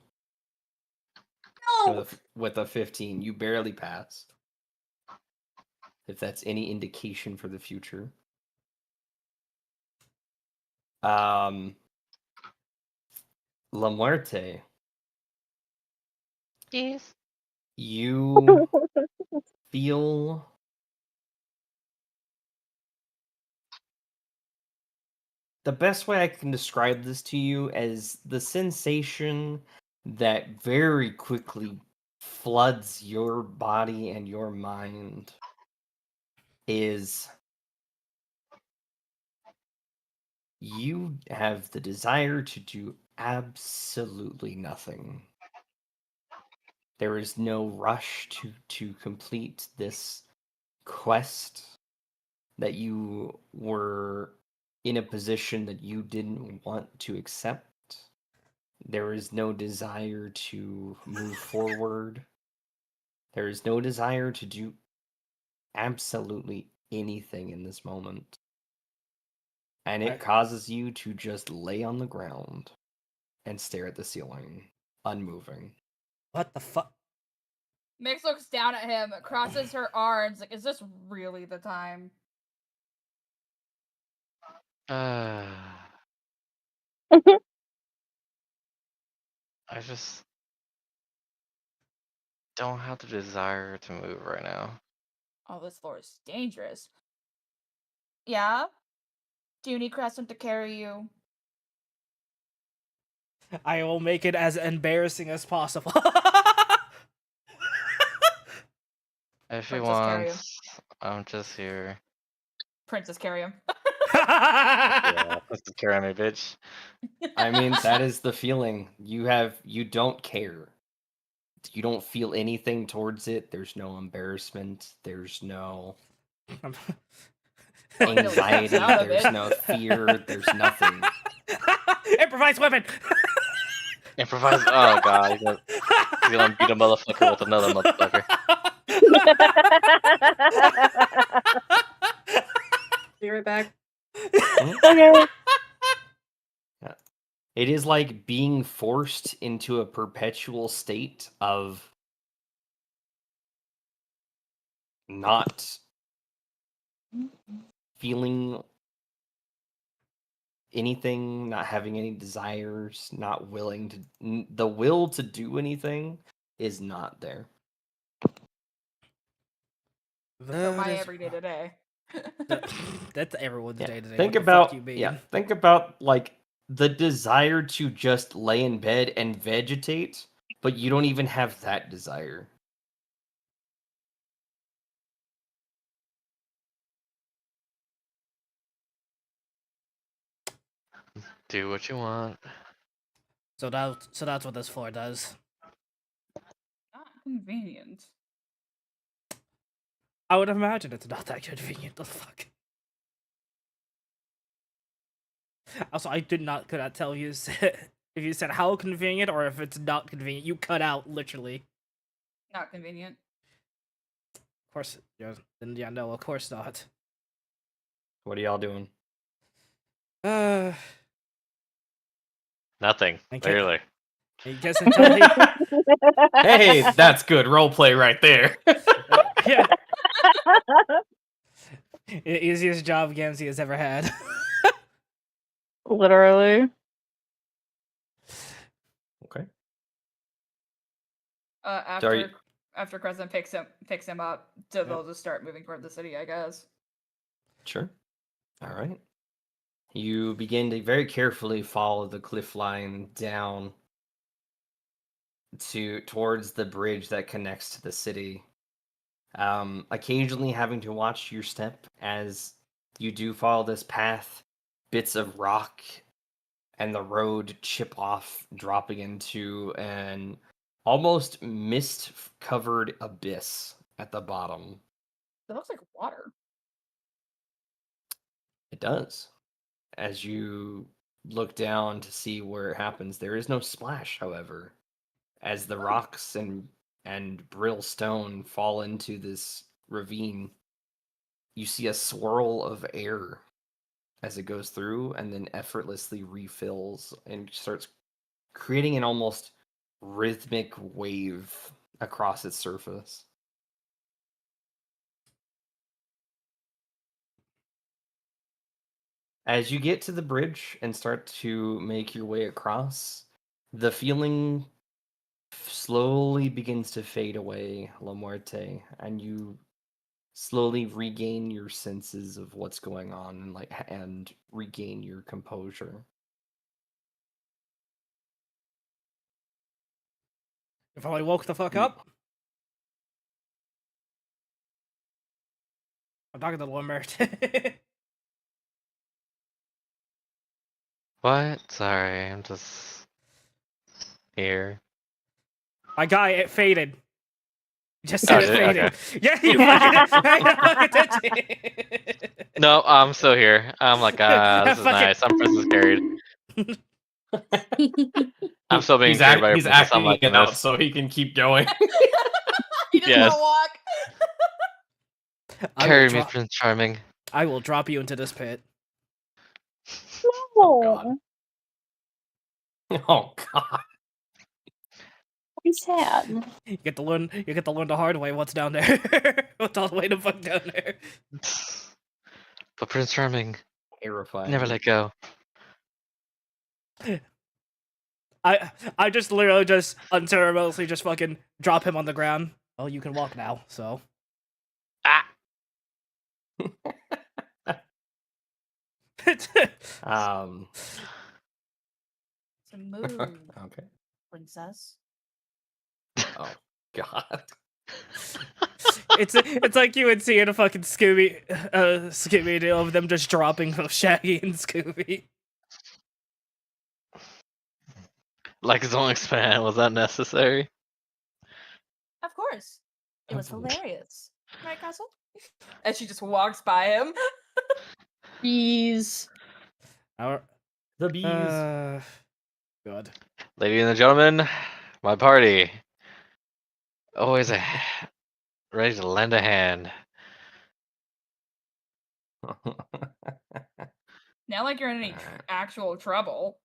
No! with a 15. You barely pass. If that's any indication for the future. La Muerte, Yes. you feel the best way I can describe this to you as the sensation that very quickly floods your body and your mind is you have the desire to do absolutely nothing. There is no rush to complete this quest that you were in a position that you didn't want to accept. There is no desire to move forward. There is no desire to do absolutely anything in this moment. And it Right. causes you to just lay on the ground and stare at the ceiling, unmoving. What the fuck? Mix looks down at him, crosses her arms, like, is this really the time? I just don't have the desire to move right now. Oh, this floor is dangerous. Yeah? Do you need Crescent to carry you? I will make it as embarrassing as possible. If he Princess carry him. wants, I'm just here. Princess carry him. Yeah, let's just carry me, bitch. I mean, that is the feeling. You don't care. You don't feel anything towards it. There's no embarrassment. There's no anxiety. out of There's it. no fear. There's nothing. Improvise weapon. Improvise. Oh god, he's gonna beat a motherfucker with another motherfucker. Be right back. Okay. It is like being forced into a perpetual state of not feeling anything, not having any desires, not willing to. The will to do anything is not there. So my everyday today. That's everyone's day to day. Think What about the fuck you mean? think about like the desire to just lay in bed and vegetate, but you don't even have that desire. Do what you want. So that's what this floor does. Not convenient. I would imagine it's not that convenient. The fuck. Also, I could not tell if you said how convenient or if it's not convenient. You cut out literally. Not convenient. Of course, yeah. Then yeah, no, of course not. What are y'all doing? Nothing. Okay. Clearly. I guess until he. Hey, that's good roleplay right there. Yeah. Easiest job Gamzee has ever had. Literally. Okay. After after Crescent picks him up, they'll just start moving toward the city, I guess. Sure. All right. You begin to very carefully follow the cliff line down towards the bridge that connects to the city. Occasionally having to watch your step as you do follow this path, bits of rock and the road chip off, dropping into an almost mist-covered abyss at the bottom. It looks like water. It does. As you look down to see where it happens, there is no splash, however, as the rocks and brill stone fall into this ravine. You see a swirl of air as it goes through and then effortlessly refills and starts creating an almost rhythmic wave across its surface. As you get to the bridge and start to make your way across, the feeling slowly begins to fade away, La Muerte, and you slowly regain your senses of what's going on and regain your composure. If I woke the fuck up. I'm talking to the Lambert. What? Sorry, I'm just here. My guy, it faded. Just Oh, said it did it? faded. Okay. Yeah, you fucking touch No, I'm still here. I'm like, this is Fuck it. nice. I'm princess carried. I'm still being carried by a He's princess. I'm acting liking it out this. so he can keep going. He doesn't Yes. want to walk. Carry me, Prince Charming. I will drop you into this pit. Oh god. Oh god. I'm sad. You get to learn the hard way what's down there. What's all the way to fuck down there. But Prince Charming, Terrifying. never let go. I just literally just unceremoniously just fucking drop him on the ground. Well, you can walk now, so. Ah! Um. So move, Okay. princess. Oh god. It's like you would see in a fucking Scooby Doo of them just dropping Shaggy and Scooby. Like his own expand. Was that necessary? Of course. It was Absolutely. hilarious. Right, Castle? And she just walks by him. Bees. Our, The bees. good. Ladies and gentlemen, my party. Always ready to lend a hand. Not like you're in any Alright. actual trouble.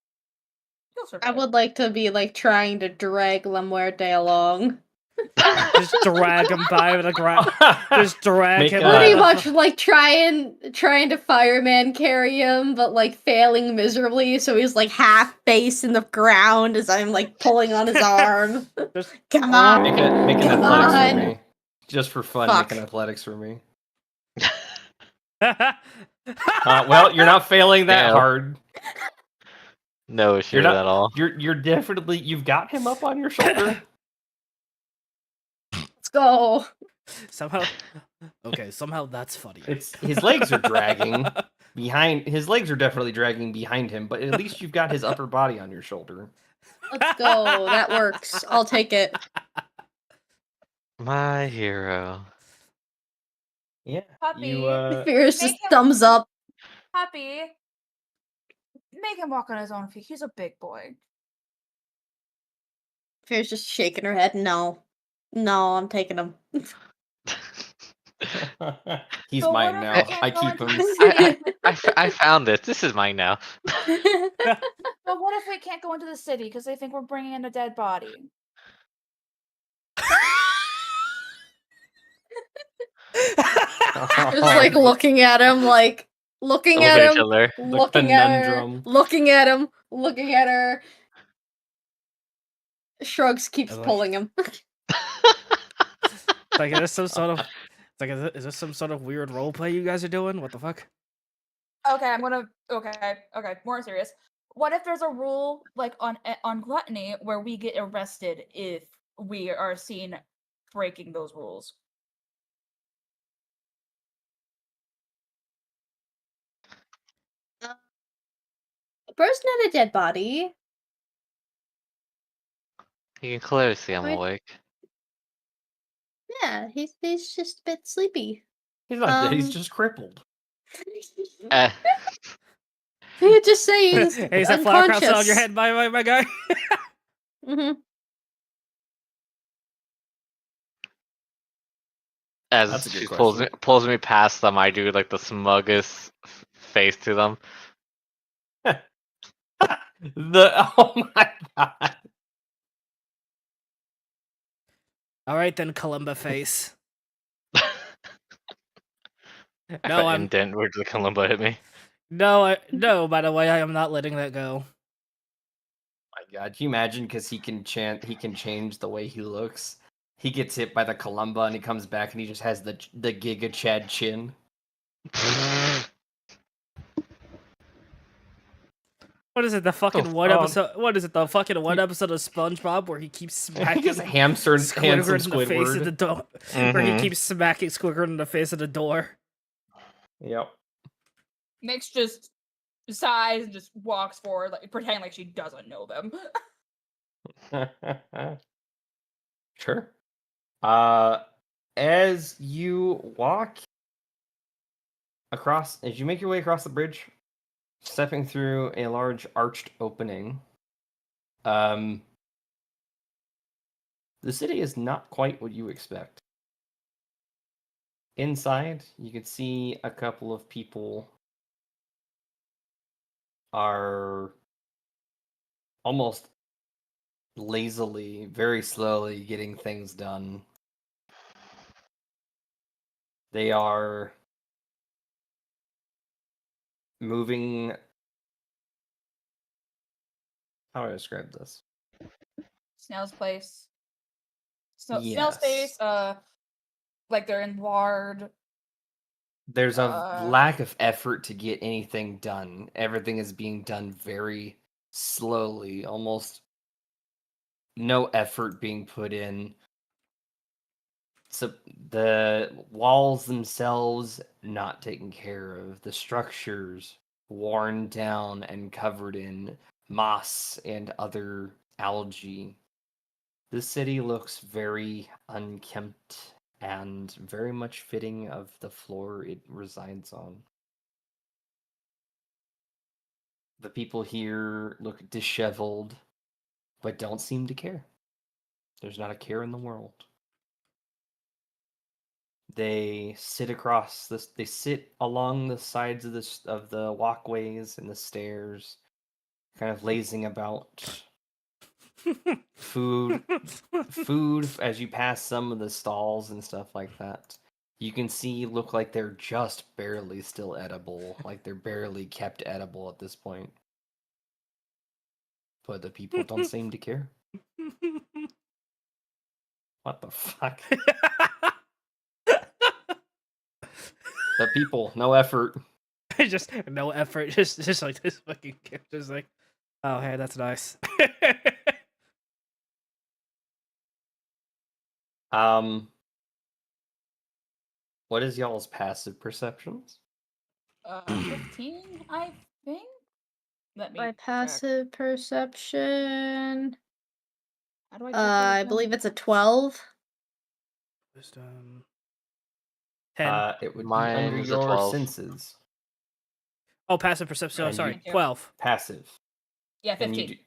You'll I survive. would like to be like trying to drag La Muerte along. Just drag him by the ground. Just drag Make him a- by Pretty the- much like trying to fireman carry him, but like failing miserably, so he's like half face in the ground as I'm like pulling on his arm. Just- Come on! Make an Come athletics on! for me. Just for fun, Fuck. make an athletics for me. Well, you're not failing that Yeah. hard. No issue You're with not. at all. You're definitely. You've got him up on your shoulder. Let's go. somehow. Okay, somehow that's funny. It's his legs are dragging behind. His legs are definitely dragging behind him, but at least you've got his upper body on your shoulder. Let's go. That works. I'll take it. My hero. Yeah. Puppy. You. Fierce Make just him- thumbs up. Happy. Make him walk on his own feet. He's a big boy. Fierce just shaking her head. No. No, I'm taking him. He's But what mine if now. we can't I go keep into him. the city? I found this. This is mine now. But what if we can't go into the city because they think we're bringing in a dead body? Just like looking at him, like looking Look at at each him, other. looking at her, conundrum. looking at him, looking at her. Shrugs, keeps I like- pulling him. Like, is this some sort of? It's like, is this some sort of weird role play you guys are doing? What the fuck? Okay, I'm gonna. Okay. More serious. What if there's a rule like on gluttony where we get arrested if we are seen breaking those rules? Bro's not a dead body. You can clearly see I'm Wait. awake. Yeah, he's just a bit sleepy. He's not dead. He's Um, just crippled. Eh, You just say he's Hey, is that flower crown still on your unconscious. head, my guy? Mm-hmm. as That's a good she question. pulls me past them, I do like the smuggest face to them. Oh my god. All right then, Columba face. I No, got I'm indent where the Columba hit me. no. By the way, I am not letting that go. My god, can you imagine? Because he can change the way he looks, He gets hit by the Columba and he comes back and he just has the Giga Chad chin. What is it? The fucking Oh, one oh. episode. What is it? The fucking one episode of SpongeBob where he keeps smacking He just handsome Squidward in the face of the Squidward. door. Where he Mhm. keeps smacking Squidward in the face of the door. Yep. Nyx just sighs and just walks forward, like pretending like she doesn't know them. Sure. As you walk across, as you make your way across the bridge, stepping through a large arched opening, the city is not quite what you expect. Inside, you can see a couple of people are almost lazily, very slowly getting things done. They are moving. How do I describe this? Snail's place. Snail's Yes. face, like they're in lard. There's a lack of effort to get anything done. Everything is being done very slowly, almost no effort being put in. So the walls themselves not taken care of, the structures worn down and covered in moss and other algae. This city looks very unkempt and very much fitting of the floor it resides on. The people here look disheveled, but don't seem to care. There's not a care in the world. They sit across this. They sit along the sides of the walkways and the stairs, kind of lazing about. Food as you pass some of the stalls and stuff like that. You can see look like they're just barely still edible, like they're barely kept edible at this point. But the people don't seem to care. What the fuck? The people, no effort. Just no effort. Just like this fucking character's like, oh hey, that's nice. What is y'all's passive perceptions? 15, I think. Let me My check. passive perception. How do I check I believe it's a 12. Wisdom. 10. It would Mine be under is a your 12. senses. Oh, passive perception. Oh, And sorry. you- 12. Passive. Yeah, And 15.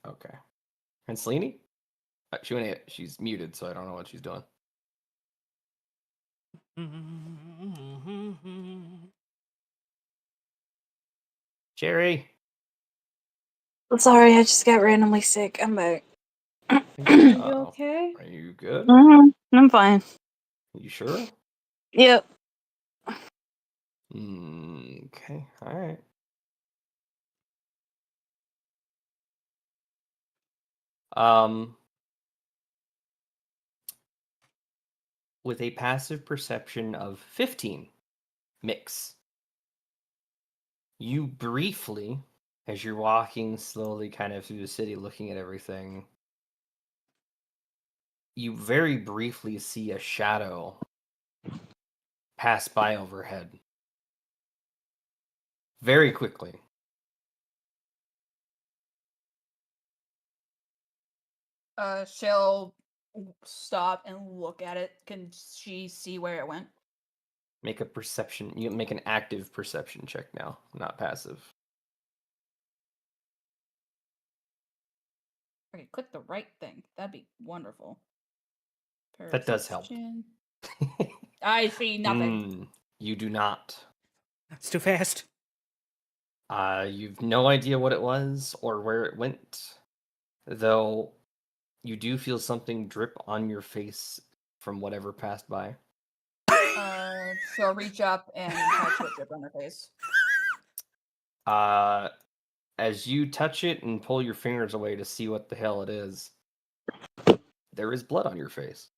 Okay. And Selene? She's muted, so I don't know what she's doing. Jerry. I'm sorry, I just got randomly sick. I'm back. Are you Uh-oh. okay? Are you good? I'm fine. You sure? Yep. Okay. All right. With a passive perception of 15, mix. You briefly, as you're walking slowly kind of through the city looking at everything, you very briefly see a shadow pass by overhead. Very quickly. She'll stop and look at it. Can she see where it went? Make a perception. You make an active perception check now, not passive. Okay, click the right thing. That'd be wonderful. That does help. Perception. I see nothing. You do not. It's too fast. You've no idea what it was or where it went, though you do feel something drip on your face from whatever passed by. She'll reach up and touch what drip on her face. As you touch it and pull your fingers away to see what the hell it is, there is blood on your face.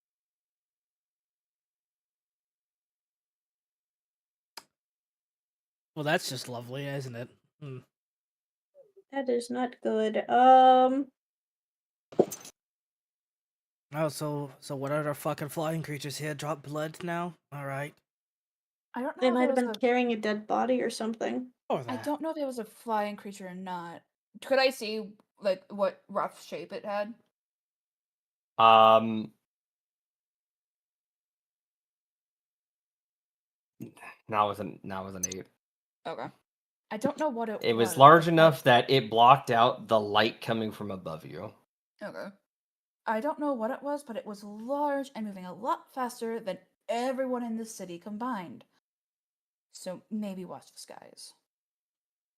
Well, that's just lovely, isn't it? Hmm. That is not good. Oh, so what other fucking flying creatures here drop blood now? All right. I don't know They if might it have was been a. carrying a dead body or something. Or I that. don't know if it was a flying creature or not. Could I see like what rough shape it had? Now was an 8. Okay. I don't know what It was was. large I- enough that it blocked out the light coming from above you. Okay. I don't know what it was, but it was large and moving a lot faster than everyone in the city combined. So maybe watch the skies.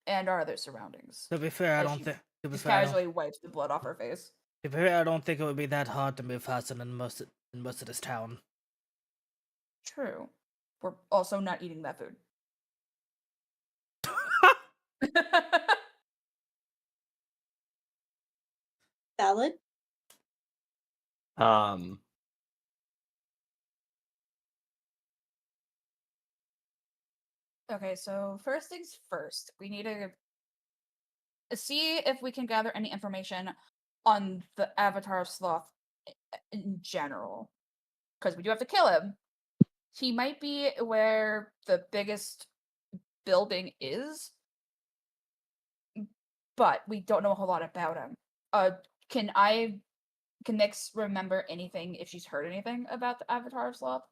And our other surroundings. To be fair, I As don't she think. To be just fair, I don't, casually wipes the blood off her face. to be fair, I don't think it would be that hard to move faster than most of this town. True. We're also not eating that food. Valid. Okay, so first things first, we need to see if we can gather any information on the Avatar of Sloth in general. Because we do have to kill him. He might be where the biggest building is, but we don't know a whole lot about him. Can Nyx remember anything if she's heard anything about the Avatar of Sloth?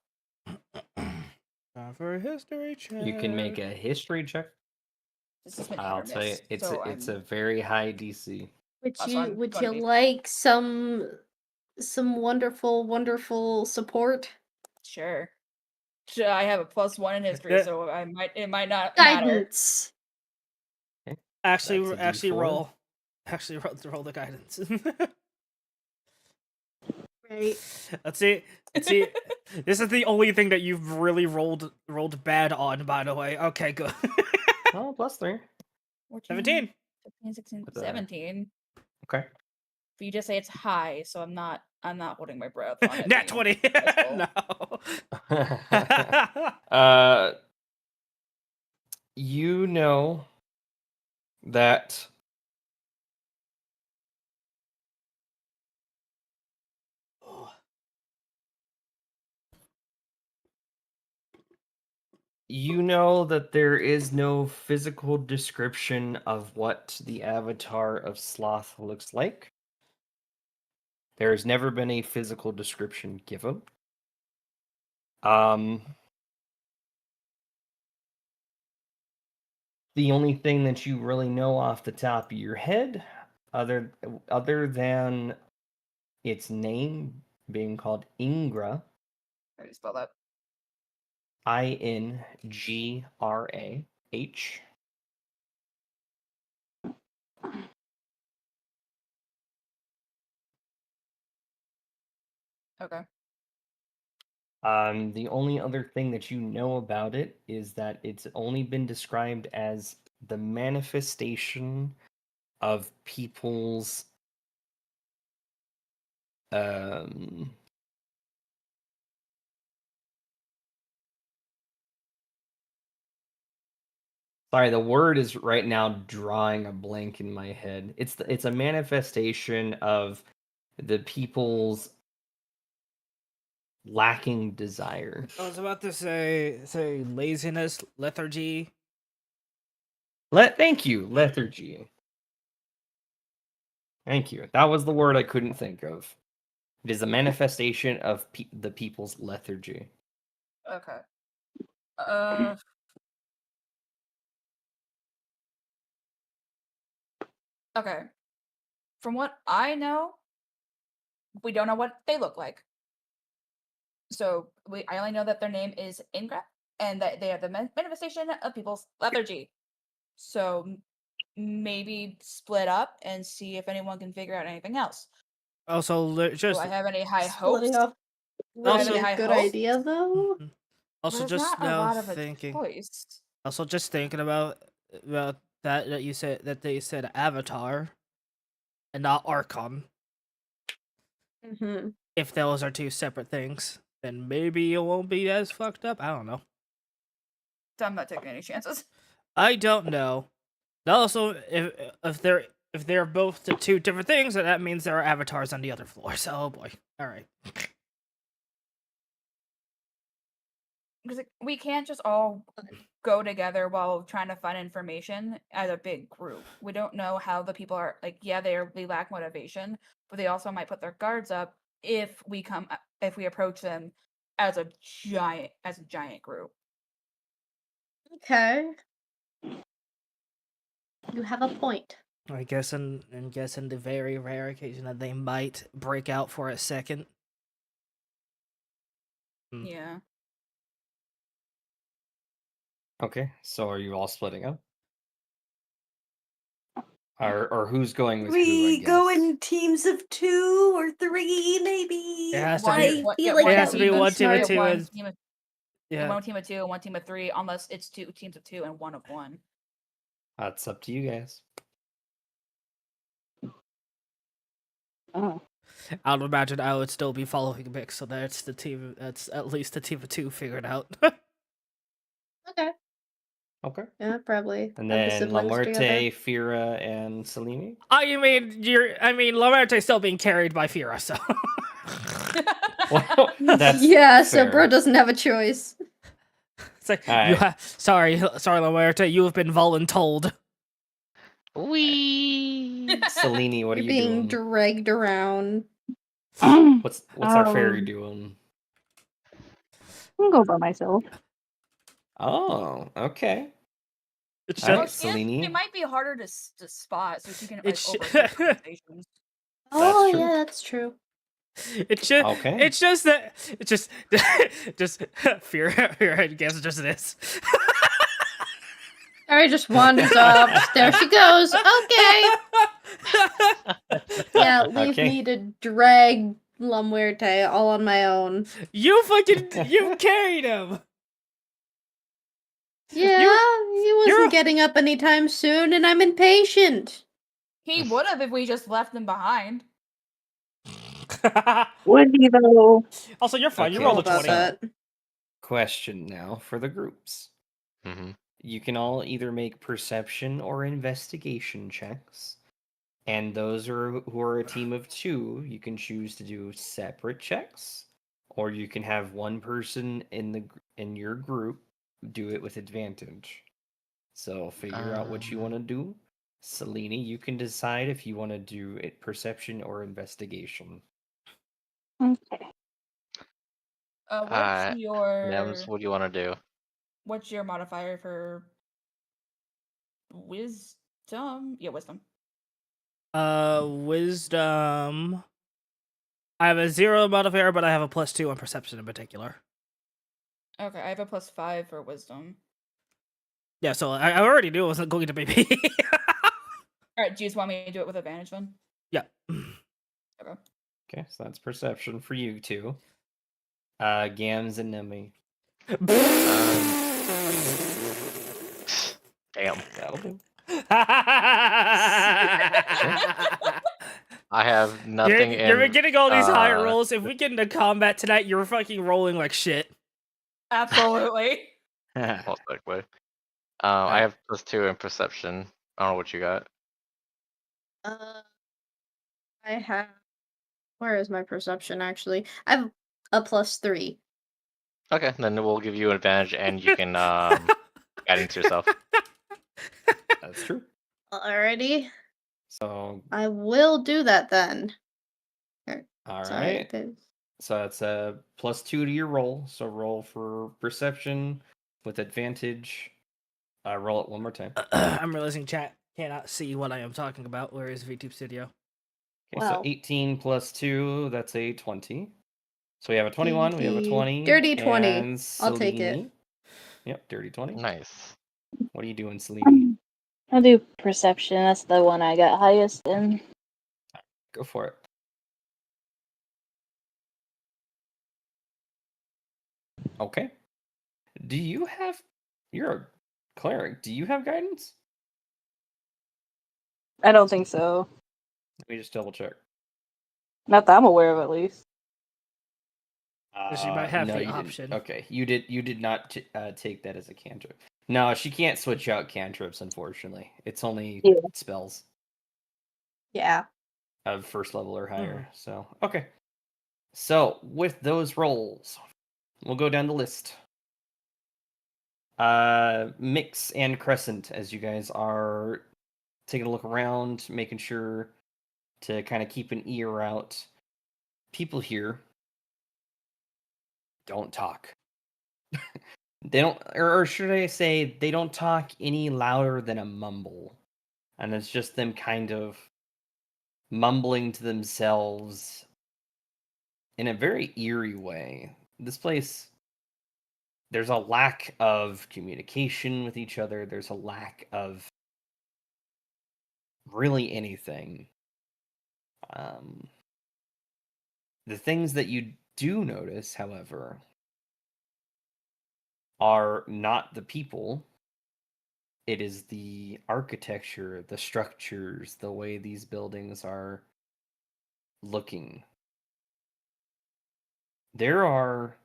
Time for a history check. You can make a history check. This has been hit I'll or tell you, miss, so it's I'm- a very high DC. Also, I'm Would gonna you be- like some wonderful support? Sure. I have a +1 in history, so it might not matter. Guidance. Actually, That's a actually D4. roll. Actually, roll the guidance. Right. Let's see. This is the only thing that you've really rolled bad on, by the way. Okay, good. Oh, +3. 14, 17. 15, 16, What the- 17. Okay. But you just say it's high, so I'm not holding my breath on it. Nat being 20. successful. No. You know that there is no physical description of what the avatar of Sloth looks like. There has never been a physical description given. The only thing that you really know off the top of your head, other than its name being called Ingra, How do you spell that? Ingrah. Okay. The only other thing that you know about it is that it's only been described as the manifestation of people's sorry, the word is right now drawing a blank in my head. It's a manifestation of the people's lacking desire. I was about to say laziness, lethargy. Thank you, lethargy. Thank you. That was the word I couldn't think of. It is a manifestation of the people's lethargy. Okay. Okay. From what I know, we don't know what they look like. So I only know that their name is Ingra, and that they are the manifestation of people's lethargy. So maybe split up and see if anyone can figure out anything else. Also, Do just I have any high hopes? Splitting up Do I have was any a high good hopes? idea, though. also There's just not a lot of thinking. a choice. Also, just thinking about that you said that they said Avatar, and not Archon. Mm-hmm. If those are two separate things, then maybe it won't be as fucked up. I don't know. I'm not taking any chances. I don't know. Also, if they're both the two different things, then that means there are avatars on the other floor. So, oh boy. All right. Because we can't just all go together while trying to find information as a big group. We don't know how the people are like. Yeah, they lack motivation, but they also might put their guards up if we approach them as a giant group. Okay. You have a point. I guess in the very rare occasion that they might break out for a second. Yeah. Okay, so are you all splitting up? Or who's going with who? I We go guess? in teams of 2 or 3, maybe. It has to I be- feel like it that has to be would be one team of smart. two One and- team of, Yeah. one team of 2 and one team of 3, unless it's 2 teams of 2 and 1 of 1. That's up to you guys. Oh. I would imagine I would still be following Mick, so that's at least the team of 2 figured out. Okay. Okay. Yeah, probably. And have the then La siblings together. Muerte, Fira, and Selene. La Muerte's still being carried by Fira, so. Well, that's Yeah, so fair. bro doesn't have a choice. It's like, Alright. sorry, La Muerte, you have been voluntold. Wee. Selene, what are You're you being doing? dragged around. What's our fairy Um, doing? I can go by myself. Oh, okay. It's All right, just, Selene. It might be harder to spot, so she can like It's- overhear conversations. Oh, true. yeah, that's true. it's just, Okay. it's just that, it's just, Fira, guess just this. Harry just wanders up. There she goes. Okay. Yeah, leave Okay. me to drag La Muerte all on my own. You carried him. Yeah, he wasn't getting up anytime soon, and I'm impatient. He would have if we just left them behind. Would he though? Also, you're fine. You Okay. rolled a About 20. that. Question now for the groups. Mm-hmm. You can all either make perception or investigation checks. And those who are a team of 2, you can choose to do separate checks, or you can have one person in your group do it with advantage. So figure out what you want to do. Selene, you can decide if you want to do it perception or investigation. Okay. What's your Nems, what do you want to do? what's your modifier for wisdom? Yeah, wisdom. Wisdom. I have a 0 modifier, but I have a +2 on perception in particular. Okay, I have a +5 for wisdom. Yeah, so I already knew it wasn't going to be me. Alright, do you just want me to do it with advantage then? Yeah. Okay, so that's perception for you two. Gams and Nemi. Damn. That'll do. I have nothing You're in. getting all these high uh, rolls. If we get into combat tonight, you're fucking rolling like shit. Absolutely. Well, segue. I have +2 in perception. I don't know what you got. I have. Where is my perception, actually? I have a +3. Okay, then we'll give you an advantage, and you can guidance yourself. That's true. Alrighty. So, I will do that then. all Sorry, right. there's- So that's a +2 to your roll. So roll for perception with advantage. Roll it one more time. I'm realizing chat cannot see what I am talking about. Where is VTube Studio? Okay, so Wow. 18 plus 2, that's a 20. So we have a 21, we have a 20. Dirty 20. And I'll take it. Selene. Yep, dirty 20. Nice. What are you doing, Selene? I'll do perception. That's the one I got highest in. Go for it. Okay. Do you have... You're a cleric. Do you have guidance? I don't think so. Let me just double check. Not that I'm aware of, at least. Because you might have no, the you didn't. option. Okay, you did not take that as a cantrip. No, she can't switch out cantrips, unfortunately. It's only Yeah. spells Yeah. of first level or higher. So, okay. So, with those rolls, we'll go down the list. Mix and Crescent, as you guys are taking a look around, making sure to kind of keep an ear out. People here don't talk. They don't, or should I say, they don't talk any louder than a mumble. And it's just them kind of mumbling to themselves in a very eerie way. This place, there's a lack of communication with each other, there's a lack of really anything. The things that you do notice, however, are not the people. It is the architecture, the structures, the way these buildings are looking. There are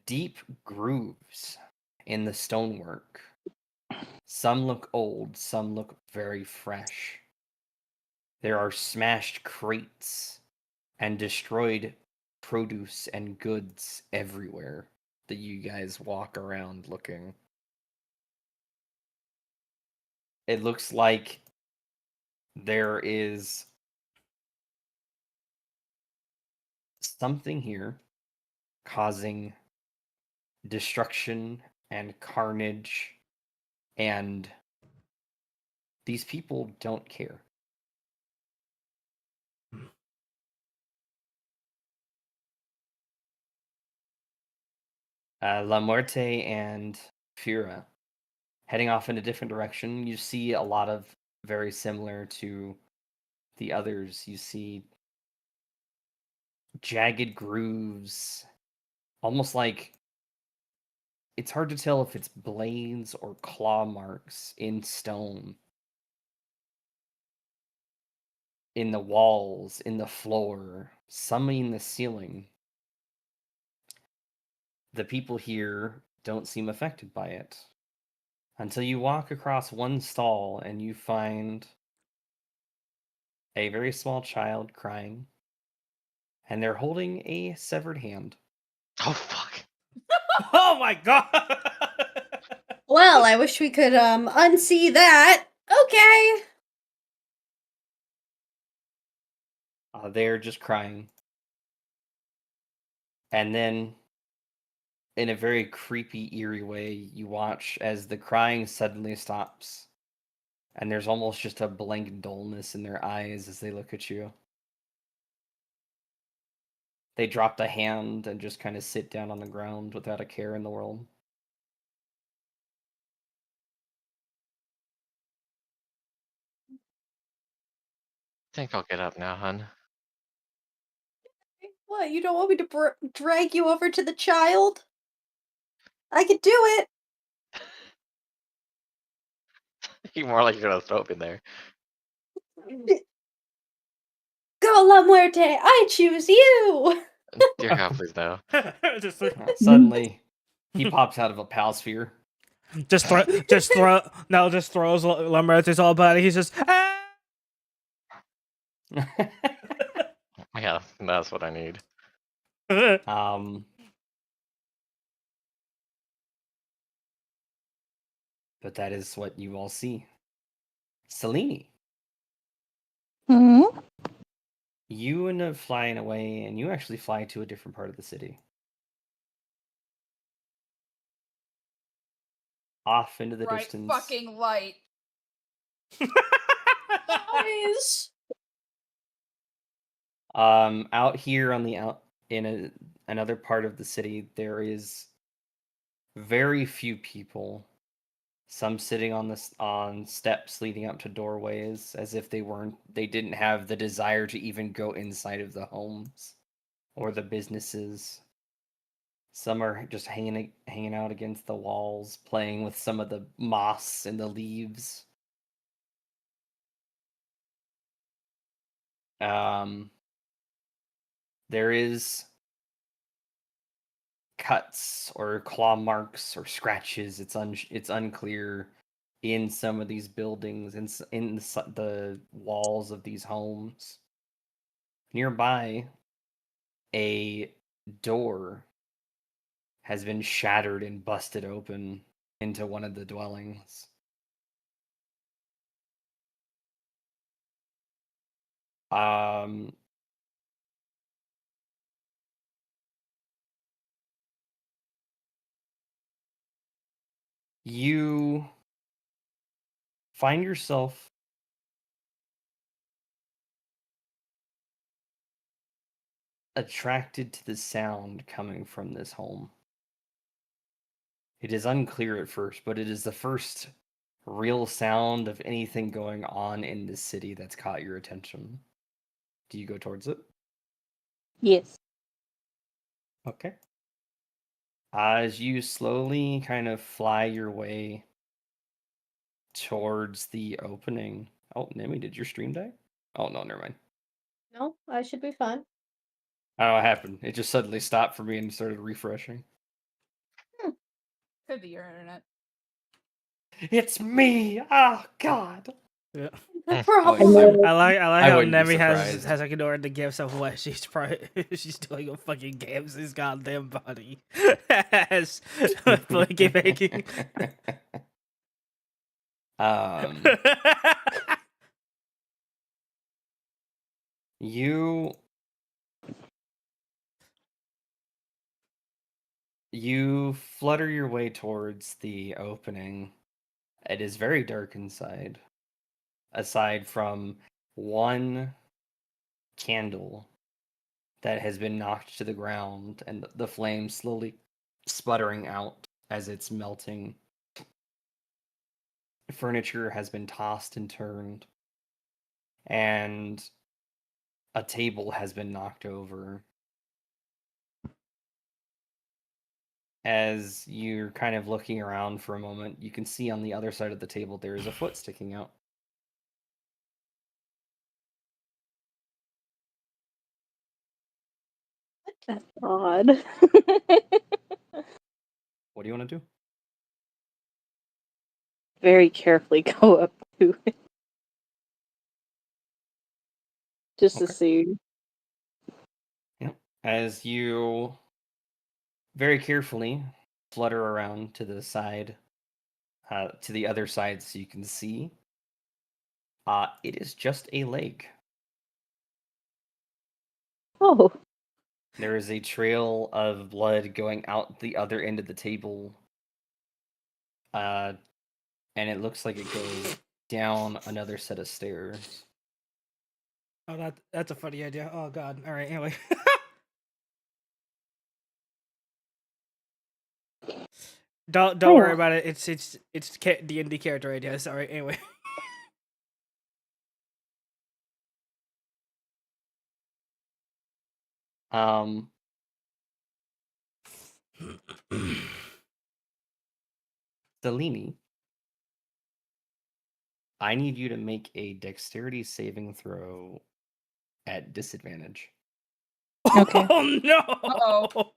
deep grooves in the stonework. Some look old, some look very fresh. There are smashed crates and destroyed produce and goods everywhere that you guys walk around looking. It looks like there is something here causing destruction and carnage, and these people don't care. La Muerte and Fura heading off in a different direction. You see a lot of very similar to the others. You see jagged grooves, almost like it's hard to tell if it's blades or claw marks in stone, in the walls, in the floor, some in the ceiling. The people here don't seem affected by it until you walk across one stall and you find a very small child crying, and they're holding a severed hand. Oh fuck. Oh my god! Well, I wish we could unsee that. Okay. They're just crying. And then, in a very creepy, eerie way, you watch as the crying suddenly stops. And there's almost just a blank dullness in their eyes as they look at you. They drop the hand and just kind of sit down on the ground without a care in the world. Think I'll get up now, hun. What, you don't want me to drag you over to the child? I could do it. You more like you're gonna throw up in there. Go, La Muerte, I choose you! Dear God, please no. just, Suddenly, he pops out of a pal sphere. just throws Lambertus all body. He's just, ah! Yeah, that's what I need. But that is what you all see. Selene, Hmm? you end up flying away, and you actually fly to a different part of the city. Off into the Bright distance. fucking light. Guys. Out here on the another part of the city, there is very few people. Some sitting on steps leading up to doorways, as if they didn't have the desire to even go inside of the homes or the businesses. Some are just hanging out against the walls, playing with some of the moss and the leaves. There is cuts or claw marks or scratches. It's unclear in some of these buildings, in the walls of these homes. Nearby, a door has been shattered and busted open into one of the dwellings. You find yourself attracted to the sound coming from this home. It is unclear at first, but it is the first real sound of anything going on in this city that's caught your attention. Do you go towards it? Yes. Okay. As you slowly kind of fly your way towards the opening. Oh, Nemi, did your stream die? Oh, no, never mind. No, I should be fine. I don't know what happened. It just suddenly stopped for me and started refreshing. Could be your internet. It's me! Oh, God! Yeah. The Mm. problem. I like I how wouldn't be Nemi surprised. has ignored the gifts of what she's she's doing on fucking games. His goddamn body as blanket making. You flutter your way towards the opening. It is very dark inside, aside from one candle that has been knocked to the ground and the flame slowly sputtering out as it's melting. Furniture has been tossed and turned, and a table has been knocked over. As you're kind of looking around for a moment, you can see on the other side of the table there is a foot sticking out. That's odd. What do you want to do? Very carefully go up to it. Just to Okay. see. As you very carefully flutter around to the side, to the other side so you can see, it is just a leg. Oh. There is a trail of blood going out the other end of the table, and it looks like it goes down another set of stairs. Oh, that's a funny idea. Oh god. All right. Anyway. Don't worry about it. It's D&D character ideas. All right. Anyway. Selene, I need you to make a dexterity saving throw at disadvantage. Okay. Oh no. Uh-oh.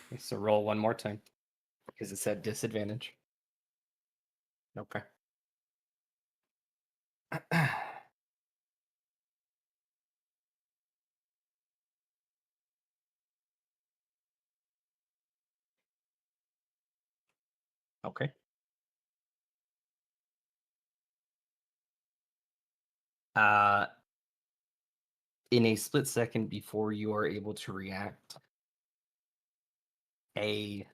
Okay, so roll one more time because it said disadvantage. Okay. Okay. In a split second before you are able to react, a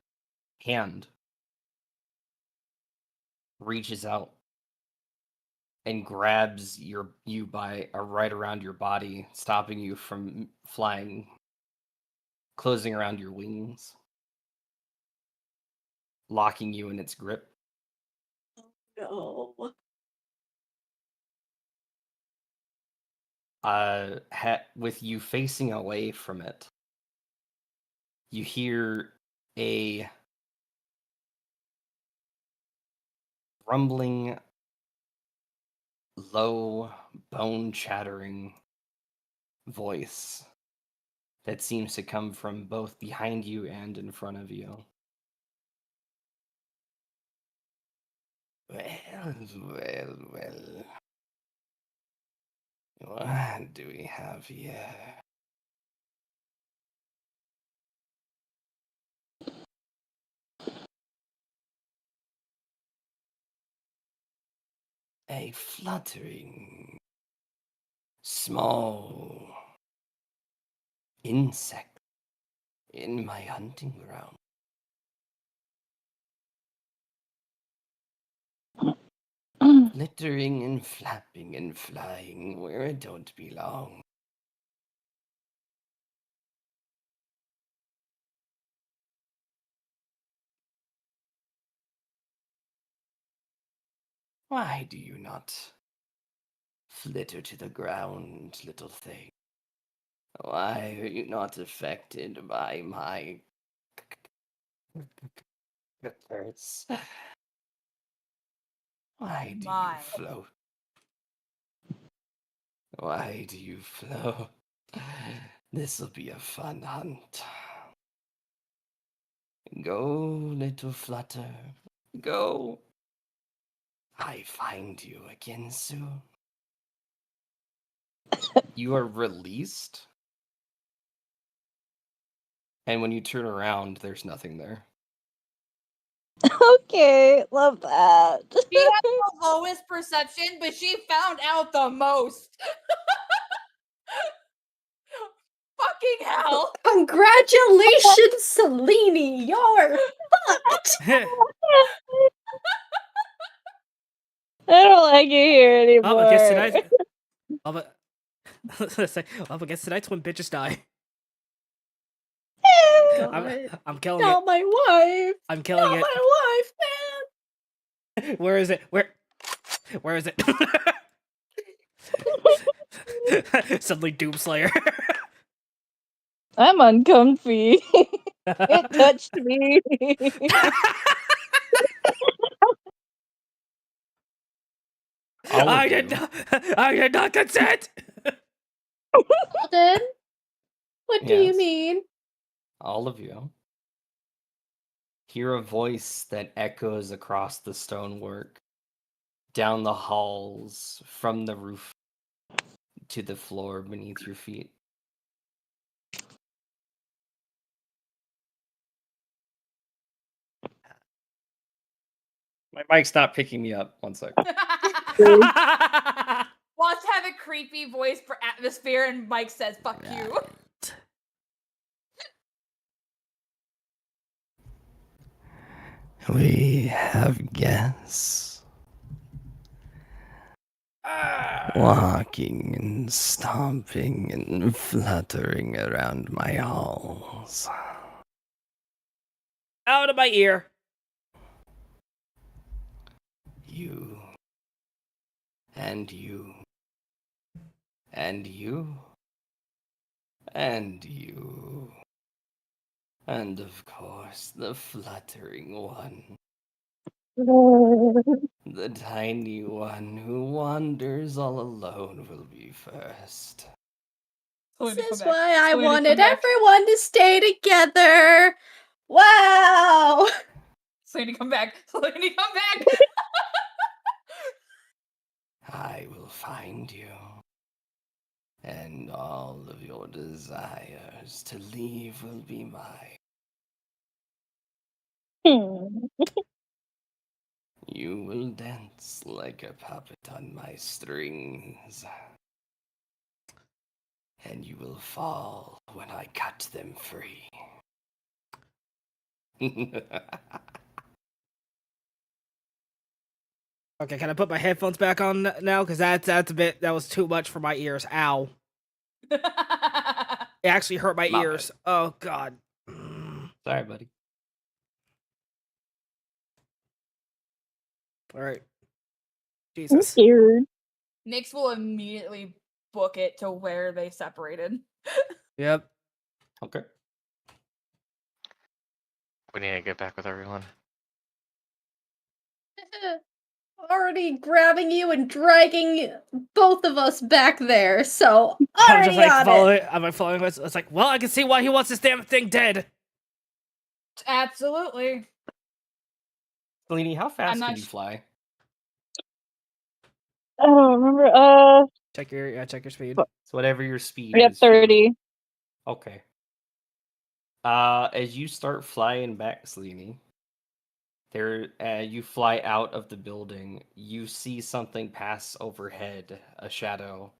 hand reaches out and grabs you by right around your body, stopping you from flying, closing around your wings, locking you in its grip. No. With you facing away from it, you hear a rumbling, low, bone chattering voice that seems to come from both behind you and in front of you. Well. What do we have here? A fluttering, small insect in my hunting ground. Flittering and flapping and flying where I don't belong. Why do you not flitter to the ground, little thing? Why are you not affected by my curse? Why do you float? Why do you float? This'll be a fun hunt. Go, little flutter, go. I find you again soon. You are released. And when you turn around, there's nothing there. Okay, love that. She had the lowest perception, but she found out the most. Fucking hell. Congratulations, Selene. You're fucked. I don't like it here anymore. I guess tonight. I guess tonight's when bitches die. I'm killing Not it. my wife. I'm killing Not it. my wife, man. Where is it? Where is it? Suddenly Doomslayer. I'm uncomfy. It touched me. I did not consent. Alden? What do you Yes. mean? All of you hear a voice that echoes across the stonework, down the halls, from the roof to the floor beneath your feet. My mic stopped picking me up. One sec. Wants to have a creepy voice for atmosphere, and Mike says, fuck you. We have guests. Walking and stomping and fluttering around my halls. Out of my ear. You. And you. And you. And you. And of course, the fluttering one. The tiny one who wanders all alone will be first. This is why I wanted everyone to stay together. Wow. Selene, come back. Selene, come back. I will find you. And all of your desires to leave will be mine. You will dance like a puppet on my strings. And you will fall when I cut them free. Okay, can I put my headphones back on now? Because that was too much for my ears. Ow. It actually hurt my My ears. Oh god. Sorry, buddy. All right. I'm Jesus. scared. Nyx will immediately book it to where they separated. Yep. Okay. We need to get back with everyone. already grabbing you and dragging both of us back there, so I'm just already like on it. following. I'm like following. It's like, well, I can see why he wants this damn thing dead. Absolutely. Selene, how fast not can you sh- fly? I don't remember. Check your speed. It's whatever your speed Yeah, is. for- 30. Okay. As you start flying back, Selene, you fly out of the building. You see something pass overhead, a shadow.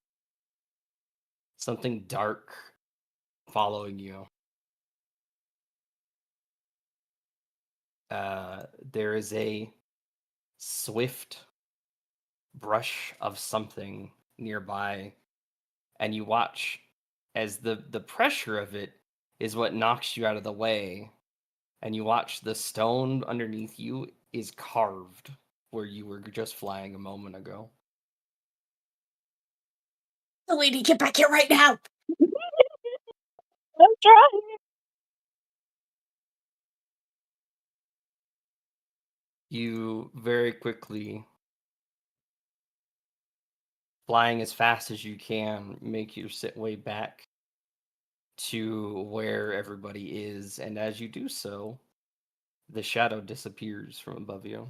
Something dark following you. There is a swift brush of something nearby, and you watch as the pressure of it is what knocks you out of the way, and you watch the stone underneath you is carved where you were just flying a moment ago. The lady, get back here right now! I'm trying. You very quickly, flying as fast as you can, make your way back to where everybody is, and as you do so, the shadow disappears from above you.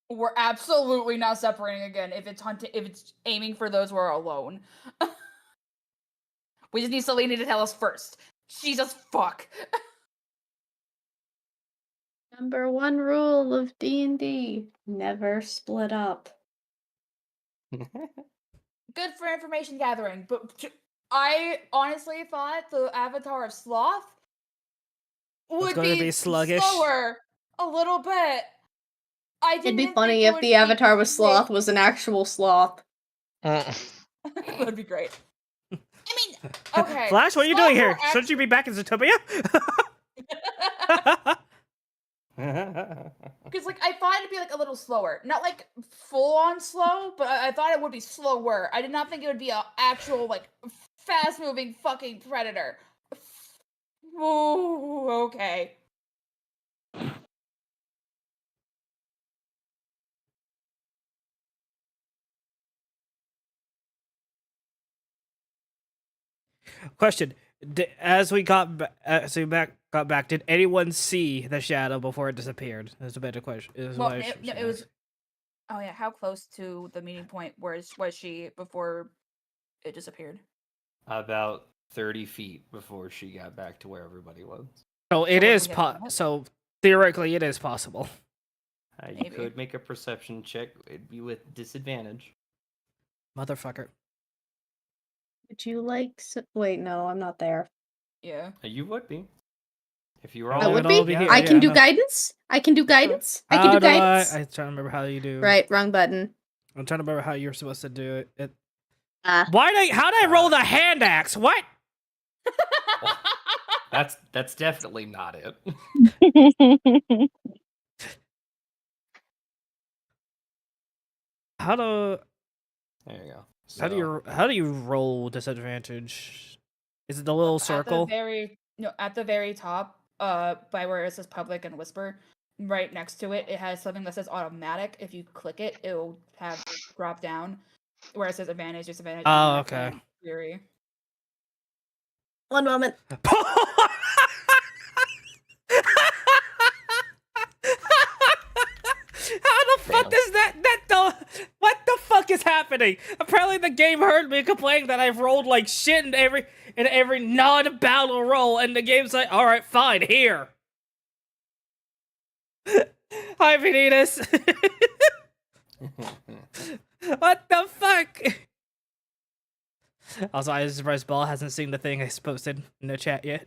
We're absolutely not separating again if it's hunting, if it's aiming for those who are alone. We just need Selene to tell us first. Jesus fuck. Number 1 rule of D&D: never split up. Good for information gathering, but I honestly thought the avatar of Sloth would going to be sluggish. slower a little bit. I didn't It'd be think funny it if would the be avatar with this sloth was an actual sloth. That'd be great. I mean, okay. Flash, what are you doing Sloths here? Shouldn't you be back in Zootopia? Because, like, I thought it'd be, like, a little slower. Not, like, full-on slow, but I thought it would be slower. I did not think it would be an actual, like, fast-moving fucking predator. Ooh, okay. Question: as we got got back, did anyone see the shadow before it disappeared? That's a better question. Well, it was... Oh, yeah, how close to the meeting point was she before it disappeared? About 30 feet before she got back to where everybody was. So it So is we have a minute? so theoretically it is possible. You Maybe. could make a perception check. It'd be with disadvantage. Motherfucker. Would you like wait, no, I'm not there. Yeah. You would be. If you were I I all would would all be? be here, I can yeah, do no. guidance? I can do guidance? I can How do do guidance? I'm trying to remember how you do. Right, wrong button. I'm trying to remember how you're supposed to do it. Ah. How did I roll the hand axe? What? That's definitely not it. How do There you go. how do you roll disadvantage? Is it the little circle? At the very top, by where it says public and whisper, right next to it, it has something that says automatic. If you click it, it'll have drop down where it says advantage, disadvantage. Oh, automatic, okay. and fury. One moment. How the fuck does what the fuck is happening? Apparently the game heard me complaining that I've rolled like shit in every non-battle roll, and the game's like, alright, fine, here. Hi, Vanitas. What the fuck? Also, I was surprised Ball hasn't seen the thing I posted in the chat yet.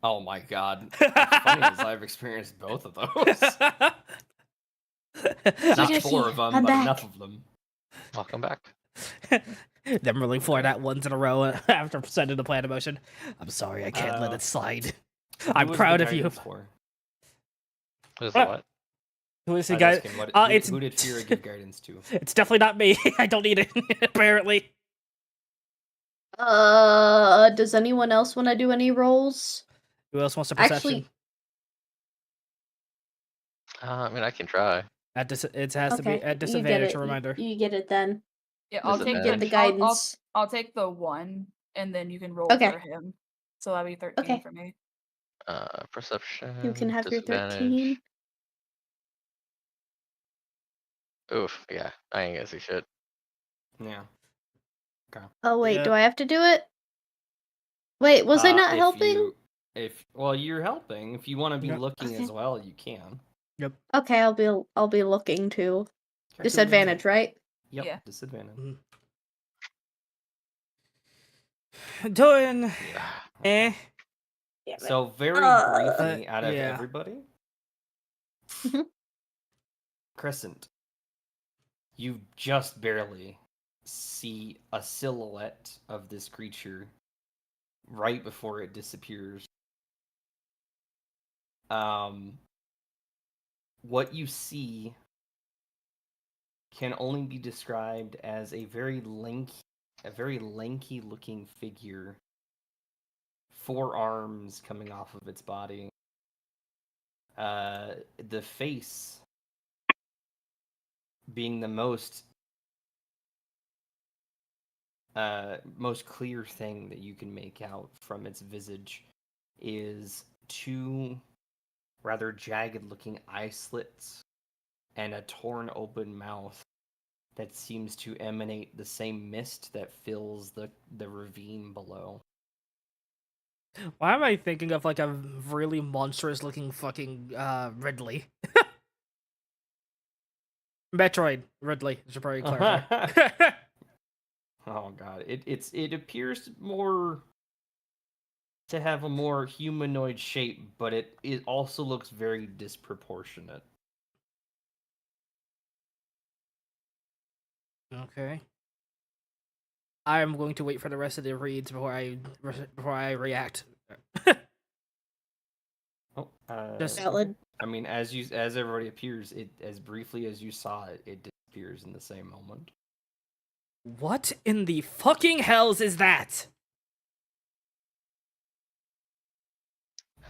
Oh my god. What's funny is I've experienced both of those. Not Kiyoshi, 4 of them, I'm but back. enough of them. Welcome back. Them rolling 4 that ones in a row after sending the plan of motion. I'm sorry, I can't let it slide. I'm Who was proud the of you. guidance for? Who's What? what? Who is the I was guy? asking, who, who did It's Fira give guidance to? it's definitely not me. I don't need it. Apparently. Does anyone else want to do any rolls? Who else wants a perception? I mean, I can try. It has to be Okay, at you get disadvantage. it. A reminder. You get it then. Yeah, I'll This take is Get the advantage. guidance. I'll take the 1, and then you can roll Okay. for him. So that'll be 13 Okay. for me. Perception. You can have your disadvantage. 13. Oof. Yeah, I ain't gonna see shit. Yeah. Okay. Oh wait, Yeah. do I have to do it? Wait, was I not if helping? Well, you're helping. If you want to be Yep. looking Okay. as well, you can. Okay, I'll be looking too. Okay. Disadvantage, right? Yep. Yeah. Disadvantage. Doing eh. Damn it. So very briefly, out of yeah. everybody, Mhm. Crescent, you just barely see a silhouette of this creature right before it disappears. What you see can only be described as a very lanky looking figure, 4 arms coming off of its body. The face being the most clear thing that you can make out from its visage is 2 rather jagged looking eye slits and a torn open mouth that seems to emanate the same mist that fills the ravine below. Why am I thinking of like a really monstrous looking fucking Ridley? Metroid Ridley. Should probably clarify. Oh god, it appears more to have a more humanoid shape, but it also looks very disproportionate. Okay. I'm going to wait for the rest of the reads before I react. Oh, Just- Valid. I mean, as everybody appears, it as briefly as you saw it, it disappears in the same moment. What in the fucking hells is that?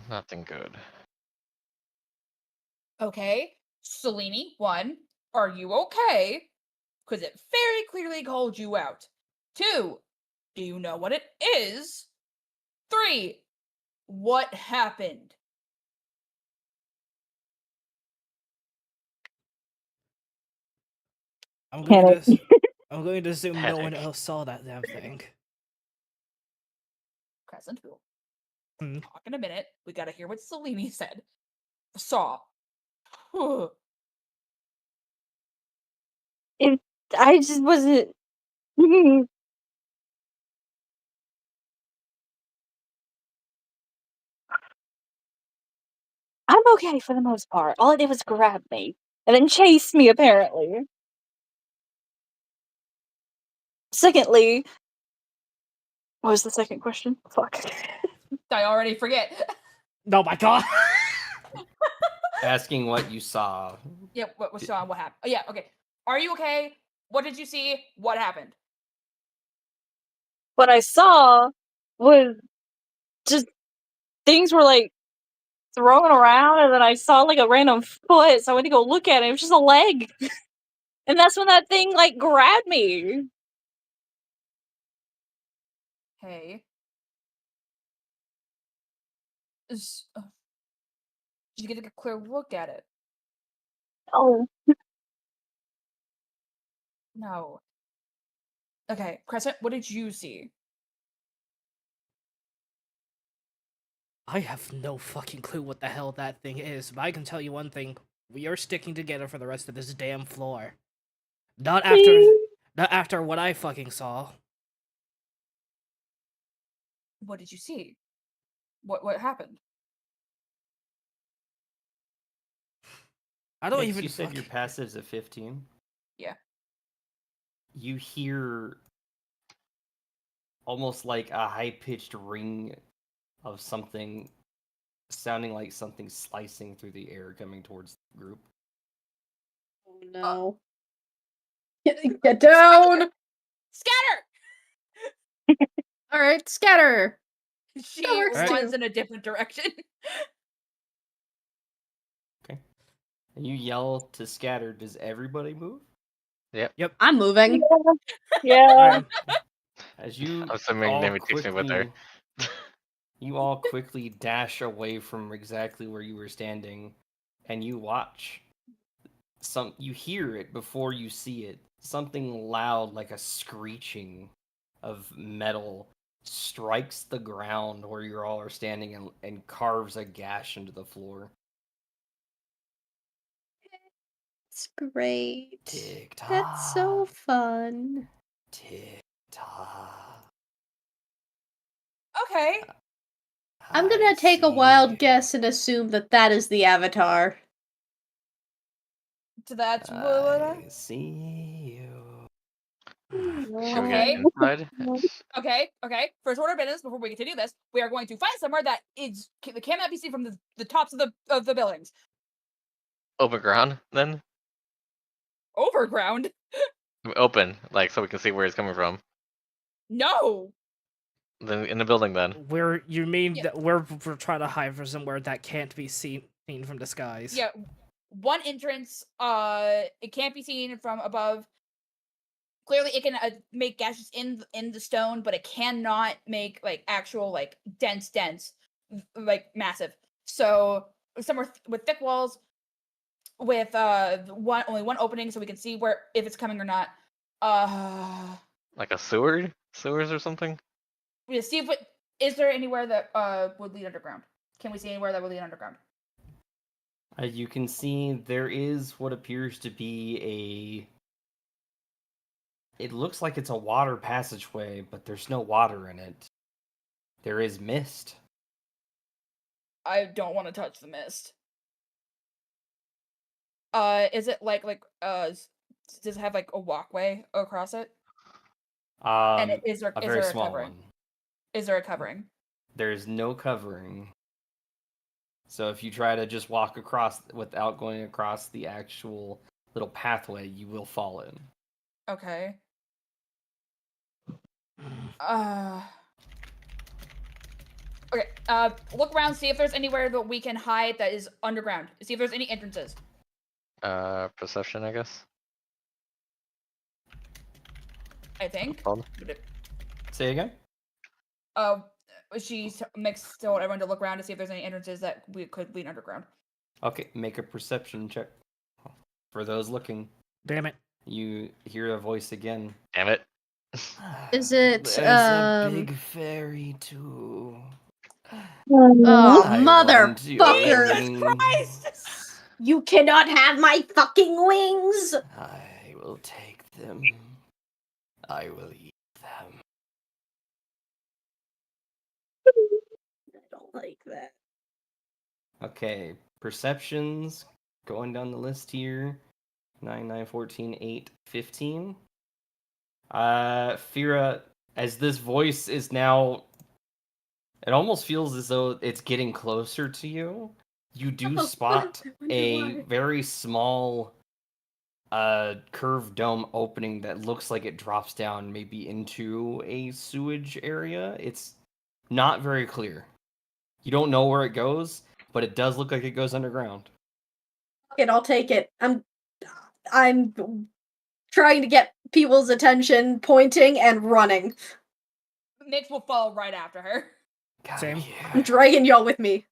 Nothing good. Okay, Selene, 1, are you okay? Because it very clearly called you out. 2, do you know what it is? 3, what happened? I'm going Panic. to I'm going to assume no one Panic. else saw that damn thing. Crescent, we'll Hmm. talk in a minute. We gotta hear what Selene said. Saw. Whew. I just wasn't. I'm okay for the most part. All it did was grab me and then chase me, apparently. Secondly, what was the second question? Fuck. I already forget. Oh my god! Asking what you saw. Yeah, what was Sean? What happened? Oh, yeah, okay. Are you okay? What did you see? What happened? What I saw was just things were like thrown around, and then I saw like a random foot, so I went to go look at it. It was just a leg. And that's when that thing like grabbed me. Hey. Did you get a clear look at it? Oh, No. Okay, Crescent, what did you see? I have no fucking clue what the hell that thing is, but I can tell you one thing. We are sticking together for the rest of this damn floor. Not after what I fucking saw. What did you see? What happened? I don't Nix, even you said your fucking... passive's at 15. Yeah. You hear almost like a high-pitched ring of something sounding like something slicing through the air coming towards the group. Oh no. Get down! Scatter! All Alright, scatter! She That works runs too. in a different direction. And you yell to scatter. Does everybody move? I'm moving. Yeah. As you I'm assuming all Nami takes me with her. you all quickly dash away from exactly where you were standing, and you watch. You hear it before you see it. Something loud, like a screeching of metal, strikes the ground where you all are standing and carves a gash into the floor. It's great. Tick tock. That's so fun. Tick tock. Okay. I'm gonna I take a see wild you. guess and assume that that is the avatar. So that's I see you. Should we get Okay. inside? Okay. First order of business before we continue this, we are going to find somewhere that cannot be seen from the tops of the buildings. Open ground, then? Overground? Open, like, so we can see where it's coming from. No. Then in the building, then. You mean Yeah. that we're trying to hide from somewhere that can't be seen from the skies? Yeah. One entrance, it can't be seen from above. Clearly, it can make gashes in the stone, but it cannot make like actual like dense, like massive. So somewhere with thick walls, with only one opening, so we can see where if it's coming or not. Like a sewers or something? We see if is there anywhere that would lead underground? Can we see anywhere that would lead underground? You can see there is what appears to be it looks like it's a water passageway, but there's no water in it. There is mist. I don't want to touch the mist. Is it does it have like a walkway across it? And is there A is very there a small covering? one. Is there a covering? There's no covering. So if you try to just walk across without going across the actual little pathway, you will fall in. Okay. Okay. Look around, see if there's anywhere that we can hide that is underground. See if there's any entrances. Perception, I guess. I think. Called? Say again? She told everyone to look around to see if there's any entrances that we could lead underground. Okay, make a perception check. For those looking, Damn it. you hear a voice again. Damn it. Is it, There's a big fairy too. Oh, I want your motherfucker! wings. You cannot have my fucking wings! I will take them. I will eat them. I don't like that. Okay, perceptions. Going down the list here. 9, 9, 14, 8, 15. Fira, as this voice is now... It almost feels as though it's getting closer to you. You do spot a very small curved dome opening that looks like it drops down maybe into a sewage area. It's not very clear. You don't know where it goes, but it does look like it goes underground. Okay, I'll take it. I'm trying to get people's attention, pointing and running. Mitch will follow right after her. Come Same. here. I'm dragging y'all with me.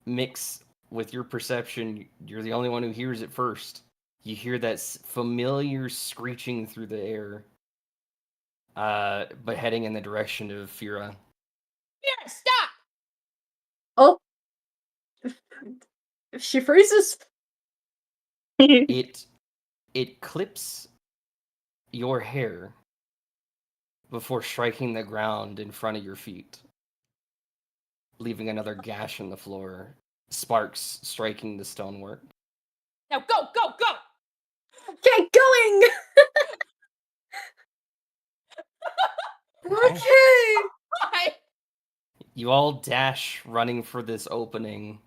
Mix with your perception, you're the only one who hears it first. You hear that familiar screeching through the air, but heading in the direction of Fira. Here, stop! Oh. If she freezes. It clips your hair before striking the ground in front of your feet, leaving another gash in the floor, sparks striking the stonework. Now go! Okay, going! Okay! Why? You all dash running for this opening.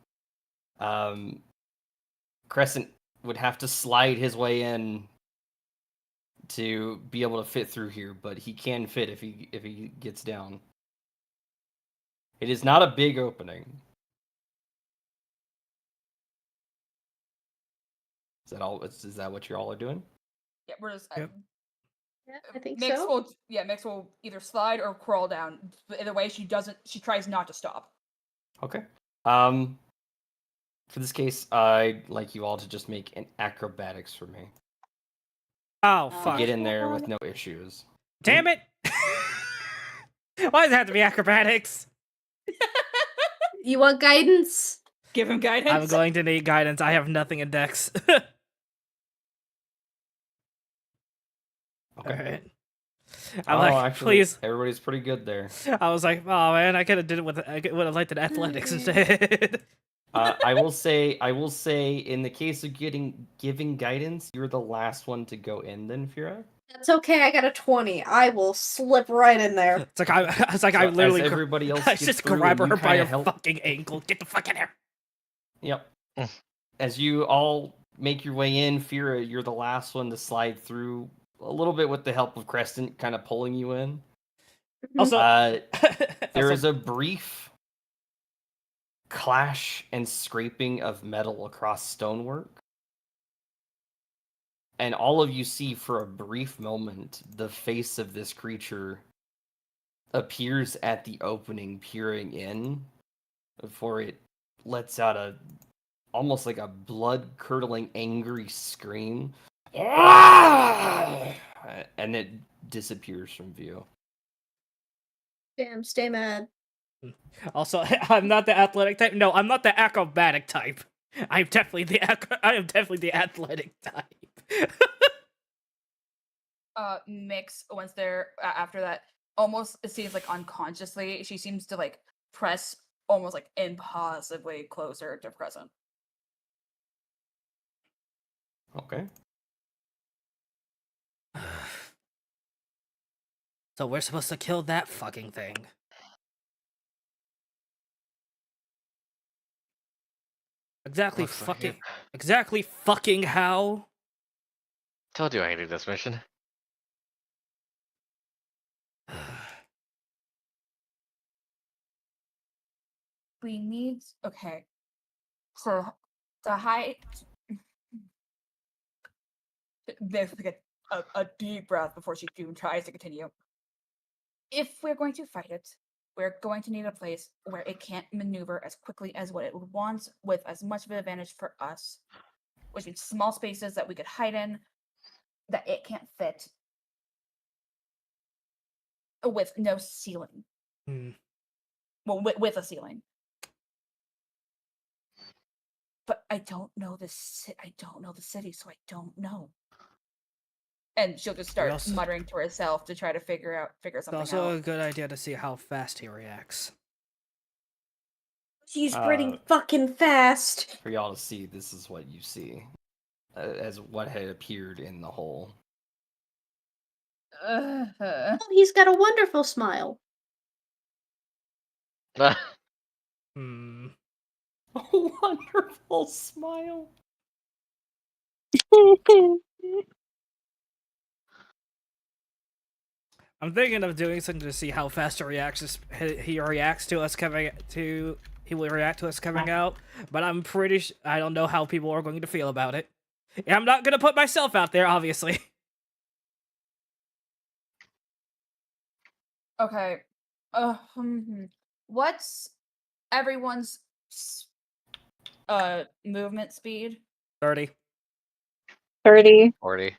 Crescent would have to slide his way in to be able to fit through here, but he can fit if he gets down. It is not a big opening. Is that all? Is that what you all are doing? Yeah, we're just. Yep. Yeah, I think Mix so. will Mix will either slide or crawl down. But either way, she tries not to stop. Okay. For this case, I'd like you all to just make an acrobatics for me. Oh, To fuck. Get in there with no issues. Damn it! Why does it have to be acrobatics? You want guidance? Give him guidance. I'm going to need guidance. I have nothing in Dex. Okay. Alright. Oh, I'm like, actually, please. everybody's pretty good there. I was like, oh man, I could have did it with. I would have liked an athletics instead. I will say, in the case of giving guidance, you're the last one to go in. Then, Fira. That's okay, I got a 20. I will slip right in there. It's like I So literally. as everybody else I gets just through, grab and her you by kinda her help. fucking ankle. Get the fuck in here. Yep. As you all make your way in, Fira, you're the last one to slide through a little bit with the help of Crescent kind of pulling you in. Also, There is a brief clash and scraping of metal across stonework. And all of you see for a brief moment the face of this creature appears at the opening, peering in, before it lets out almost like a blood-curdling, angry scream. And it disappears from view. Damn, stay mad. Also, I'm not the athletic type. No, I'm not the acrobatic type. I am definitely the athletic type. Mix once they're after that, almost it seems like unconsciously she seems to like press almost like impossibly closer to Crescent. Okay. So we're supposed to kill that fucking thing. Exactly Looks like it. exactly fucking how? Told you I hated this mission. We need so the height. There's like a deep breath before she even tries to continue. If we're going to fight it, we're going to need a place where it can't maneuver as quickly as what it wants, with as much of an advantage for us, which means small spaces that we could hide in, that it can't fit, with no ceiling. Hmm. Well, with a ceiling. But I don't know I don't know the city, so I don't know. And she'll just start also- muttering to herself to try to figure It's something also out. a good idea to see how fast he reacts. He's pretty fucking fast. For y'all to see, this is what you see as what had appeared in the hole. Oh, he's got a wonderful smile. Hmm. A wonderful smile. I'm thinking of doing something to see how fast he reacts. He reacts to us coming to. He will react to us coming out, but I'm pretty. I don't know how people are going to feel about it. I'm not gonna put myself out there, obviously. Okay. What's everyone's movement speed? 30. 30. 40.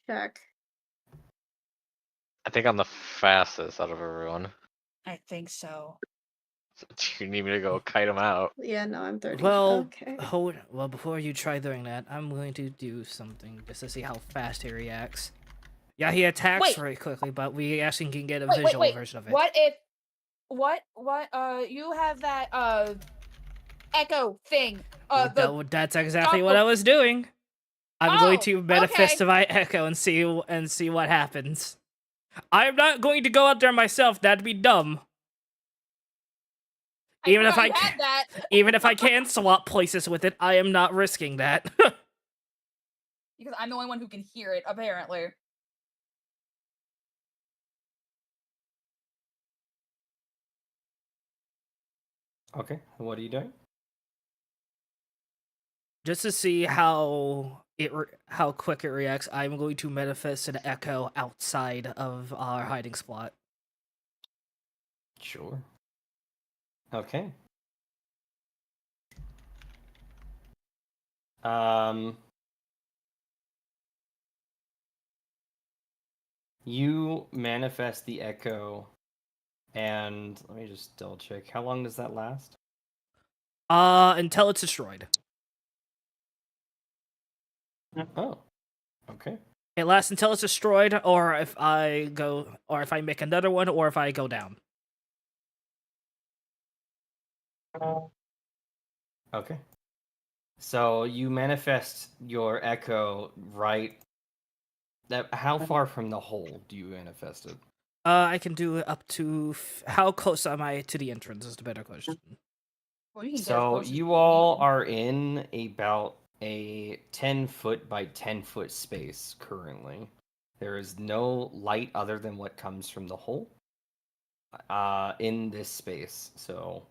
Check. I think I'm the fastest out of everyone. I think so. Do you need me to go kite him out? Yeah, no, I'm 30. Well, Okay. well, before you try doing that, I'm going to do something just to see how fast he reacts. Yeah, he attacks Wait. very quickly, but we actually can get a Wait, visual wait. version of it. What if you have that echo thing. That's exactly what I was doing. I'm going to manifest okay. my echo and see what happens. I'm not going to go out there myself. That'd be dumb. Even if I had that. even if I can swap places with it, I am not risking that. Because I'm the only one who can hear it, apparently. Okay, what are you doing? Just to see how how quick it reacts, I'm going to manifest an echo outside of our hiding spot. Sure. Okay. You manifest the echo, and let me just double check. How long does that last? Until it's destroyed. Oh, okay. It lasts until it's destroyed, or if I make another one, or if I go down. Okay. So you manifest your echo right. How far from the hole do you manifest it? I can do it up to how close am I to the entrance? Is the better question. Well, you can get as So close as you can. all are in about a 10-foot by 10-foot space currently. There is no light other than what comes from the hole in this space. So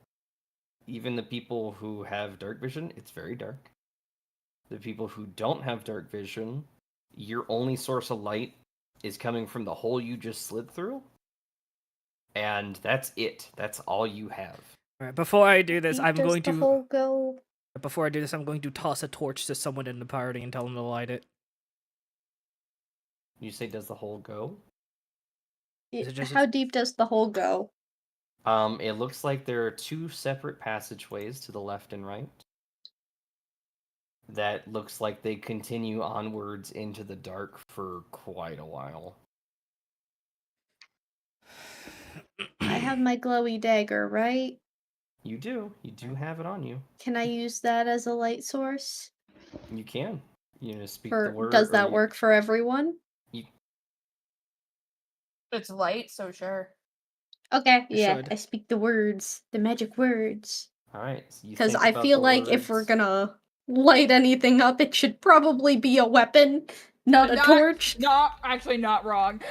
even the people who have dark vision, it's very dark. The people who don't have dark vision, your only source of light is coming from the hole you just slid through. And that's it. That's all you have. All right, before I do this, I'm Does going the to hole go? before I do this, I'm going to toss a torch to someone in the party and tell them to light it. You say, does the hole go? Is it just How deep does the hole go? It looks like there are two separate passageways to the left and right. That looks like they continue onwards into the dark for quite a while. I have my glowy dagger, right? You do have it on you. Can I use that as a light source? You can. You know, speak For the word. does or that you- work for everyone? You, It's light, so sure. Okay, yeah, should. I speak the words, the magic words. all right. So you Because think I about feel the like if we're words. gonna light anything up, it should probably be a weapon, not a Not- torch. Not wrong.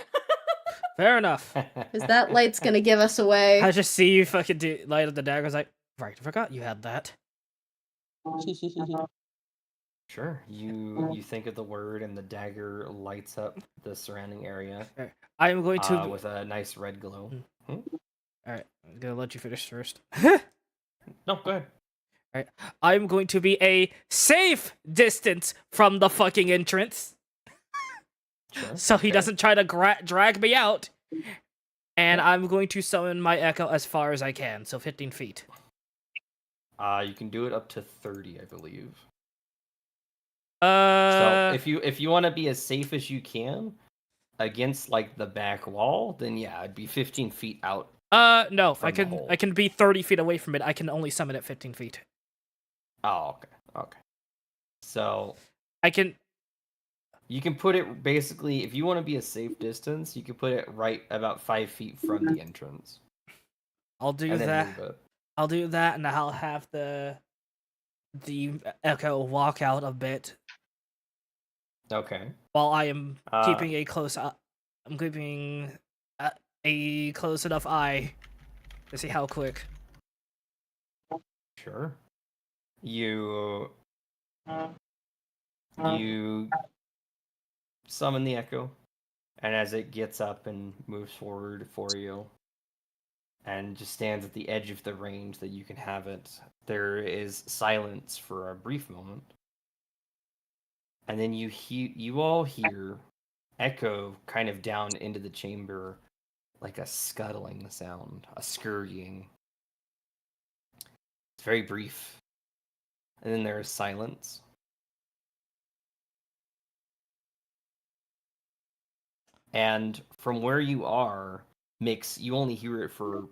Fair enough. Because that light's gonna give us away. I just see you fucking light up the dagger. I was like, right, I forgot you had that. Sure. You think of the word, and the dagger lights up the surrounding area I'm going to. with a nice red glow. All right, I'm gonna let you finish first. No, go ahead. Alright, I'm going to be a safe distance from the fucking entrance, Sure. so he okay. doesn't try to drag me out. And I'm going to summon my echo as far as I can, so 15 feet. You can do it up to 30, I believe. Uh, So if you want to be as safe as you can against like the back wall, then yeah, it'd be 15 feet out. no, from the hole. I can be 30 feet away from it. I can only summon it 15 feet. Oh, okay. So I can. you can put it basically, if you want to be a safe distance, you can put it right about 5 feet from the entrance. I'll do and then that. move it. I'll do that, and I'll have the echo walk out a bit Okay. while I am Uh, keeping a close. I'm keeping a close enough eye to see how quick. Sure. You summon the echo, and as it gets up and moves forward for you, and just stands at the edge of the range that you can have it, there is silence for a brief moment, and then you all hear echo kind of down into the chamber, like a scuttling sound, a scurrying. It's very brief, and then there is silence. And from where you are, Mix, you only hear it for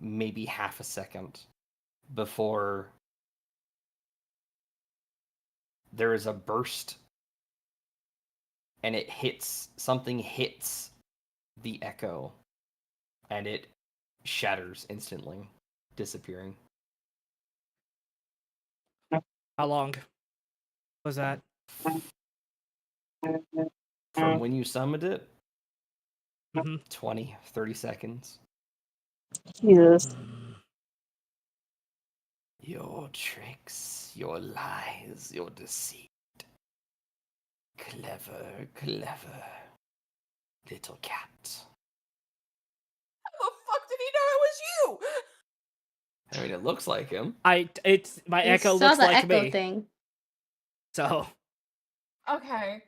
maybe half a second before there is a burst, and something hits the echo, and it shatters instantly, disappearing. How long was that? From when you summoned it, Mm-hmm. 20, 30 seconds. Jesus. Your tricks, your lies, your deceit. Clever, clever. Little cat. How the fuck did he know it was you? I mean, it looks like him. It's my You echo saw looks the like echo me. thing. So Okay.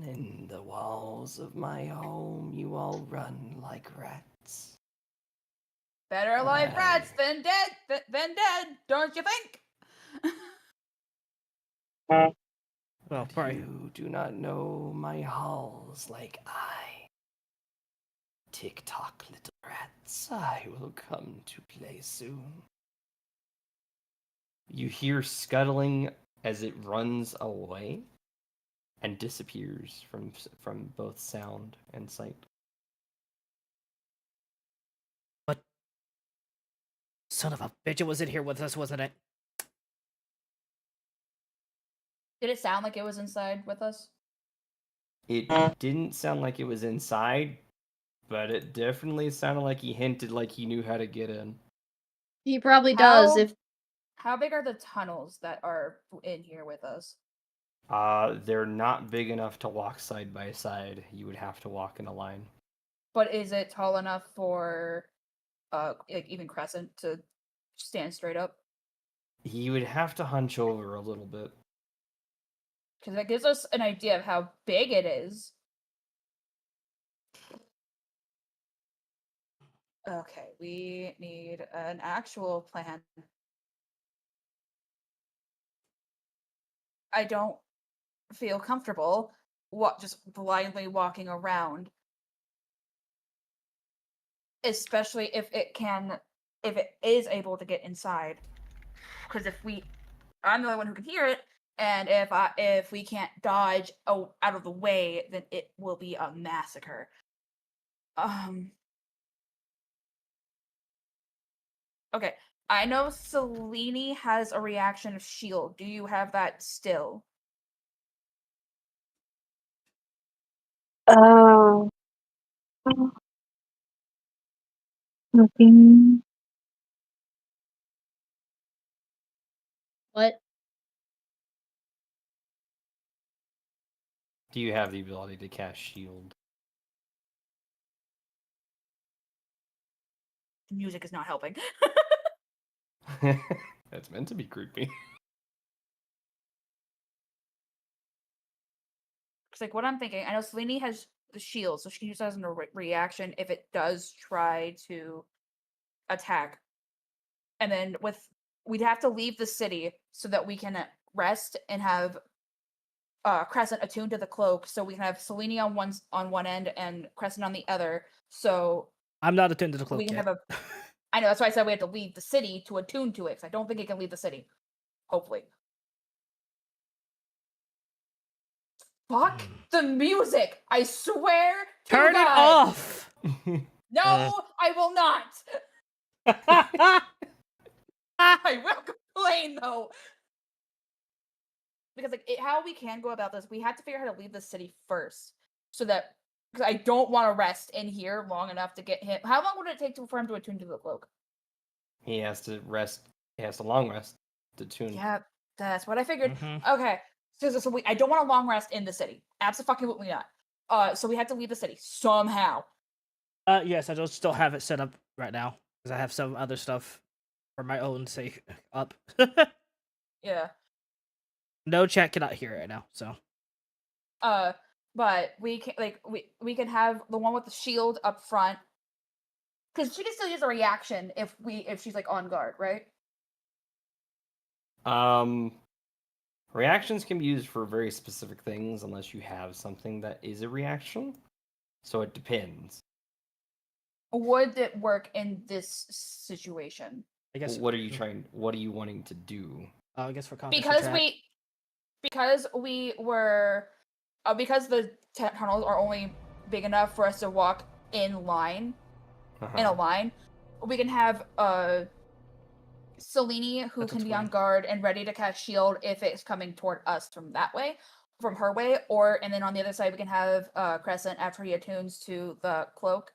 In the walls of my home, you all run like rats. Better alive Aye. rats than dead, don't you think? well, But probably you do not know my halls like I. Tick-tock, little rats, I will come to play soon. You hear scuttling as it runs away and disappears from both sound and sight. son of a bitch, it was in here with us, wasn't it? Did it sound like it was inside with us? It didn't sound like it was inside, but it definitely sounded like he hinted like he knew how to get in. He probably does. If How big are the tunnels that are in here with us? They're not big enough to walk side by side. You would have to walk in a line. But is it tall enough for like even Crescent to stand straight up? He would have to hunch over a little bit. Because that gives us an idea of how big it is. Okay, we need an actual plan. I don't feel comfortable just blindly walking around, especially if it is able to get inside. Because I'm the only one who can hear it, and if we can't dodge out of the way, then it will be a massacre. Okay, I know Selene has a reaction of shield. Do you have that still? Oh. Looking. what? Do you have the ability to cast shield? The music is not helping. That's meant to be creepy. It's like what I'm thinking. I know Selene has the shield, so she can use that as a reaction if it does try to attack. And then we'd have to leave the city so that we can rest and have Crescent attuned to the cloak, so we can have Selene on one end and Crescent on the other. So I'm not attuned to the cloak we can yet. have a. I know that's why I said we have to leave the city to attune to it. Cause I don't think it can leave the city. Hopefully. Fuck the music! I swear to Turn it God. off. No, I will not. I will complain though. Because how we can go about this, we have to figure out how to leave the city first, so that because I don't want to rest in here long enough to get him. How long would it take for him to attune to the cloak? He has to rest. He has to long rest to tune. Yeah, that's what I figured. Mhm. Okay, so I don't want a long rest in the city. Absolutely not. So we have to leave the city somehow. Yes, I don't still have it set up right now because I have some other stuff for my own sake up. Yeah. No chat cannot hear it right now, so. But we can we can have the one with the shield up front, because she can still use a reaction if she's like on guard, right? Reactions can be used for very specific things unless you have something that is a reaction. So it depends. Would it work in this situation? I guess. What are you trying? What are you wanting to do? I guess for context. Because the tunnels are only big enough for us to walk in line. In a line, we can have Selene, who can be on guard and ready to cast shield if it's coming toward us from her way, and then on the other side we can have Crescent after he attunes to the cloak,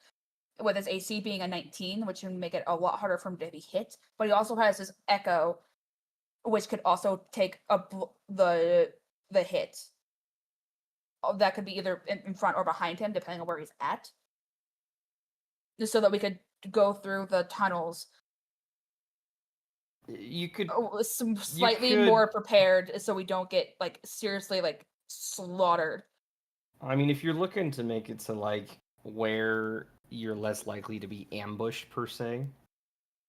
with his AC being a 19, which would make it a lot harder for him to be hit. But he also has his Echo, which could also take the hit. That could be either in front or behind him, depending on where he's at. Just so that we could go through the tunnels You could slightly could- more prepared, so we don't get like seriously like slaughtered. I mean, if you're looking to make it to like where you're less likely to be ambushed per se,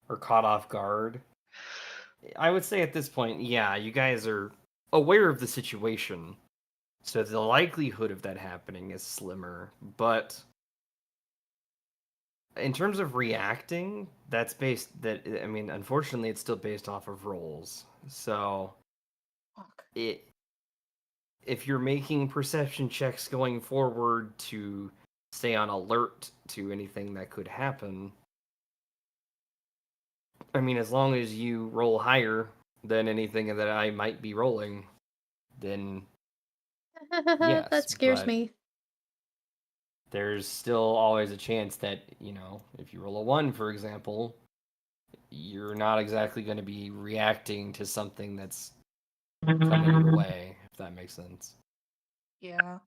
or caught off guard, I would say at this point, yeah, you guys are aware of the situation, so the likelihood of that happening is slimmer. But in terms of reacting, unfortunately, it's still based off of rolls. So Fuck. if you're making perception checks going forward to stay on alert to anything that could happen, I mean, as long as you roll higher than anything that I might be rolling, then yes, that scares but me. there's still always a chance that, if you roll a 1, for example, you're not exactly going to be reacting to something that's coming your way, if that makes sense. Yeah.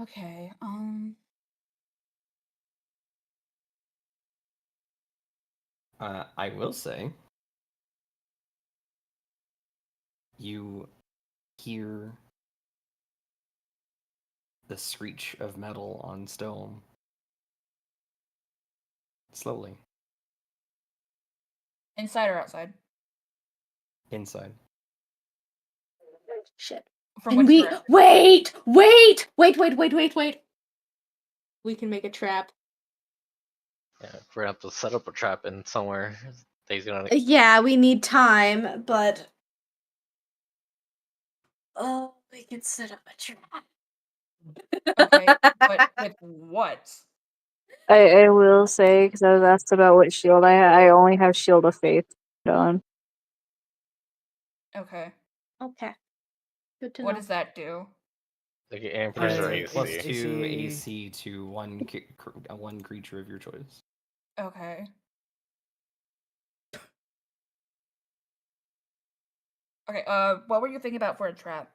Okay. I will say, you hear the screech of metal on stone. Slowly. Inside or outside? Inside. Shit. From And which we direction? wait. We can make a trap. Yeah, we're gonna have to set up a trap in somewhere. He's gonna. Yeah, we need time, but we can set up a trap. Okay, but with what? I will say, because I was asked about what shield I only have Shield of Faith on. Okay. Okay. Good to What know. does that do? Like increase your AC. Plus 2 AC. AC to one creature of your choice. Okay. Okay, what were you thinking about for a trap?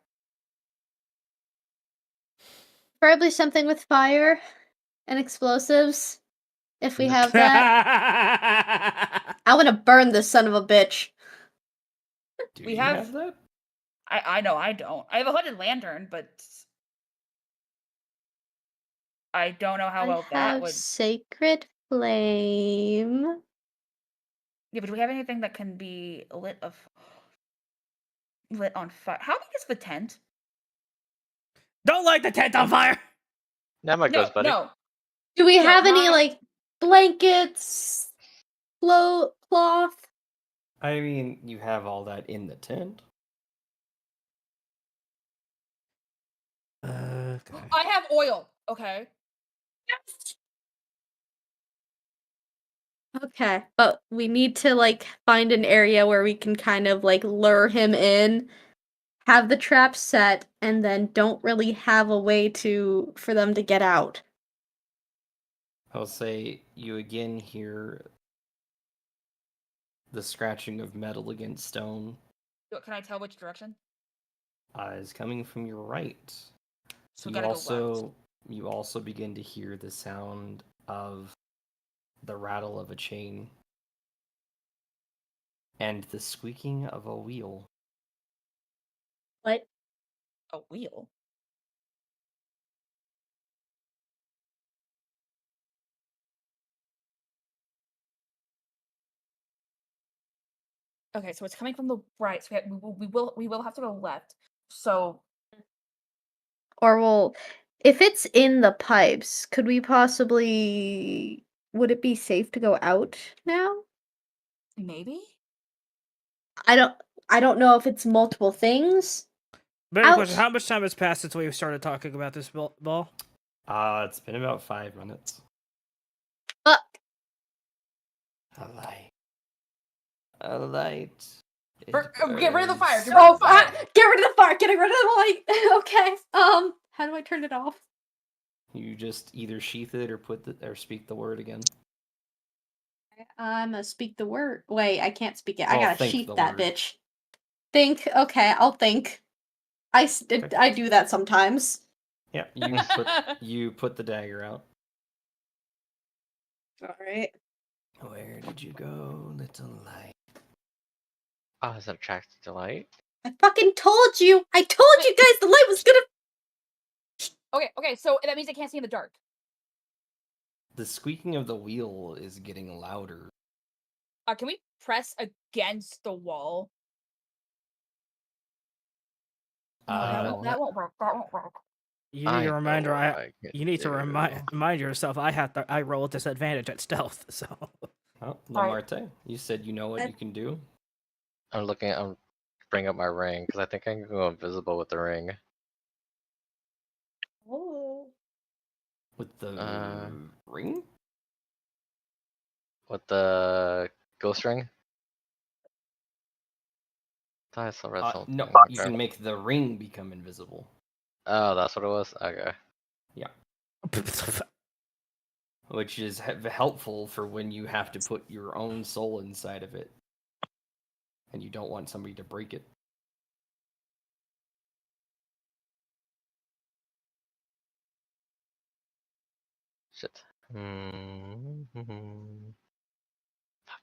Probably something with fire and explosives. If we have that. I want to burn this son of a bitch. Do We you have- have that? I know I don't. I have a hooded lantern, but I don't know how well I that have would. Sacred Flame. Yeah, but do we have anything that can be lit on fire? How big is the tent? Don't light the tent on fire! That might goes, buddy. No. Do we No, have any not- like blankets, cloth? I mean, you have all that in the tent. Okay. I have oil. Okay. Okay, but we need to like find an area where we can kind of like lure him in, have the trap set, and then don't really have a way for them to get out. I'll say you again hear the scratching of metal against stone Can I tell which direction? is coming from your right. So we gotta go left. You also begin to hear the sound of the rattle of a chain and the squeaking of a wheel. What? A wheel. Okay, so it's coming from the right. So we will have to go left. So Or if it's in the pipes, could we possibly? Would it be safe to go out now? maybe. I don't know if it's multiple things. Better question, Ouch. how much time has passed since we started talking about this ball? It's been about 5 minutes. Fuck. A light. A light. Get rid of the fire. Get rid Oh, of the fire. get rid of the fire. Getting rid of the light. Okay. How do I turn it off? You just either sheath it or or speak the word again. I'm gonna speak the word. Wait, I can't speak it. I Well, gotta think sheath the that word. bitch. Think. Okay, I'll think. Okay. I do that sometimes. Yeah, you put the dagger out. All right. Where did you go, little light? Oh, is that attracted to light? I fucking told you. I told you guys the light was gonna. Okay, so that means I can't see in the dark. The squeaking of the wheel is getting louder. Can we press against the wall? No, that won't work. That won't work. You need a reminder. You need to remind. remind yourself. I roll a disadvantage at stealth. So. Oh, Alright. Lamarte, you said you know what you can do. I'm looking. I'm bring up my ring because I think I can go invisible with the ring. Oh. With the ring? With the ghost ring. I saw read something. No, you can make the ring become invisible. Oh, that's what it was. Okay. Yeah. Which is helpful for when you have to put your own soul inside of it, and you don't want somebody to break it. Shit. Fuck.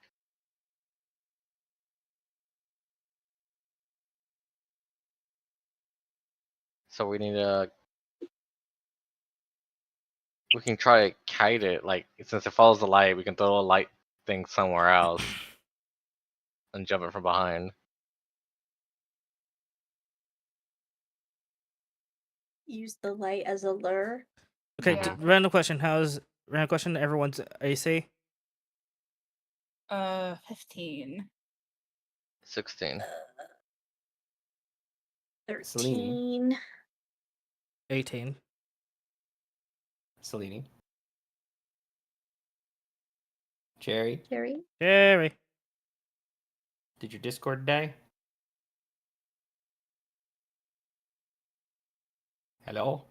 So we need to. We can try to kite it. Like since it follows the light, we can throw a light thing somewhere else and jump it from behind. Use the light as a lure. Okay, Yeah. random question. Random question? Everyone's AC. 15. 16. 13. 18. Selene. Jerry, Jerry. Jerry. did your Discord die? Hello?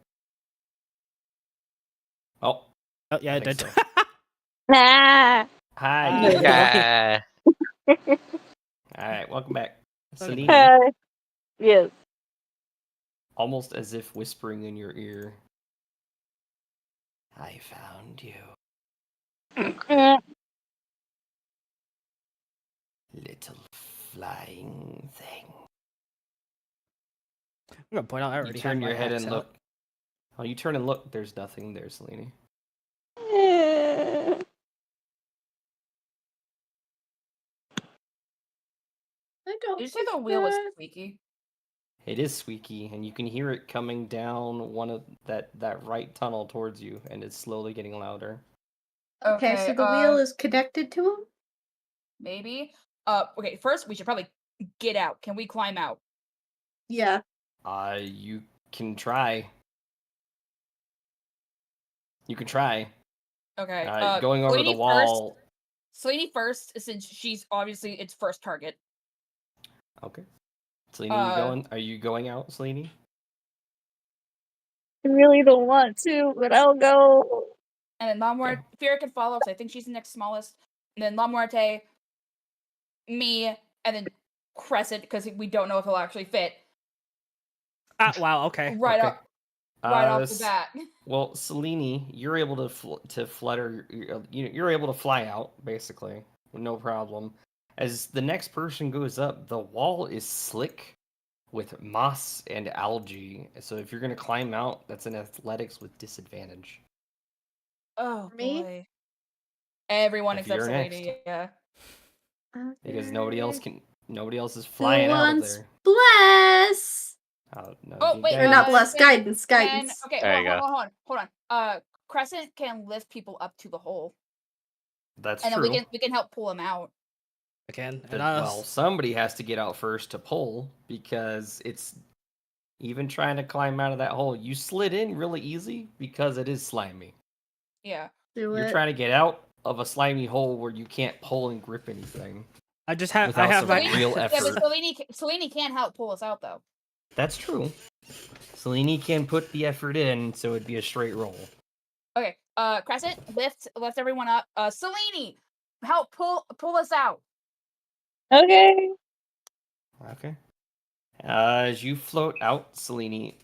Oh. Oh yeah, I think did. so. Ah. Hi. Yeah. Alright, welcome back. Welcome Selene, Yes. almost as if whispering in your ear, I found you, little flying thing. I'm gonna point out I You already turn have my your head axe and out. look. Oh, you turn and look, there's nothing there, Selene. I don't. Did you say the wheel was squeaky? It is squeaky, and you can hear it coming down one of that right tunnel towards you, and it's slowly getting louder. Okay, so the wheel is connected to him? Maybe. Okay, first we should probably get out. Can we climb out? Yeah. You can try. You can try. Okay. Going over the Selene wall. Selene first, since she's obviously its first target. Okay. Selene, are you going out, Selene? I really don't want to, but I'll go. And then La Muerte, Fira can follow because I think she's the next smallest. And then La Muerte, me, and then Crescent because we don't know if he'll actually fit. Wow. Okay. Right Okay. off the bat. Well, Selene, you're able to flutter. You're able to fly out basically, no problem. As the next person goes up, the wall is slick with moss and algae. So if you're gonna climb out, that's an athletics with disadvantage. Oh Me? boy. Everyone If except you're Selene, next. yeah. Because nobody else is Who flying out of wants there. bless? No, Oh you wait, Or not bless, can- guidance, can- guidance. okay, There you hold on. Crescent can lift people up to the hole, That's and true. then we can help pull them out. Again, But, and us. well, somebody has to get out first to pull because it's even trying to climb out of that hole. You slid in really easy because it is slimy. Yeah. Do You're it. trying to get out of a slimy hole where you can't pull and grip anything. I have some my real Yeah, effort. but Selene can help pull us out though. That's true. Selene can put the effort in, so it'd be a straight roll. Okay. Crescent, lift everyone up. Selene, help pull us out. Okay. Okay. As you float out, Selene,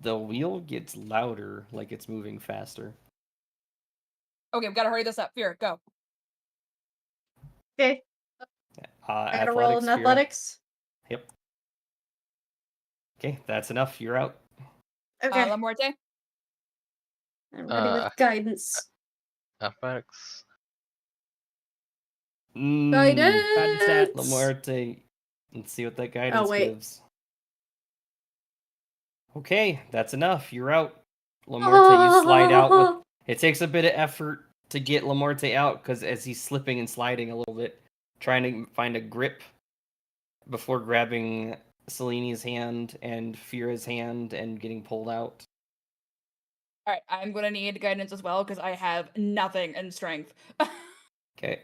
the wheel gets louder, like it's moving faster. Okay, we gotta hurry this up. Fear, go. Okay, I gotta roll in Fear. athletics. Yep. Okay, that's enough. You're out. Okay, La Muerte. I'm ready with guidance. Athletics. Guidance. La Muerte. Let's see what that guidance wait. gives. Okay, that's enough. You're out. La Muerte, you slide out. It takes a bit of effort to get La Muerte out because as he's slipping and sliding a little bit, trying to find a grip before grabbing Selene's hand and Fira's hand and getting pulled out. All right, I'm gonna need guidance as well because I have nothing in strength. Okay.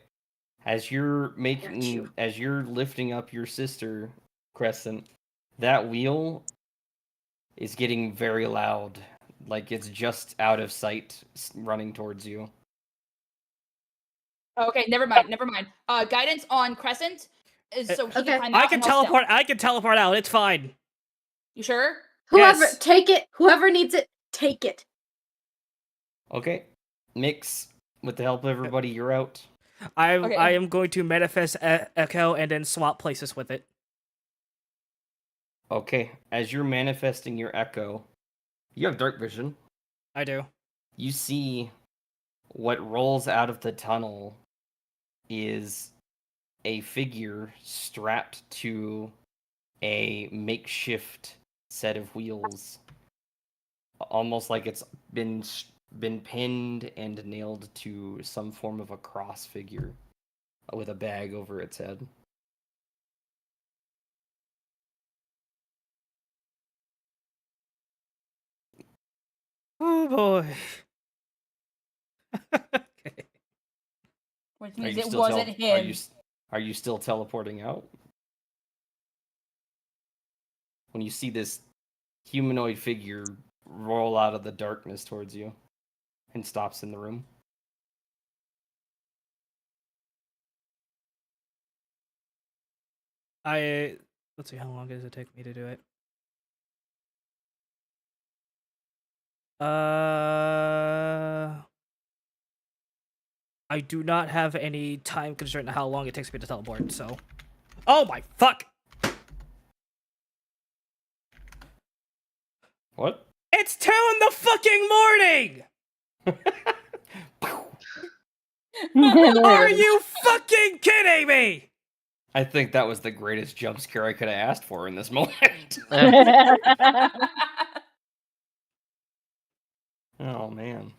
As you're lifting up your sister, Crescent, that wheel is getting very loud. Like it's just out of sight, running towards you. Okay, never mind. Guidance on Crescent is so he can Okay. climb out. I can teleport. I can teleport out. It's fine. You sure? Whoever, Yes. take it. Whoever needs it, take it. Okay. Mix, with the help of everybody, you're out. Okay. I am going to manifest Echo and then swap places with it. Okay. As you're manifesting your echo, you have dark vision. I do. You see what rolls out of the tunnel is a figure strapped to a makeshift set of wheels, almost like it's been pinned and nailed to some form of a cross figure with a bag over its head. Oh boy. Okay. Which Are means you it still wasn't him. Are you still teleporting out? When you see this humanoid figure roll out of the darkness towards you and stops in the room. Let's see, how long does it take me to do it? I do not have any time constraint on how long it takes me to teleport, so. Oh my fuck! What? It's 2 in the fucking morning! Are you fucking kidding me? I think that was the greatest jump scare I could have asked for in this moment. Oh man.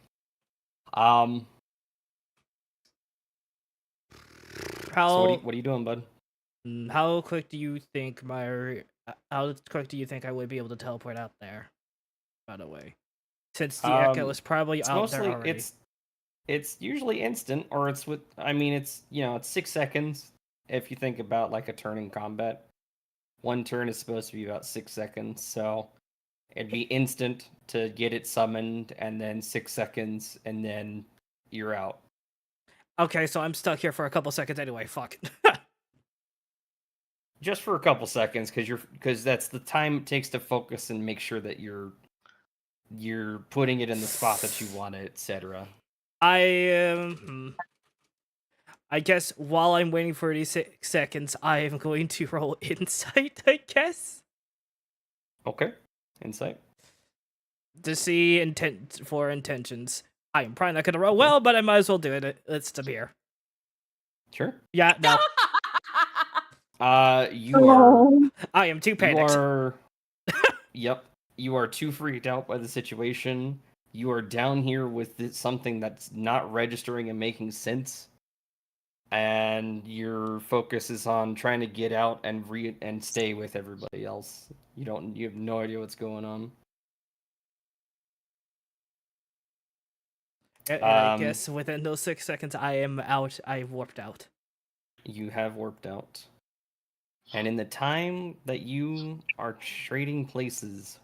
So what are you doing, bud? How quick do you think how quick do you think I would be able to teleport out there? By the way, since the echo is probably It's out there mostly already. it's usually instant, or it's with. I mean, it's it's 6 seconds if you think about like a turn in combat. One turn is supposed to be about 6 seconds, so it'd be instant to get it summoned, and then 6 seconds, and then you're out. Okay, so I'm stuck here for a couple seconds anyway. Fuck. Just for a couple seconds, because that's the time it takes to focus and make sure that you're putting it in the spot that you want it, etc. I guess while I'm waiting for these 6 seconds, I am going to roll insight, I guess. Okay. Insight. To see intentions. I am probably not gonna roll well, but I might as well do it. It's the beer. Sure. Yeah, no. You are. I am too panicked. Yep. You are too freaked out by the situation. You are down here with something that's not registering and making sense. And your focus is on trying to get out and stay with everybody else. You have no idea what's going on. And I guess within those 6 seconds, I am out. I've warped out. You have warped out. And in the time that you are trading places,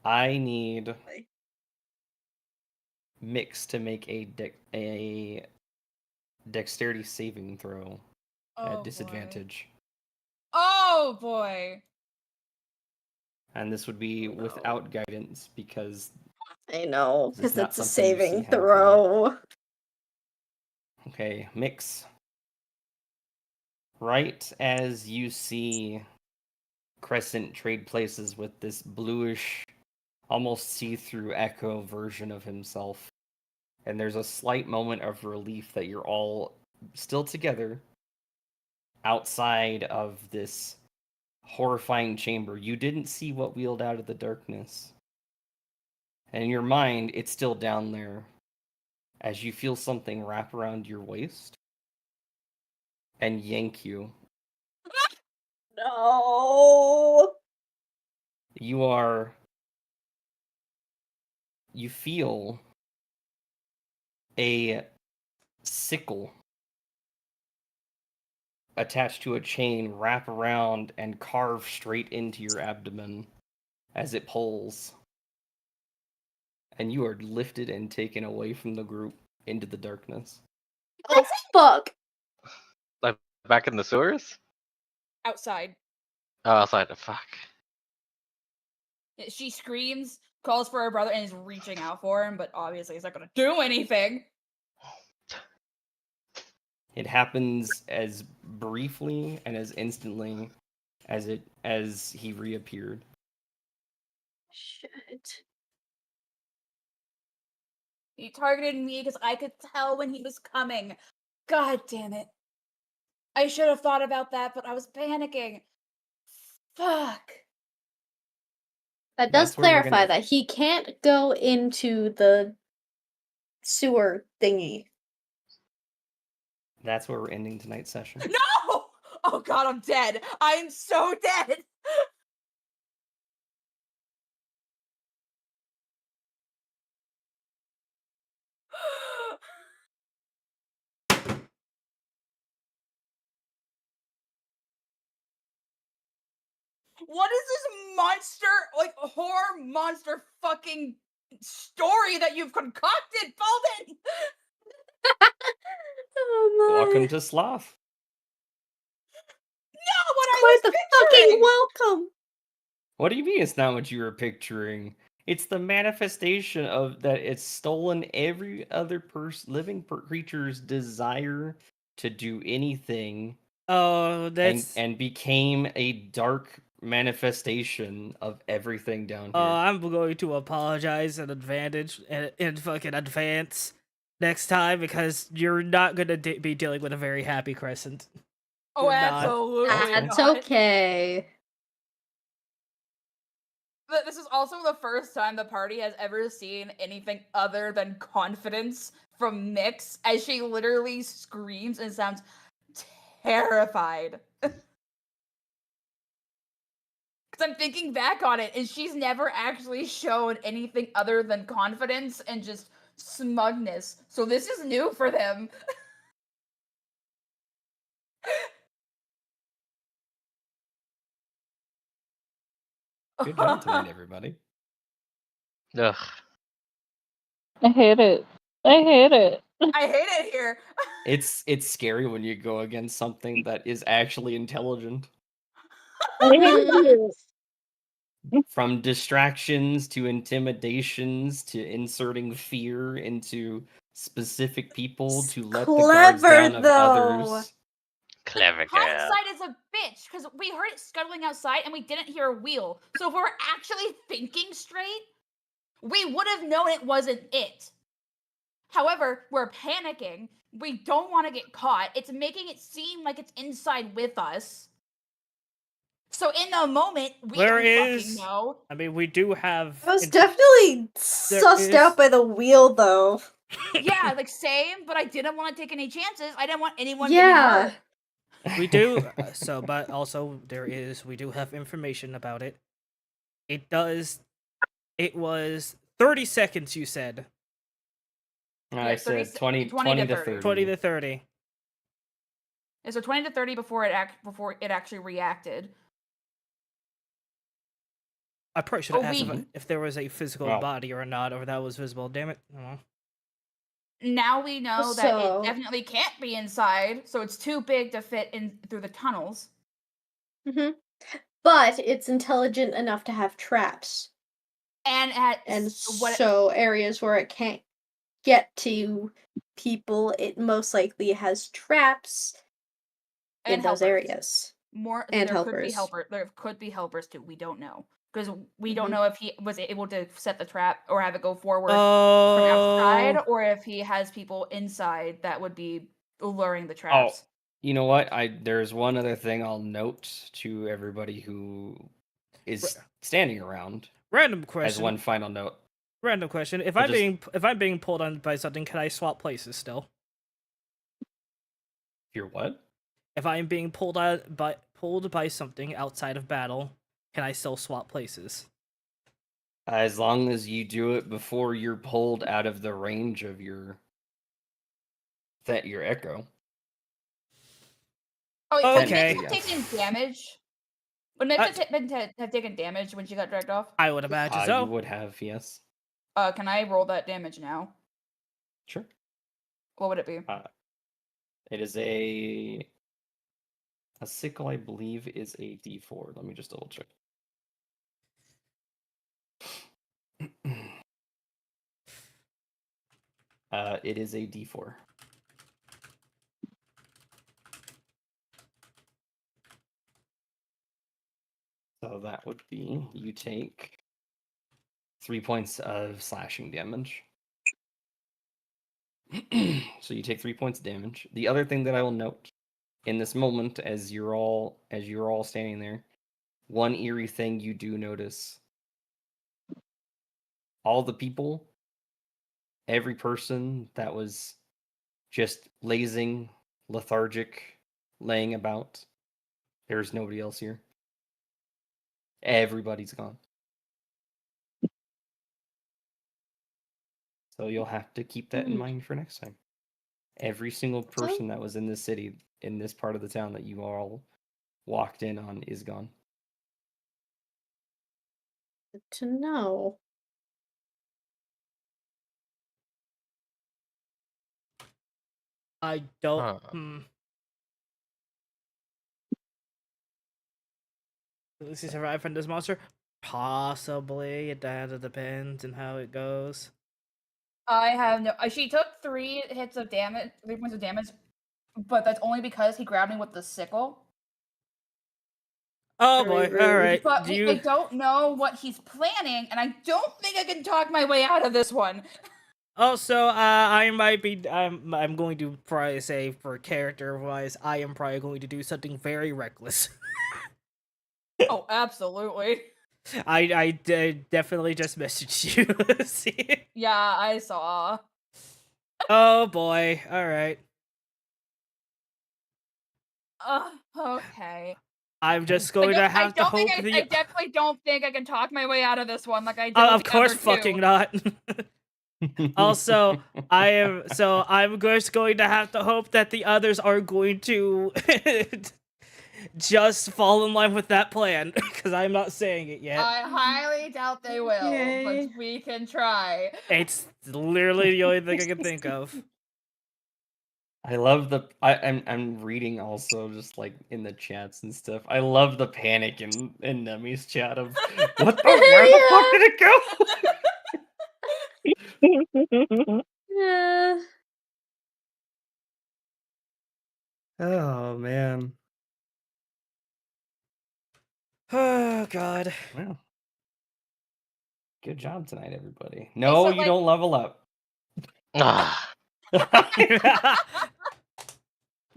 I need Mix to make a dexterity saving throw Oh, at boy. disadvantage. Oh boy. And this would be Oh, no. without guidance because I know, this is because not it's a something you see saving happening. throw. Okay, Mix. Right as you see Crescent trade places with this bluish, almost see-through echo version of himself, and there's a slight moment of relief that you're all still together outside of this horrifying chamber. You didn't see what wheeled out of the darkness. And in your mind, it's still down there as you feel something wrap around your waist and yank you. No. You feel a sickle attached to a chain wrap around and carve straight into your abdomen as it pulls. And you are lifted and taken away from the group into the darkness. Oh, fuck. Like back in the sewers? Outside. Oh, outside. Fuck. She screams, calls for her brother, and is reaching out for him, but obviously he's not gonna do anything. It happens as briefly and as instantly as he reappeared. Shit. He targeted me because I could tell when he was coming. God damn it. I should have thought about that, but I was panicking. Fuck. That does That's where we're clarify gonna- that he can't go into the sewer thingy. That's where we're ending tonight's session. No! Oh god, I'm dead. I am so dead. What is this monster, like horror monster fucking story that you've concocted, Bolden? Oh my. Welcome to Sloth. Not what I Quite was the picturing! fucking welcome. What do you mean it's not what you were picturing? It's the manifestation of that it's stolen every other living creature's desire to do anything Oh, that's. and became a dark manifestation of everything down here. I'm going to apologize in fucking advance next time because you're not gonna be dealing with a very happy Crescent. Oh, You're not. absolutely That's not. okay. But this is also the first time the party has ever seen anything other than confidence from Nyx, as she literally screams and sounds terrified. Because I'm thinking back on it, and she's never actually shown anything other than confidence and just smugness. So this is new for them. Good job tonight, everybody. Ugh. I hate it. I hate it. I hate it here. It's scary when you go against something that is actually intelligent. I hate it. From distractions to intimidations to inserting fear into specific people to let the guards Clever, down of though. others. Clever girl. Hindsight is a bitch, because we heard it scuttling outside and we didn't hear a wheel. So if we were actually thinking straight, we would have known it wasn't it. However, we're panicking. We don't want to get caught. It's making it seem like it's inside with us. So in the moment, we Where don't is- fucking know. I mean, we do have. I was definitely sussed is- out by the wheel, though. Yeah, like same, but I didn't want to take any chances. I didn't want anyone Yeah. getting hurt. We do. But also we do have information about it. It was 30 seconds. You said I Yeah, 30 said 20 20 to to 30. 30. 20 to 30. And so 20 to 30 before it actually reacted. I probably should have Oh, asked we- if there was a physical Well. body or not, or that was visible. Damn it! I don't know. Now we know that So- it definitely can't be inside, so it's too big to fit in through the tunnels. Mhm. But it's intelligent enough to have traps, And and what? so areas where it can't get to people, it most likely has traps in And those helpers. areas. More And there could be helpers. there could be helpers too. We don't know because we don't Mhm. know if he was able to set the trap or have it go forward from outside, Oh, or if he has people inside that would be luring the Oh, traps. you know what? There's one other thing I'll note to everybody who is standing around random as question. one final note. Random question. If I'll I'm being pulled on by something, can I swap places still? You're what? If I am being pulled by something outside of battle, can I still swap places? As long as you do it before you're pulled out of the range of your echo. Oh, would Okay. Nick have taken damage? Would Nick have taken damage when she got dragged off? I would imagine You so. would have, yes. Can I roll that damage now? Sure. What would it be? It is a sickle, I believe, is a D4. Let me just double check. It is a D4. So that would be, you take 3 points of slashing damage. So you take 3 points of damage. The other thing that I will note in this moment, as you're all standing there, one eerie thing you do notice: all the people, every person that was just lazing, lethargic, laying about, there's nobody else here. Everybody's gone. So you'll have to keep that in mind for next time. Every single person that was in this city, in this part of the town that you all walked in on, is gone. Good to know. I don't. Huh. At least he survived from this monster. Possibly. It depends on how it goes. I have no. She took 3 hits of damage, 3 points of damage, but that's only because he grabbed me with the sickle. Oh Very boy! All rude. right. But Do you? I don't know what he's planning, and I don't think I can talk my way out of this one. Also, I might be. I'm going to probably say, for character wise, I am probably going to do something very reckless. Oh, absolutely. I definitely just messaged you. See? Yeah, I saw. Oh boy! All right. Okay. I'm just going to have to hope I the. definitely don't think I can talk my way out of this one like I did. With Of the course, other fucking two. not. Also, I'm just going to have to hope that the others are going to just fall in line with that plan, because I'm not saying it yet. I highly doubt they will, Yay. but we can try. It's literally the only thing I can think of. I love I'm reading also, just like in the chats and stuff. I love the panic in Nemi's chat of where the fuck did it go? Yeah. Oh man. Oh god. Well. Good job tonight, everybody. No, so, you like- don't level up. Ah,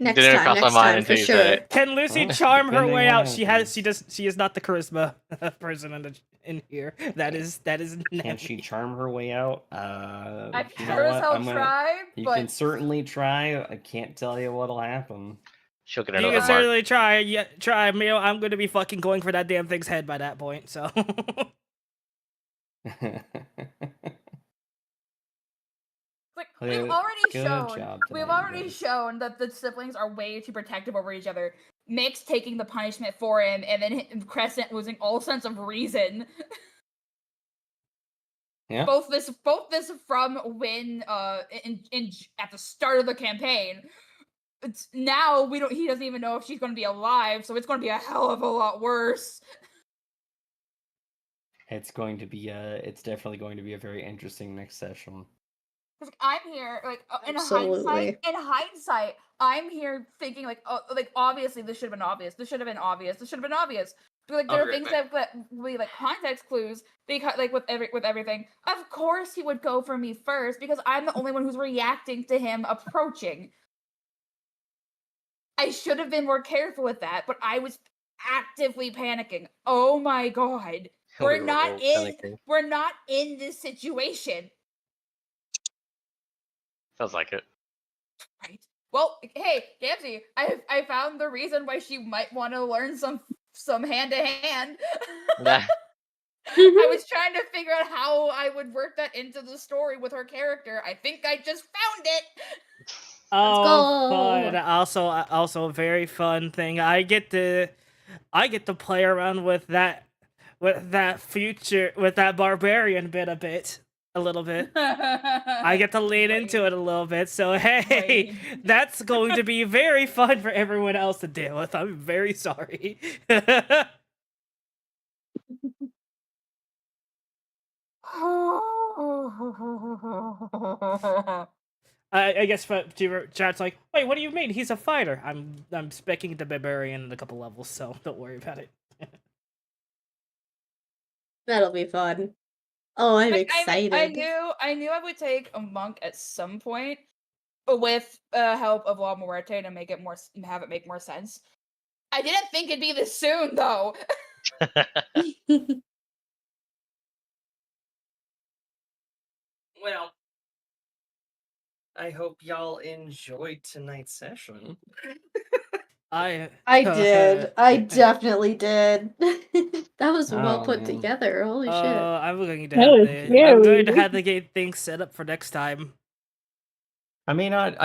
Next didn't time, cross my next mind time until for you sure. said it. Can Lucy Well, charm her depending way what out? She happens. is not the charisma person in here. That is Can Nemi. she charm her way out? I You know sure as what? hell try, You but can certainly try. I can't tell you what'll happen. She'll get You another can mark. certainly try. Yeah, try. Mio, I'm going to be fucking going for that damn thing's head by that point. So. like Okay, we've already good shown job we've tonight, you already guys. shown that the siblings are way too protective over each other. Mick's taking the punishment for him, and then Crescent losing all sense of reason. Yeah. Both this from when in at the start of the campaign. It's now he doesn't even know if she's going to be alive, so it's going to be a hell of a lot worse. It's going to be it's definitely going to be a very interesting next session. I'm here, like Absolutely. in hindsight, I'm here thinking like, oh, like obviously this should have been obvious. This should have been obvious. This should have been obvious. But, like there are things that we like context clues because like with everything. Of course he would go for me first because I'm the only one who's reacting to him approaching. I should have been more careful with that, but I was actively panicking. Oh my god. We're not in this situation. Sounds like it. Right. Well, hey, Gamsey, I found the reason why she might want to learn some hand to hand. I was trying to figure out how I would work that into the story with her character. I think I just found it. Oh, fun! Also a very fun thing. I get to play around with that barbarian bit a little bit. I get to lean into it a little bit. So hey, that's going to be very fun for everyone else to deal with. I'm very sorry. I guess chat's like, wait, what do you mean? He's a fighter. I'm specking the barbarian in a couple levels, so don't worry about it. That'll be fun. Oh, I'm excited. I knew I would take a monk at some point with help of La Muerte to make it make more sense. I didn't think it'd be this soon though. Well, I hope y'all enjoyed tonight's session. I did. I definitely did. That was well put man. together. Holy shit. I'm going to have to get things set up for next time. I may not.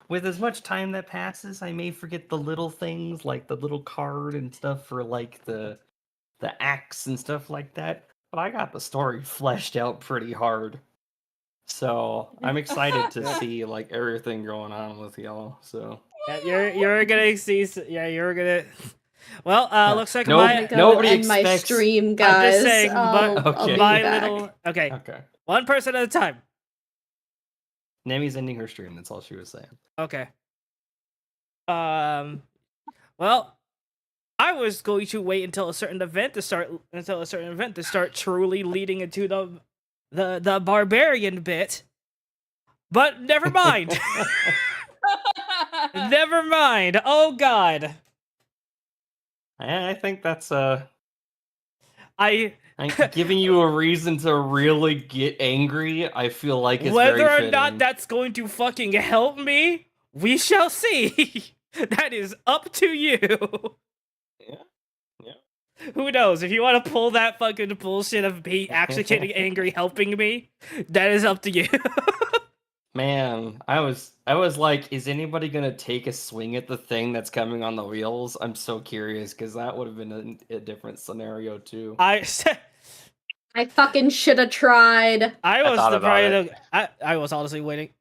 With as much time that passes, I may forget the little things like the little card and stuff for like the axe and stuff like that. But I got the story fleshed out pretty hard, so I'm excited to see like everything going on with y'all. So yeah, you're gonna see. Yeah, you're gonna. Well, looks like nobody expects my stream, guys. I'm just saying, but okay. my little okay, one person at a time. Nemi's ending her stream. That's all she was saying. Okay. Well, I was going to wait until a certain event to start truly leading into the barbarian bit, but never mind. Never mind. Oh God. I think that's I'm giving you a reason to really get angry. I feel like it's whether very or fitting. not that's going to fucking help me, we shall see. That is up to you. Yeah. Who knows? If you want to pull that fucking bullshit of me actually getting angry helping me, that is up to you. Man, I was like, is anybody gonna take a swing at the thing that's coming on the wheels? I'm so curious because that would have been a different scenario too. I fucking should have tried. I was honestly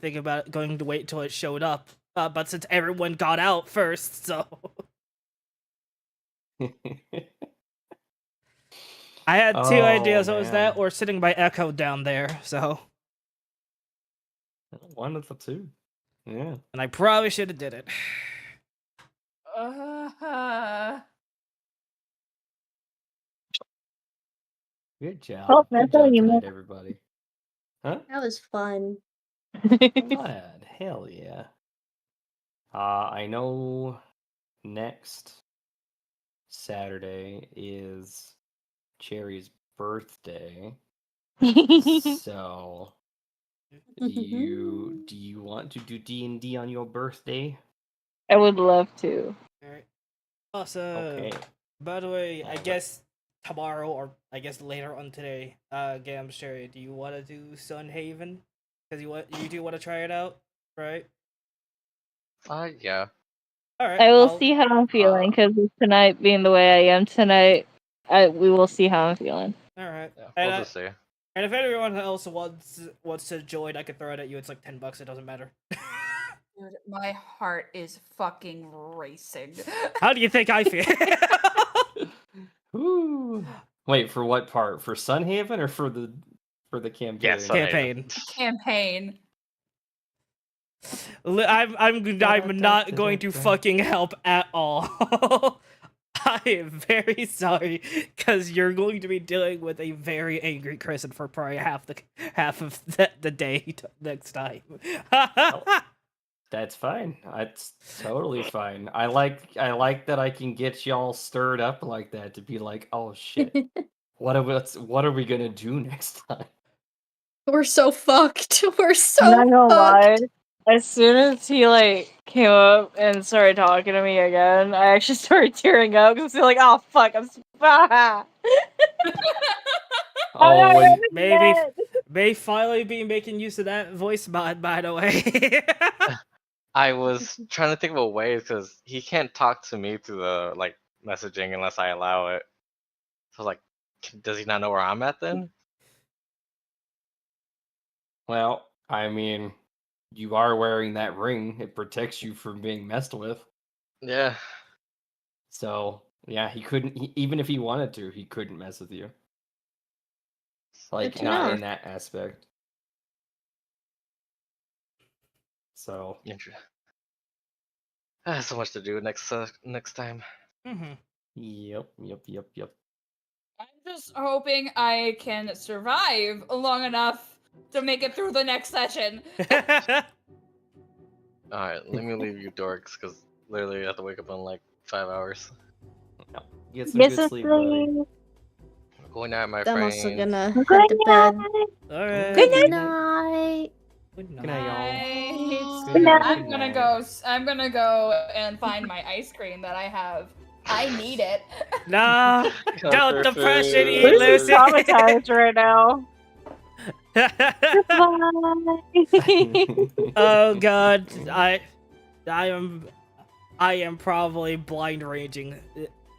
thinking about it, going to wait till it showed up. But since everyone got out first, so I had two ideas. What was that, or sitting by Echo down there? So one of the two. Yeah. And I probably should have did it. Good job. Oh, Good that's job all you tonight, meant. everybody. Huh? That was fun. Glad. Hell yeah. I know next Saturday is Cherry's birthday. So do you want to do D&D on your birthday? I would love to. Alright. Awesome. Okay. By the way, I guess tomorrow, or I guess later on today, Gam Sherry, do you want to do Sunhaven? Because you do want to try it out, right? Yeah. Alright. I will see how I'm feeling, because tonight being the way I am tonight, we will see how I'm feeling. All right. Yeah, And, we'll just see. and if anyone else wants to join, I could throw it at you. It's like $10. It doesn't matter. Dude, my heart is fucking racing. How do you think I feel? Ooh. Wait, for what part? For Sunhaven or for the campaign? Yeah, Sunhaven. Campaign. Campaign. I'm not going to fucking help at all. I am very sorry, because you're going to be dealing with a very angry Kristen for probably half of the day next time. That's fine. That's totally fine. I like that I can get y'all stirred up like that to be like, oh shit, what are we gonna do next time? We're so fucked. We're so I'm not gonna lie. fucked. As soon as he like came up and started talking to me again, I actually started tearing up because I was like, "Oh fuck, I'm." Oh, and May finally be making use of that voice mod, by the way. I was trying to think of a way because he can't talk to me through the like messaging unless I allow it. So I was like, does he not know where I'm at then? well, I mean, you are wearing that ring. It protects you from being messed with. Yeah. So yeah, he couldn't. Even if he wanted to, he couldn't mess with you. Like to not know. in that aspect. So So much to do next time. Mm-hmm. yep. I'm just hoping I can survive long enough to make it through the next session. Alright, let me leave you dorks because literally I have to wake up in like 5 hours. Get some good sleep, buddy. Going night, my I'm friend. also gonna head to bed. All right. Good night. Good Good night, y'all. Night. Good night. I'm gonna go and find my ice cream that I have. I need it. No, don't Comfort depression food. eat, Lucy. Traumatized right now. Oh god, I am probably blind ranging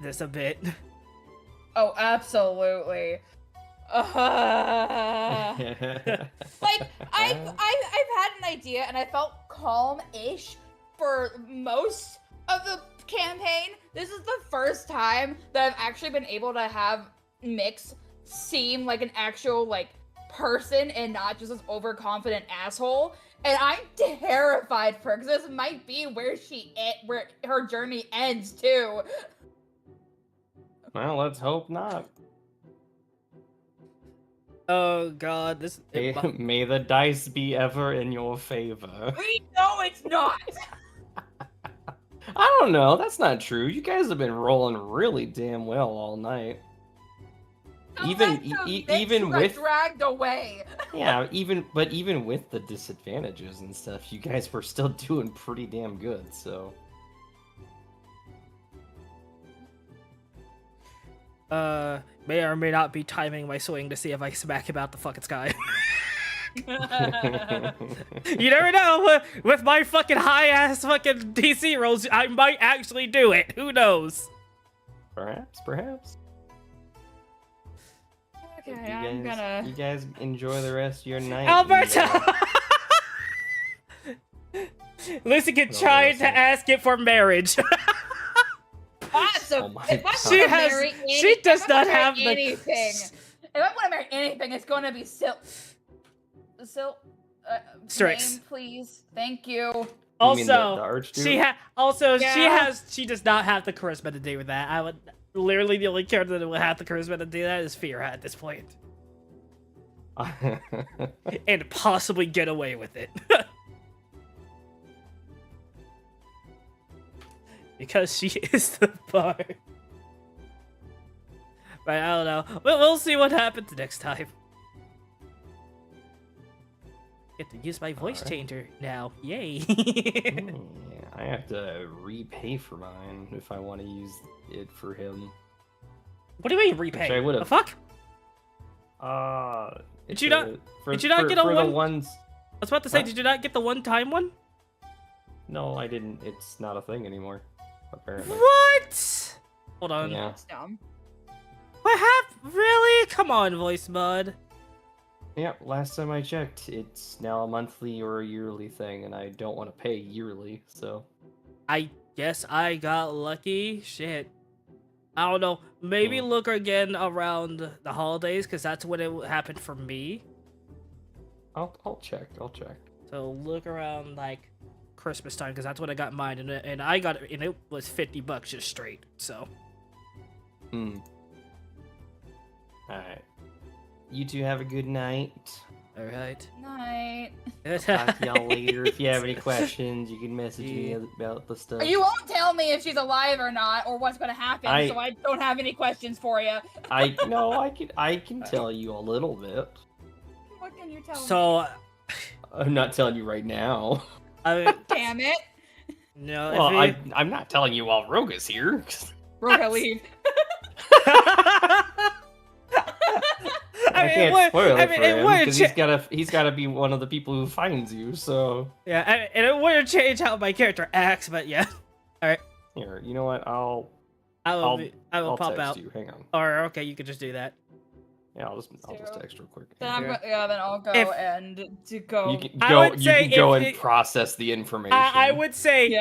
this a bit. Oh, absolutely. Like I've had an idea and I felt calm-ish for most of the campaign. This is the first time that I've actually been able to have Mix seem like an actual like person and not just this overconfident asshole. And I'm terrified for her because this might be where where her journey ends too. Well, let's hope not. Oh god, this. May the dice be ever in your favor. We know it's not. I don't know. That's not true. You guys have been rolling really damn well all night. Even with dragged away. yeah, even with the disadvantages and stuff, you guys were still doing pretty damn good. So May or may not be timing my swing to see if I smack him out the fucking sky. You never know. With my fucking high ass fucking DC rolls, I might actually do it. Who knows? Perhaps. Okay, You guys enjoy the rest of your night. Alberto! Lucy can No, try listen. to ask it for marriage. Awesome. Oh my If I God. wanna marry She does if I not wanna have marry the anything. If I want to marry anything, it's going to be Strix. Name, please. Thank you. You mean Also, the Archduke? she does not have the charisma to do with that. I would literally the only character that would have the charisma to do that is Fear at this point, and possibly get away with it. Because she is the bard. But I don't know. We'll see what happens next time. Get to use my voice changer now. Yay. Yeah, I have to repay for mine if I want to use it for him. What do you mean repay? Which I would've. The fuck? Did you not get a for one? the ones? I was about to say, What? did you not get the one-time one? No, I didn't. It's not a thing anymore. Apparently. What? Hold on. Yeah. That's dumb. Really? Come on, voice bud. Yeah, last time I checked, it's now a monthly or a yearly thing, and I don't want to pay yearly, so. I guess I got lucky. Shit. I don't know. Maybe look again around the holidays, because that's when it happened for me. I'll check. I'll check. So look around like Christmas time, because that's when I got mine, and I got it, and it was $50 just straight. So. All right. You two have a good night. All right. Night. Talk to y'all later. If you have any questions, you can message me about the stuff. You won't tell me if she's alive or not, or what's gonna happen, so I don't have any questions for you. I can tell you a little bit. What can you tell me? So. I'm not telling you right now. Damn it. No. Well, I'm not telling you while Rouga's here. Rouga, leave. I can't spoil it for him because he's gotta be one of the people who finds you. So yeah, and it wouldn't change how my character acts, but yeah. All right. Here, you know what? I'll pop text out. you. Hang on. Or okay, you can just do that. Yeah, I'll just text real quick. Then I'll go and to go. You can go and process the information. I would say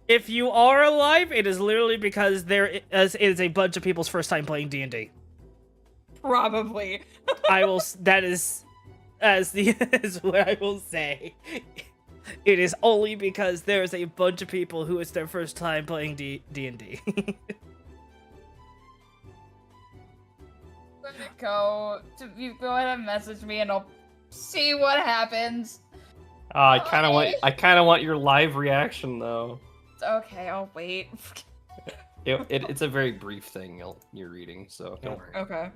if you are alive, it is literally because there is a bunch of people's first time playing D&D. Probably. That is what I will say. It is only because there's a bunch of people who it's their first time playing D&D. You go ahead and message me, and I'll see what happens. I kind of want your live reaction though. Okay, I'll wait. It's a very brief thing you're reading, so don't worry. Okay.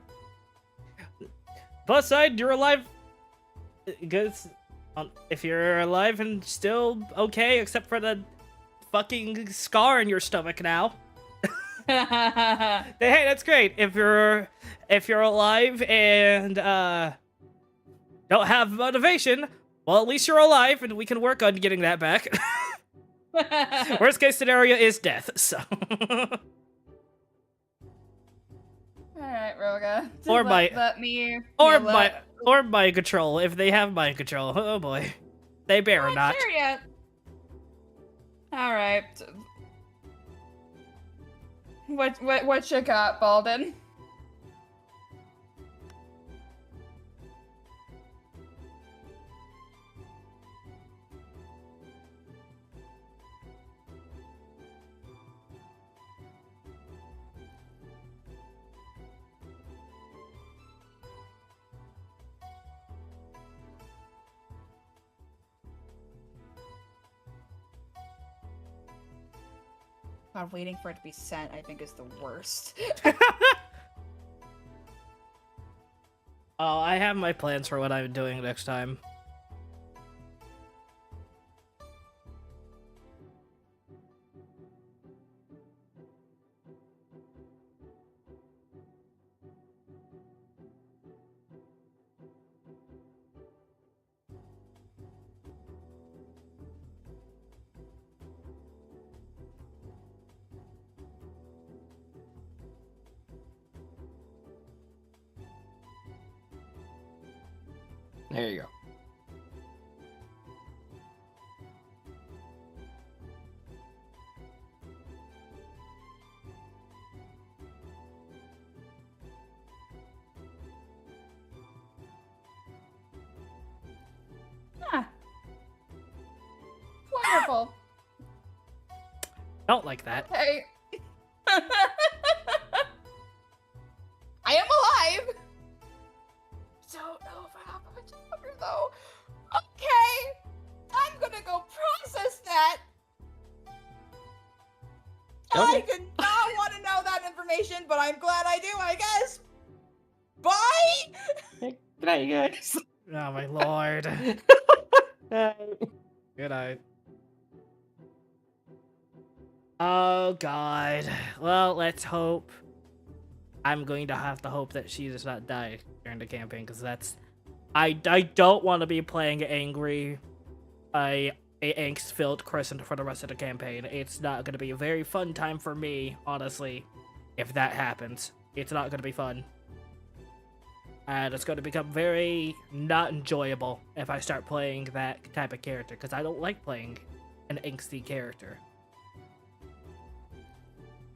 Plus side, you're alive. Because if you're alive and still okay, except for the fucking scar in your stomach now. Hey, that's great. If you're alive and don't have motivation, well, at least you're alive, and we can work on getting that back. Worst case scenario is death. So. Alright, Rouga. Or mind control if they have mind control. Oh boy, they better not. Sure yet. All right. What you got, Balden? God, waiting for it to be sent, I think, is the worst. Oh, I have my plans for what I'm doing next time. There you go. Huh. Wonderful. Don't like that. Okay. I am alive. Don't know if I have much longer though. Okay. I'm gonna go process that. Okay. I did not want to know that information, but I'm glad I do, I guess. Bye. Good night, you guys. Oh my lord. Good night. Oh god. Well, let's hope. I'm going to have to hope that she does not die during the campaign, because that's... I don't want to be playing angry, a angst-filled Crescent for the rest of the campaign. It's not going to be a very fun time for me, honestly, if that happens. it's not gonna be fun. And it's gonna become very not enjoyable if I start playing that type of character, because I don't like playing an angsty character.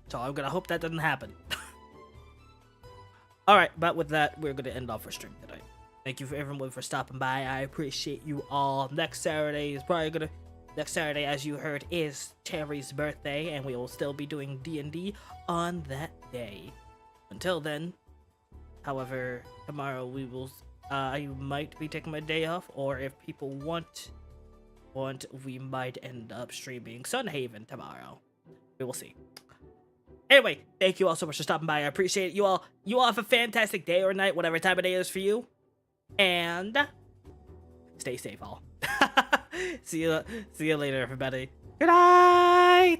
So I'm gonna hope that doesn't happen. Alright, but with that, we're gonna end off our stream tonight. Thank you for everyone for stopping by. I appreciate you all. Next Saturday, as you heard, is Terry's birthday, and we will still be doing D&D on that day. Until then, however, tomorrow we will, I might be taking my day off, or if people want, we might end up streaming Sunhaven tomorrow. We will see. Anyway, thank you all so much for stopping by. I appreciate it. You all have a fantastic day or night, whatever time of day it is for you. And stay safe, all. See you later, everybody. Good night.